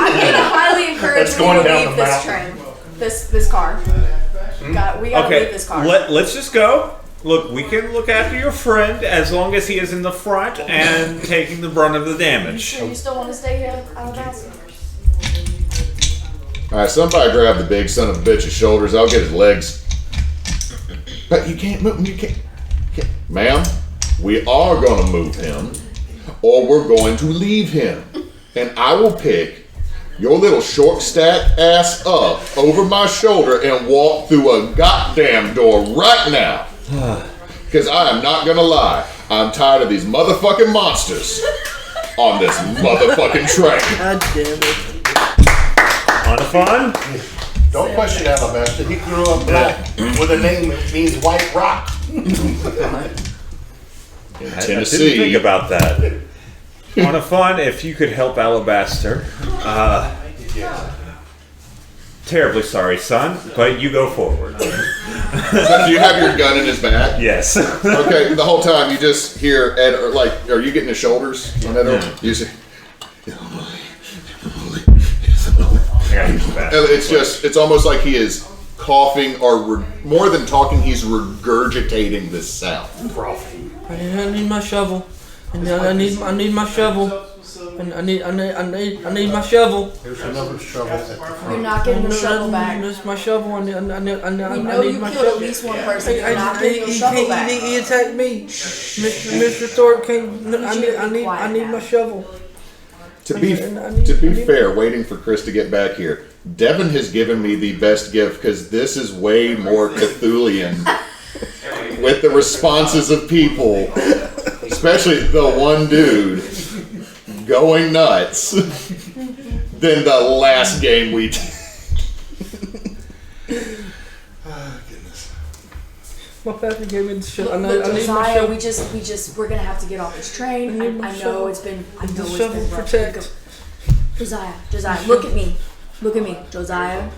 highly encourage It's you going to down leave the this mountain. train. This car. We gotta leave Okay, this car. let's just go. Look, we can look after your friend as long as he is in the front and taking the brunt of the You damage. sure you still want to stay here, Alabaster? Alright, somebody grab the big son of a bitch's shoulders. I'll get his legs. But you can't move him. You can't. Ma'am, we are going to move him, or we're going to leave him. And I will pick your little short stack ass up over my shoulder and walk through a goddamn door right now. Because I am not gonna lie, I'm tired of these motherfucking monsters on this motherfucking train. God damn it. Onoffon? Don't question Alabaster. He grew up black with a name that means white rock. In I didn't Tennessee, think about that. Onoffon, if you could help Alabaster. Terribly sorry, son, but you go forward. do you have your gun in his back? Yes. Okay, the whole time you just hear Ed, or like, are you getting his shoulders on that? Yeah. You see, I gotta use the bathroom. it's almost like he is coughing, or more than talking, he's regurgitating this sound. Frothy. I need my shovel. I need my shovel. And I need my shovel. Here's another shovel at the front. You're not getting your shovel back. This is my shovel. I We know need you my killed shovel. at least one person. You're not getting your He shovel back. he attacked me. Mr. Thorpe came. I need my shovel. To be fair, waiting for Chris to get back here, Devin has given me the best gift because this is way more Cthulian with the responses of people, especially the one dude going nuts, than the last game we did. Goodness. My pastor gave me the shovel. I need my Josiah, shovel. we're gonna have to get off this train. I know it's been rough. Protect. Josiah, look at me, Josiah.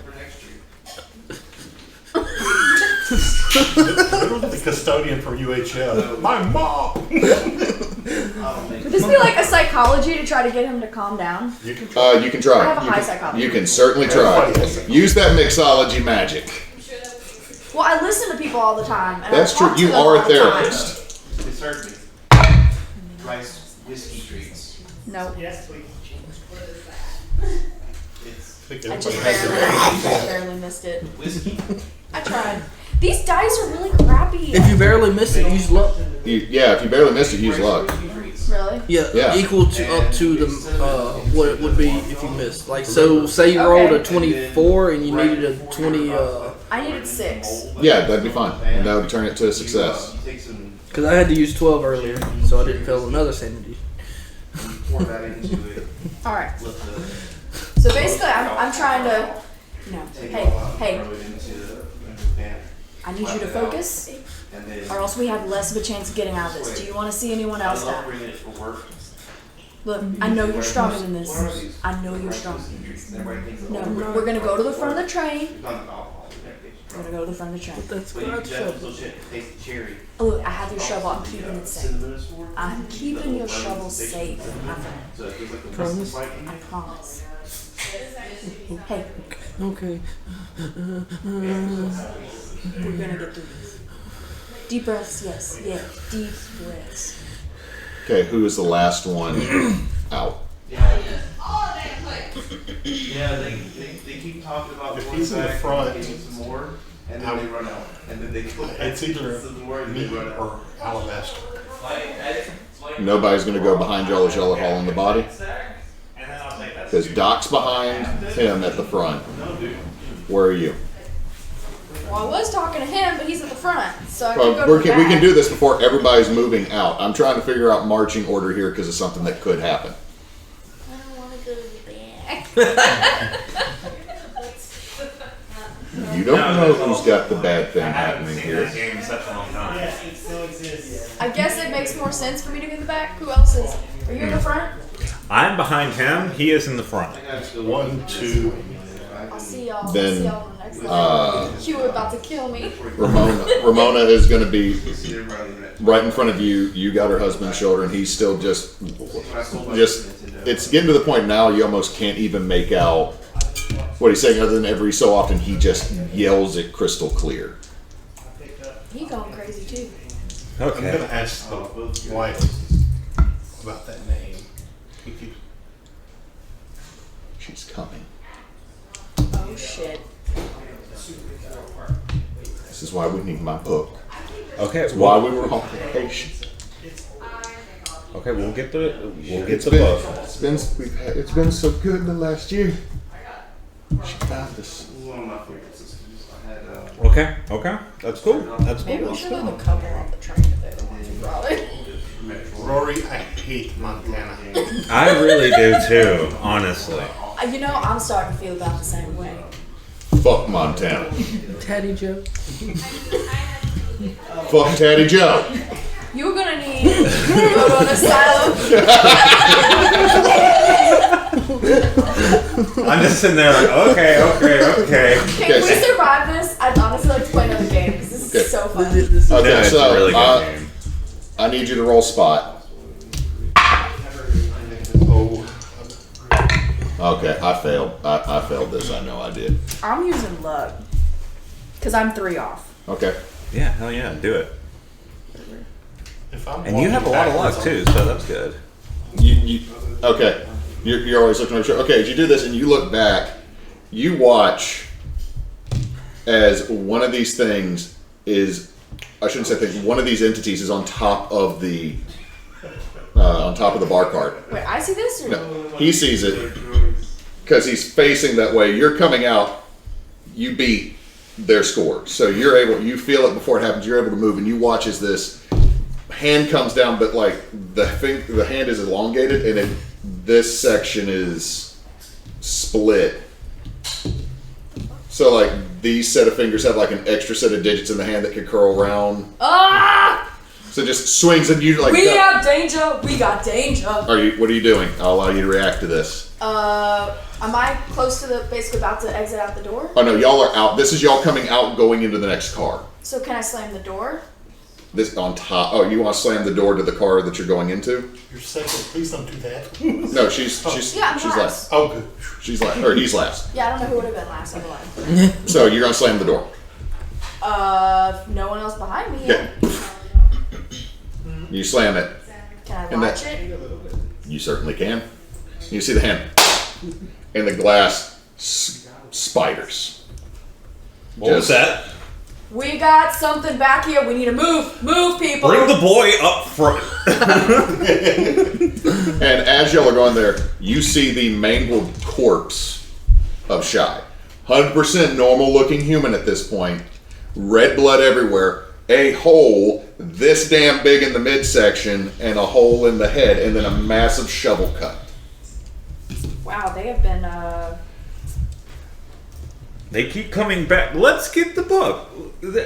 The custodian from UHL. My mom. Would this be like a psychology to try to get him to calm down? You can I have try. a high psychology. You can certainly try. Use that mixology magic. Well, I listen to people all the time. And That's I true. talk to You them are all a the time. therapist. It served me. Rice whiskey treats. No, Yes, please. I just barely missed it. Whiskey. I tried. These dice are really crappy. If you barely miss it, use luck. Yeah, if you barely missed it, use luck. Really? Yeah, equal to up to the what it would be if you missed. Like so, say you rolled a 24 and you needed a 20. I needed 6. Yeah, that'd be fine. And that would turn it to a success. Because I had to use 12 earlier, so I didn't fail another sanity. Pour that into it. All right. Let the So basically, I'm trying to. No. Hey. throw it into the pan. I need you to focus, And then or else we have less of a chance of getting out of this. Do you want to see anyone else I love die? bringing it for work. Look, I know you're stronger than this. I know you're stronger than this. No, we're gonna go to the front of the train. We're gonna go to the front of the train. That's But you not can shovel. still taste the cherry. Oh, look, I have your shovel. I'm keeping it safe. Cinnamon sword. I'm keeping your shovel safe, my friend. So it feels like a Promise? I promise. Hey, Okay. we're gonna get through this. Deep breaths, yes. Yeah, deep breaths. Okay, who is the last one out? Yeah, they keep talking about If going he's in the back front, and getting some more, and then they run out, and then they go back It's either some more, and me they run out. or Alabaster. Nobody's going to go behind Jello Jello hauling the body. Because Doc's behind him at the front. Where are you? Well, I was talking to him, but he's at the front, so I Well, can go to the we can back. do this before everybody's moving out. I'm trying to figure out marching order here because of something that could happen. I don't want to go to the back. You don't know who's got the bad thing happening here. game in such a long time. It still exists. I guess it makes more sense for me to be in the back. Who else is? Are you in the front? I'm behind him. He is in the front. 1, 2. I'll see y'all. Then, I'll see y'all next time. You were about to kill me. Ramona is going to be right in front of you. You got her husband's shoulder, and he's still just. It's getting to the point now you almost can't even make out what he's saying, other than every so often he just yells it crystal clear. He going crazy too. I'm Okay. going to ask the wife about that name. She's coming. Oh shit. This is why we need my book. Okay. It's why we were on vacation. Okay. We'll get the It's book. it's been so good the last year. She found us. One of my favorite systems. I had Okay. Okay. That's cool. That's Maybe cool. we should have a couple on the train if they don't want to, probably. Rory, I hate Montana. I really do too. Honestly. You know, I'm starting to feel about the same way. Fuck Montana. Teddy Joe. Fuck Taddy Joe. You're gonna need to go to an asylum. I'm just sitting there like, okay. Okay, if we survive this, I'd honestly like to play another game because this Okay. is so fun. Okay, No, it's so a really good game. I need you to roll spot. Oh, Okay, I failed. I failed this. I know I did. I'm using luck because I'm 3 off. Okay. Yeah. Hell yeah. Do it. if If I'm And you have a lot of luck walking too, so that's good. Okay. You're always looking over your shoulder. Okay, as you do this and you look back, you watch as one of these things is, I shouldn't say things, one of these entities is on top of the bar cart. Wait, I see this? Or? No, he sees it because he's facing that way. You're coming out, you beat their score. So you feel it before it happens, you're able to move, and you watch as this hand comes down, but like the hand is elongated, and then this section is split. So like these set of fingers have like an extra set of digits in the hand that can curl around. Ah! So it just swings and you like. We have danger. We got danger. What are you doing? I'll allow you to react to this. Am I close to basically about to exit out the door? Oh no, y'all are out. This is y'all coming out, going into the next car. So can I slam the door? This on top. Oh, you want to slam the door to the car that you're going into? You're second. Please don't do that. No, she's Yeah, I'm she's last. Oh, good. She's last, or he's last. Yeah, I don't know who would have been last. I'm alive. So you're gonna slam the door. No one else behind me. Yeah. You slam it. Can I And watch it? You certainly can. You see the hand, and the glass spiders. What was that? We got something back here. We need to move. Move, people. Bring the boy up front. And as y'all are going there, you see the mangled corpse of Shy. 100% normal looking human at this point. Red blood everywhere. A hole this damn big in the midsection, and a hole in the head, and then a massive shovel cut. Wow, they have been. They keep coming back. Let's get the book.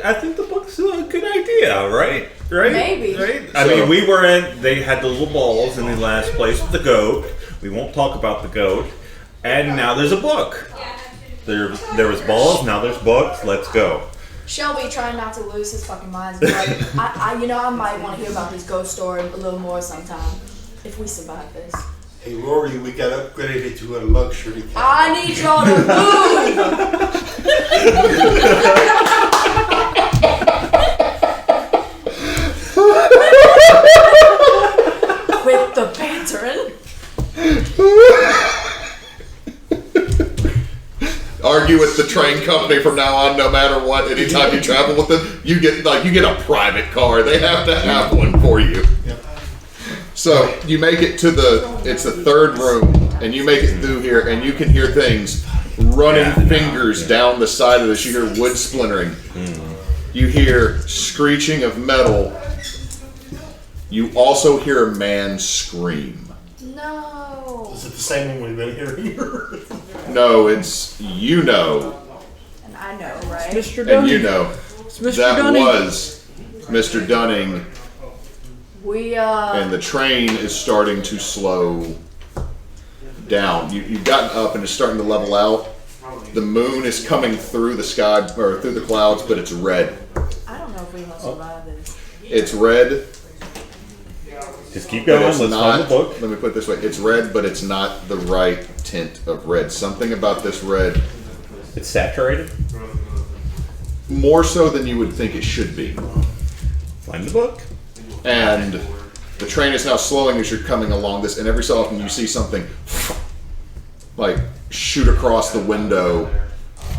I think the book's a good idea, right? Right? Maybe. Right? I mean, we were in. They had the little balls in the last place with the goat. We won't talk about the goat. And now there's a book. There was balls. Now there's books. Let's go. Shelby trying not to lose his fucking mind. Like, I might want to hear about this ghost story a little more sometime if we survive this. Hey, Rory, we got upgraded to a luxury cabin. I need y'all to move. Quit the bantering. Argue with the train company from now on, no matter what. Anytime you travel with them, you get a private car. They have to have one for you. Yep. So you make it to it's the third room, and you make it through here, and you can hear things running fingers down the side of this. You hear wood splintering. You hear screeching of metal. You also hear a man scream. No. Is it the same one we've been hearing? No, it's And I know, right? Mr. Dunning. and you know It's Mr. that Dunning. was Mr. Dunning. We And the train is starting to slow down. You've gotten up and it's starting to level out. The moon is coming through the sky, or through the clouds, but it's red. I don't know if we will survive this. It's red. Just keep But going. it's Let's not, find the book. let me put it this way. It's red, but it's not the right tint of red. Something about this red, It's saturated. more so than you would think it should be. Find the book. And the train is now slowing as you're coming along this, and every so often you see something like shoot across the window,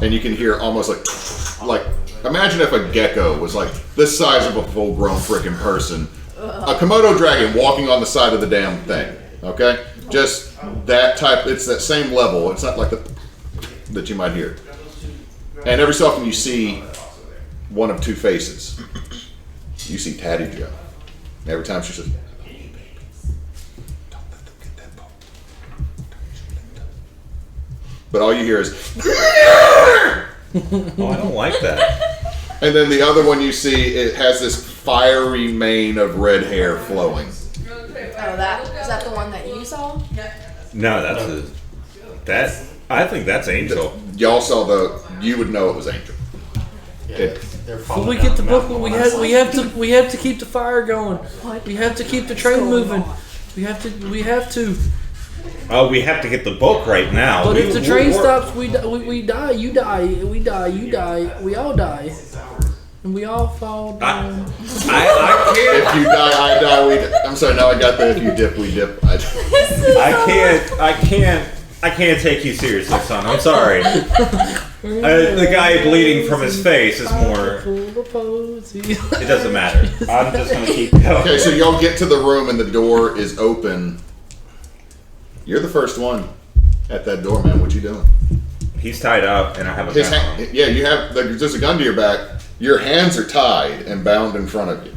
and you can hear almost like imagine if a gecko was like this size of a full-grown freaking person, a Komodo dragon walking on the side of the damn thing. Okay, just that type. It's that same level. It's not like that you might hear. And every so often you see one of two faces. You see Tatty Joe. Every time she says, "Hey, baby, don't let them get that boat. But all you hear is, Oh, I don't like that. and then the other one you see, it has this fiery mane of red hair flowing. Oh, is that the one that you saw? No, I think that's Angel. Y'all saw you would know it was Angel. Yeah, they're When falling we down get the the book, mountain we one have side. we have to keep the fire going. We have to keep the train moving. We have to. Oh, we have to get the book right now. But if the train we're- stops, we die. You die. We die. You die. We all die. and we all fall down. I can't. If you die, I die. We. I'm sorry. Now I got the. If you dip, we dip. I can't take you seriously, son. I'm sorry. The guy bleeding from his face is more. It doesn't matter. I'm just gonna keep going. Okay, so y'all get to the room and the door is open. You're the first one at that door, man. What you doing? He's tied up, and I have a gun on him. Yeah, you have. There's a gun to your back. Your hands are tied and bound in front of you.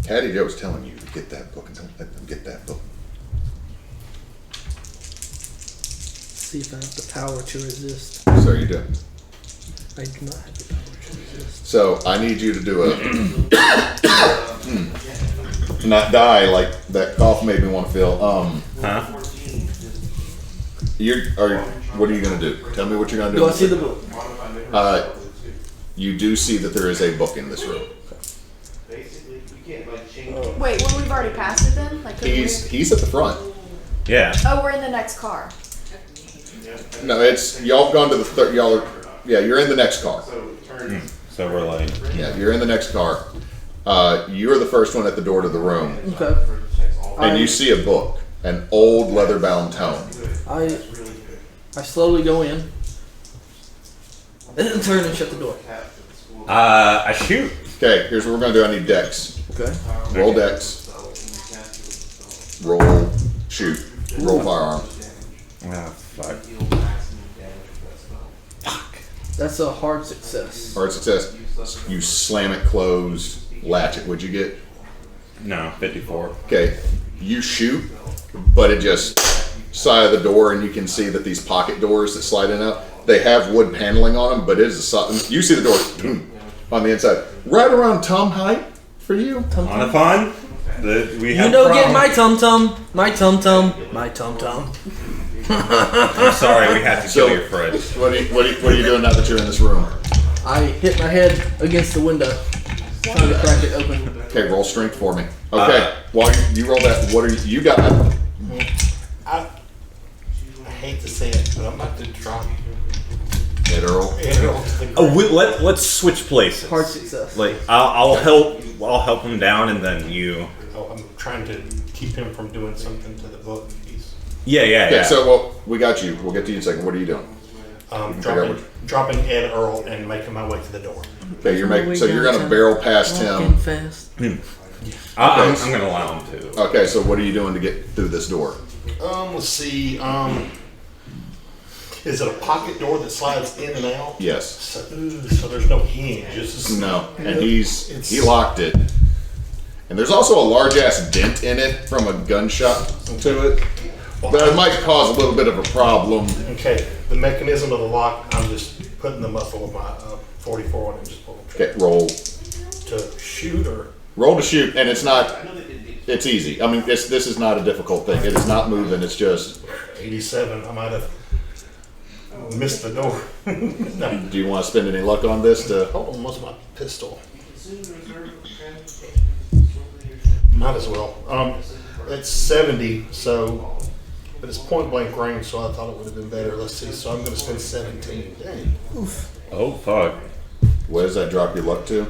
Caddy Joe's telling you to get that book and don't let them get that book. See if I have the power to resist. So you do. I do not have the power to resist. So I need you to do a not die like that cough made me want to feel. Huh? What are you gonna do? Tell me what you're gonna do. Do I see the book? You do see that there is a book in this room. Wait, well, we've already passed it then? Like, He's at the front. Yeah. oh, we're in the next car. No, it's y'all have gone to the third. Y'all are. Yeah, you're in the next car. So we're like. Yeah, you're in the next car. You're the first one at the door to the room, Okay. and you see a book, an old leather-bound tome. I slowly go in. And turn and shut the door. I shoot. Okay, here's what we're gonna do. I need dex. Okay. Roll dex. Roll shoot. Roll firearm. Ah, fuck. That's a hard success. Hard success. You slam it closed. Latch it. What'd you get? No, 54. Okay. You shoot, but it just side of the door, and you can see that these pocket doors that slide in and out, they have wood paneling on them, but it is a you see the door on the inside, right around tum height for you. Onoffon? We have Get my tum tum, my tum tum, my tum tum. I'm sorry, we had to kill your friend. What are you doing now that you're in this room? I hit my head against the window, trying to crack it open. Okay, roll strength for me. Okay, while you roll that, what are you got? I hate to say it, but I'm about to drop Ed Earl. Let's switch places. Hard success. Like I'll help him down, and then you. I'm trying to keep him from doing something to the book. Yeah. Okay, so we got you. We'll get to you in a second. What are you doing? Dropping Ed Earl and making my way to the door. Okay, you're gonna barrel past him. Fast. I'm gonna allow him to. Okay, so what are you doing to get through this door? Let's see. Is it a pocket door that slides in and out? Yes. So there's no hinge. It's just, No, and he locked it. And there's also a large ass dent in it from a gunshot to it. But it might cause a little bit of a problem. Okay, the mechanism of the lock, I'm just putting the muzzle of my 44 on and just pulling Okay, roll to shoot or. Roll to shoot, and it's easy. I mean, this is not a difficult thing. It is not moving. It's just 87. I might have missed the door. No. Do you want to spend any luck on this? Hold on, what's my pistol? Might as well. It's 70, so, but it's point blank range, so I thought it would have been better. Let's see. So I'm going to spend 17. Dang. Oof. Oh fuck. What does that drop your luck to?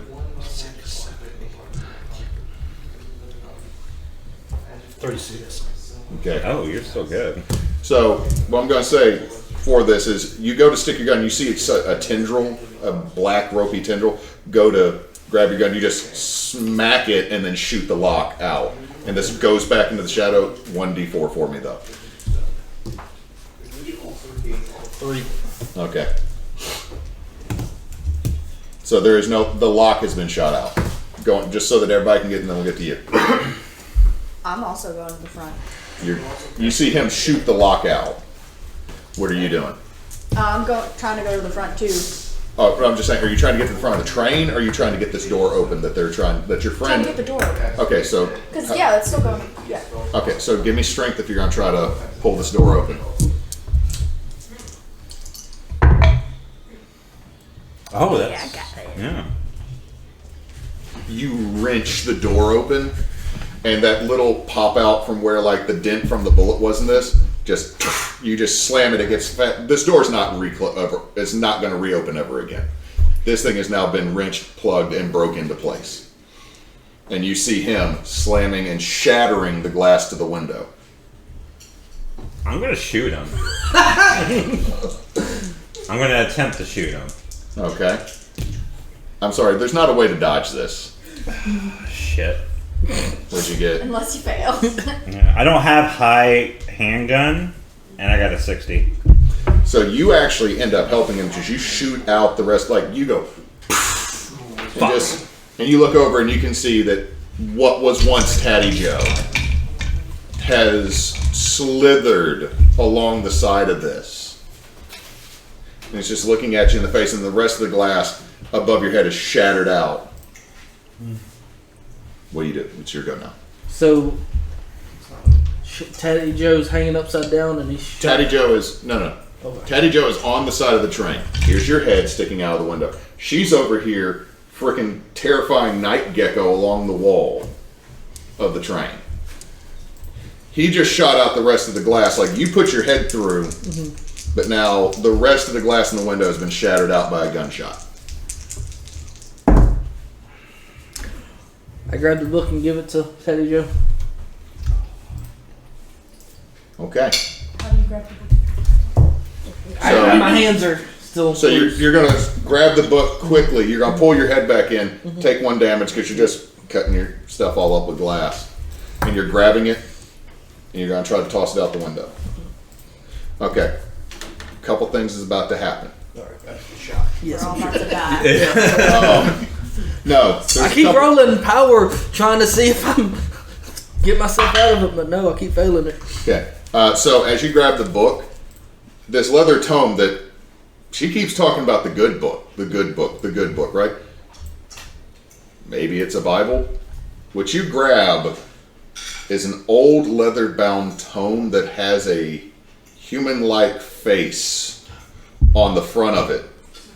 36. Okay. Oh, you're so good. So what I'm going to say for this is, you go to stick your gun. You see a tendril, a black ropey tendril. Go to grab your gun. You just smack it and then shoot the lock out. And this goes back into the shadow. 1d4 for me though. 3. Okay. So there is the lock has been shot out. Going just so that everybody can get, and then we'll get to you. I'm also going to the front. You see him shoot the lock out. What are you doing? I'm trying to go to the front too. Oh, I'm just saying, are you trying to get to the front of the train, or are you trying to get this door open that your Trying friend? to get the door open. Okay, so. Because it's still going. Yeah. Okay, so give me strength if you're gonna try to pull this door open. Oh, that's. Yeah, I got it. Yeah. You wrench the door open, and that little pop out from where like the dent from the bullet was in this, you just slam it against. This door's not it's not going to reopen ever again. This thing has now been wrenched, plugged, and broke into place. And you see him slamming and shattering the glass to the window. I'm gonna shoot him. I'm gonna attempt to shoot him. Okay. I'm sorry, there's not a way to dodge this. Shit. What'd you get? Unless you fail. Yeah, I don't have high handgun, and I got a 60. So you actually end up helping him because you shoot out the rest, like you go, and you look over and you can see that what was once Tatty Joe has slithered along the side of this. And it's just looking at you in the face, and the rest of the glass above your head is shattered out. What do you do? It's your go now. So, Tatty Joe's hanging upside down and he's... Tatty Joe is... No. Okay. Tatty Joe is on the side of the train. Here's your head sticking out of the window. She's over here, freaking terrifying night gecko along the wall of the train. He just shot out the rest of the glass. Like, you put your head through, but now the rest of the glass in the window has been shattered out by a gunshot. I grab the book and give it to Tatty Joe. Okay. How do you grab the book? My hands are still... So you're going to grab the book quickly. You're going to pull your head back in, take 1 damage because you're just cutting your stuff all up with glass. And you're grabbing it, and you're going to try to toss it out the window. Okay. A couple things is about to happen. Alright, that's the shot. Yes, We're all I'm about sure. to die. No. I keep rolling power trying to see if I'm... get myself out of it, but no, I keep failing it. Okay. So as you grab the book, this leather tome that she keeps talking about, the good book, the good book, the good book, right? Maybe it's a Bible. What you grab is an old leather-bound tome that has a human-like face on the front of it.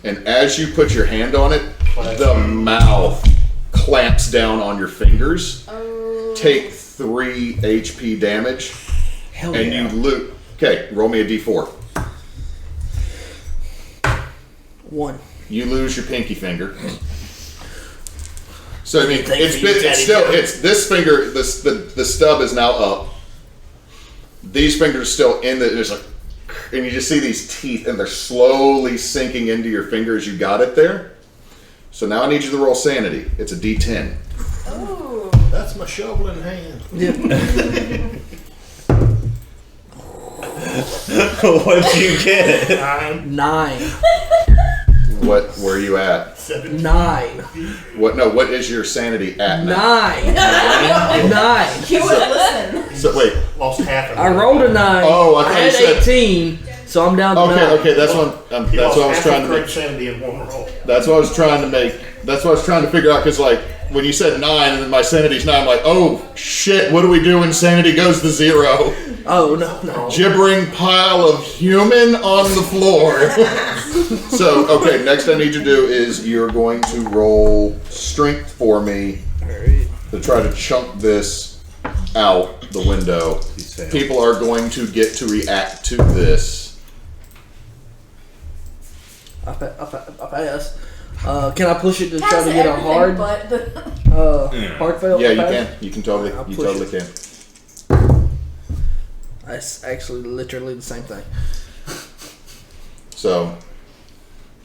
And as you put your hand on it, the mouth clamps down on your fingers. Take 3 HP damage. Hell And yeah. you loot. Okay, roll me a d4. 1. You lose your pinky finger. So I mean, Thank it's you, Daddy still Joe. it's this finger. The stub is now up. These fingers are still in the. There's like, and you just see these teeth, and they're slowly sinking into your finger as you got it there. So now I need you to roll sanity. It's a d10. Ooh. That's my shovel in hand. What'd you get? 9. What? Where are you at? 9. What? No. What is your sanity at now? 9. He would listen. So wait. Lost half of it. I rolled a 9. Oh, I I thought had you said- 18, so I'm down to 9. Okay. That's what. He That's lost what I was half trying of to make. correct sanity in one roll. That's what I was trying to make. That's what I was trying to figure out. Because like when you said 9 and then my sanity's 9, I'm like, oh shit! What do we do when sanity goes to 0? Oh, no. Gibbering pile of human on the floor. So okay, next I need you to do is you're going to roll strength for me to try to chunk this out the window. People are going to get to react to this. I pass. Can I push it to try Has to get a everything hard but the hard fail? Yeah, to you pass? can. You can totally. I'll You push totally it. can. That's actually literally the same thing. So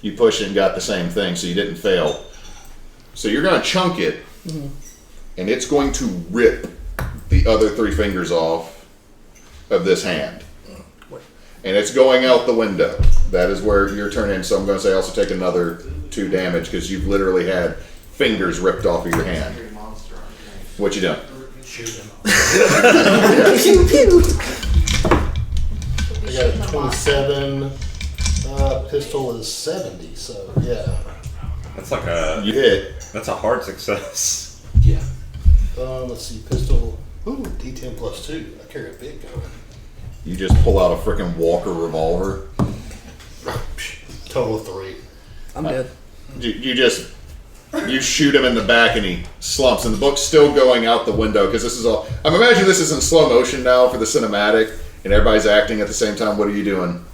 you push it and got the same thing, so you didn't fail. So you're going to chunk it, and it's going to rip the other 3 fingers off of this hand. And it's going out the window. That is where your turn ends. So I'm going to say also take another 2 damage because you've literally had fingers ripped off of your hand. What you doing? Shoot him. Pew, pew. I got a 27. Pistol is 70, so yeah. That's like a. You hit. That's a hard success. Yeah. Let's see, pistol. Ooh, D10 plus 2. I carry a big gun. You just pull out a freaking Walker revolver. Total of 3. I'm dead. You shoot him in the back and he slumps, and the book's still going out the window because this is all. I'm imagining this is in slow motion now for the cinematic, and everybody's acting at the same time. What are you doing?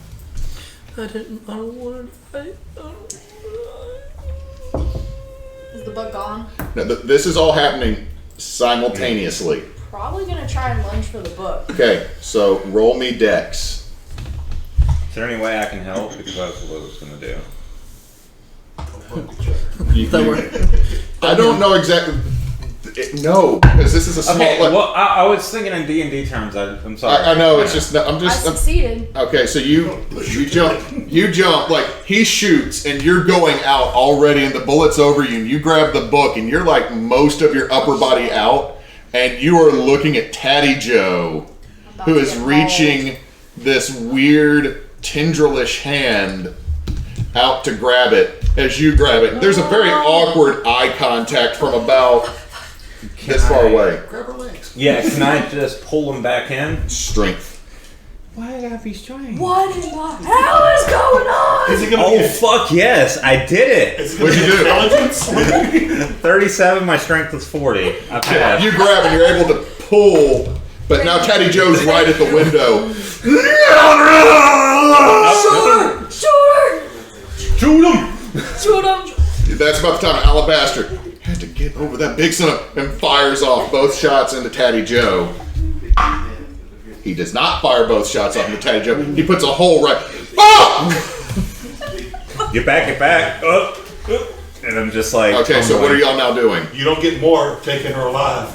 I don't want to fight. book gone? No, this is all happening simultaneously. Probably gonna try and lunge for the book. Okay, so roll me dex. Is there any way I can help? Because that's what I was going to do. I don't know exactly. No, because this is a small. Okay, well, I was thinking in D&D terms. I'm sorry. I know it's just. I'm I just. succeeded. Okay, so you jump like he shoots and you're going out already and the bullet's over you and you grab the book and you're like most of your upper body out and you are looking at Tatty Joe, About who to is get reaching this weird tendrilish hand out to grab it as you grab it. There's a very awkward eye contact from about this far away. Grab her legs. Yeah, can I just pull him back in? Strength. Why gotta be strange? What in the hell is going on? Is it gonna Oh, be fuck yes, I did it! is it gonna What'd be you do? intelligence? 37, my strength was 40. I passed. You grab and you're able to pull, but now Tatty Joe's right at the window. Shoot him! Shoot him! That's about the time Alabaster had to get over that big son of and fires off both shots into Tatty Joe. He does not fire both shots off into Tatty Joe. He puts a hole right. Fuck! Get back. And I'm just like. Okay, so what are y'all now doing? You don't get more taking her alive.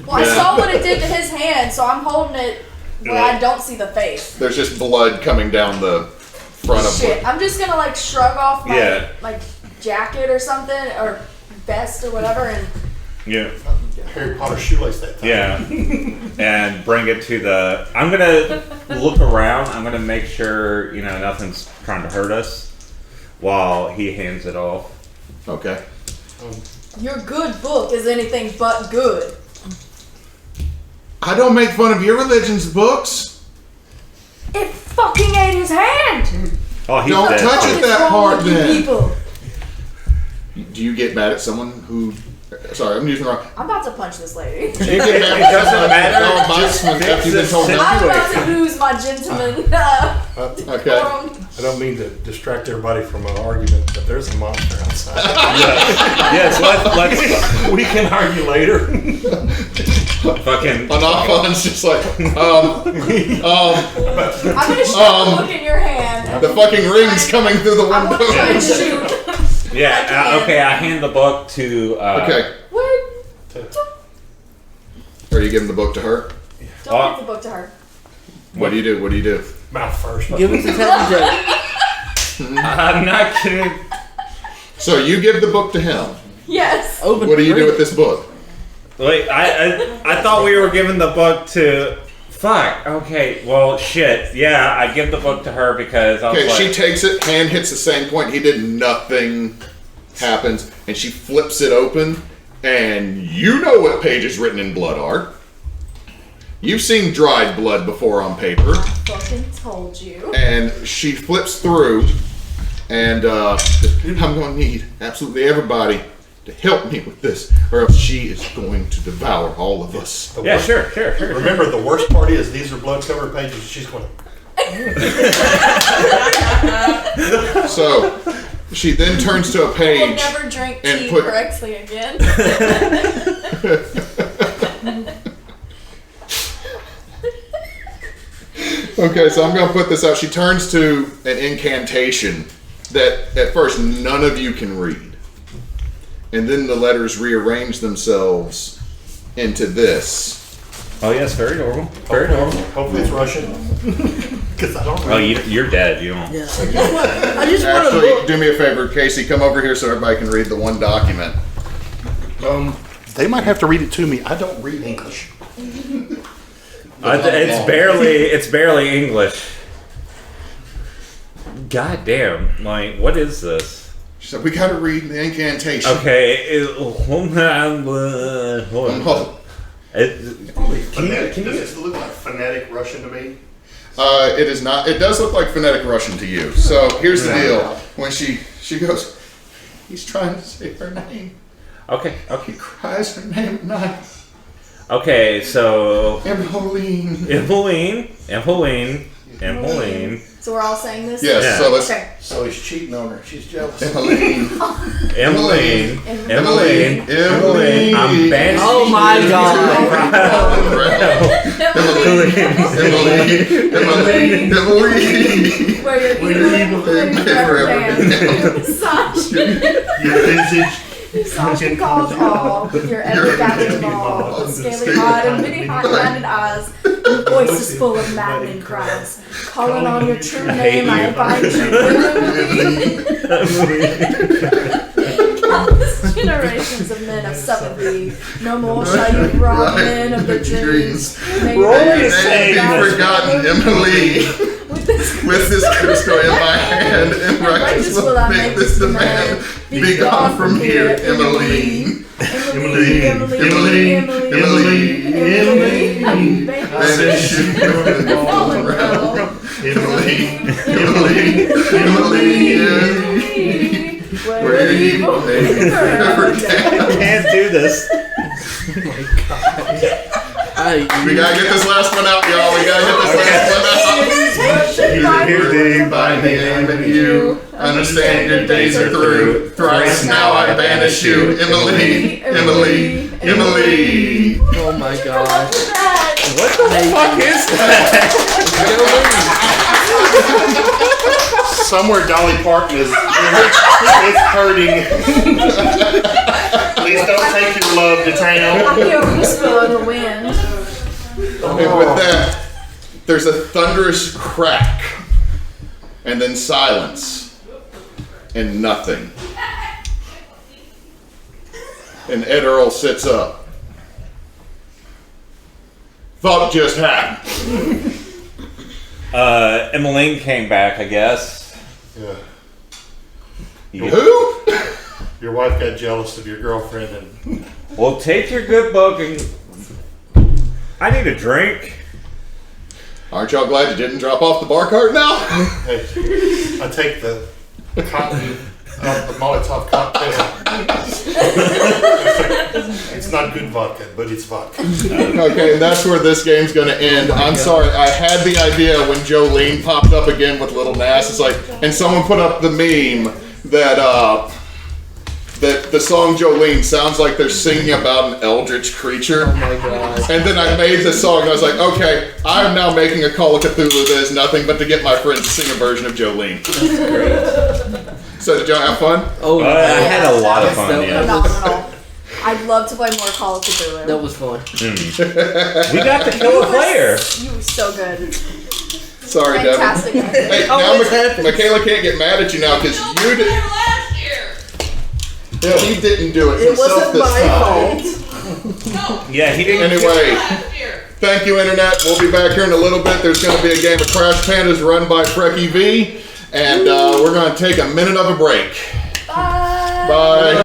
Well, I saw what it did to his hand, so I'm holding it where I don't see the face. There's just blood coming down the front of Shit, I'm just gonna like shrug off my Yeah. like jacket or something, or vest or whatever, and Yeah. Harry Potter shoelace that time. Yeah. And bring it to the. I'm gonna look around. I'm gonna make sure, nothing's trying to hurt us while he hands it off. Okay. your good book is anything but good. I don't make fun of your religion's books. It fucking ate his hand! Oh, he's Don't dead. touch it What is that wrong hard with you then. people? Do you get mad at someone who... Sorry, I'm using the wrong... I'm about to punch this lady. It doesn't matter. No, Just after fix you've been the told no. I'm about situation. to lose my gentleman. Okay. I don't mean to distract everybody from an argument, but there's a monster outside. Yes, let's We can argue later. fucking. Onoffon's just like, I'm gonna shove the book in your hand. the fucking ring's coming through the I'm gonna try window. and shoot. Yeah, okay, I hand the book to. Okay. What? Are you giving the book to her? Don't give the book to her. What do you do? What do you do? Mouth first. Give it to Teddy Joe. I'm not kidding. So you give the book to him. Yes. Open What do you do read. with this book? Wait, I thought we were giving the book to. Fuck. Okay. Well, shit. Yeah, I give the book to her because I was Okay, like. she takes it, hand hits the same point. He did nothing. Happens, and she flips it open, and you know what page is written in blood art. You've seen dried blood before on paper. Fucking told you. And she flips through, and I'm going to need absolutely everybody to help me with this, or else she is going to devour all of us. Yeah, sure. Remember, the worst part is these are blood-covered pages. She's going to... So she then turns to a We'll page. never drink and tea put- correctly again. Okay, so I'm going to put this out. She turns to an incantation that at first none of you can read. And then the letters rearrange themselves into this. Oh yes, very normal. Very normal. Hopefully it's Russian. Because I don't Oh, read. you're dead. You don't. Yeah. I just want a Actually, book. do me a favor, Casey, come over here so everybody can read the one document. They might have to read it to me. I don't read English. It's barely English. God damn! Like, what is this? She said, we got to read the incantation. Okay, hold on. Phonetic, does this look like phonetic Russian to me? It is not. It does look like phonetic Russian to you. So here's the deal. When she goes, he's trying to say her name. Okay. He cries her name at night. Okay, so Emmeline. Emmeline. So we're all saying this? Yes, Yeah. so let's. Okay. So he's cheating on her. She's jealous. Emmeline. Emmeline. Emmeline. Emmeline. I'm banishing Oh my you. god. Emmeline. Where you're evil and forever damned. Such. Your visage. Soft call with your ever backing ball, scaly eyed and many high-minded eyes, and voices full of maddening cries. Calling on your true name, I invite you willingly. Countless generations of men have suffered thee. No more shall you rob men of their dreams. May your Roy name is saying Be this. forgotten, Emily. With this crystal in my hand, and righteous will make this demand. Be gone from here, Emily. Emily, Emily, Emily, Emily, Banish you from the fallen realm. Emily, Emily, where evil may never I can't do this. We gotta get this last one out, y'all. We gotta get this last one out. Here by name and you understand your days are through. Thrice now I banish you, Emily, Emily, Emily. Oh my god. What the fuck is that? Somewhere Dolly Parton is hurting. Please don't take your love to I town. hear a whisper in the wind. And with that, there's a thunderous crack, and then silence, and nothing. And Ed Earl sits up. Thought just happened. Emmeline came back, I guess. Yeah. Who? Your wife got jealous of your girlfriend and Well, take your good book and... I need a drink. Aren't y'all glad you didn't drop off the bar cart now? hey, I take the cotton of the Molotov cocktail. It's not good vodka, but it's vodka. Okay, and that's where this game's gonna end. I'm sorry, I had the idea when Jolene popped up again with Little Nas. It's like, and someone put up the meme that that the song Jolene sounds like they're singing about an eldritch creature. Oh my god. And then I made the song and I was like, okay, I'm now making a Call of Cthulhu that is nothing but to get my friends to sing a version of Jolene. So did y'all have fun? Oh, I had a lot of fun, That yeah. Phenomenal. I'd love to play more Call of Cthulhu. That was fun. We got to kill a player. You were so good. Sorry, Devin. Fantastic. Hey, Oh, now it happens. Michaela can't get mad at you now because you did. last year. Yeah, he didn't do it It himself wasn't this my time. fault. Yeah, he didn't. Anyway, Last year. thank you, Internet. We'll be back here in a little bit. There's going to be a game of Crash Pandas run by Frecky V, and we're going to take a minute of a break. Bye. Bye.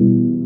you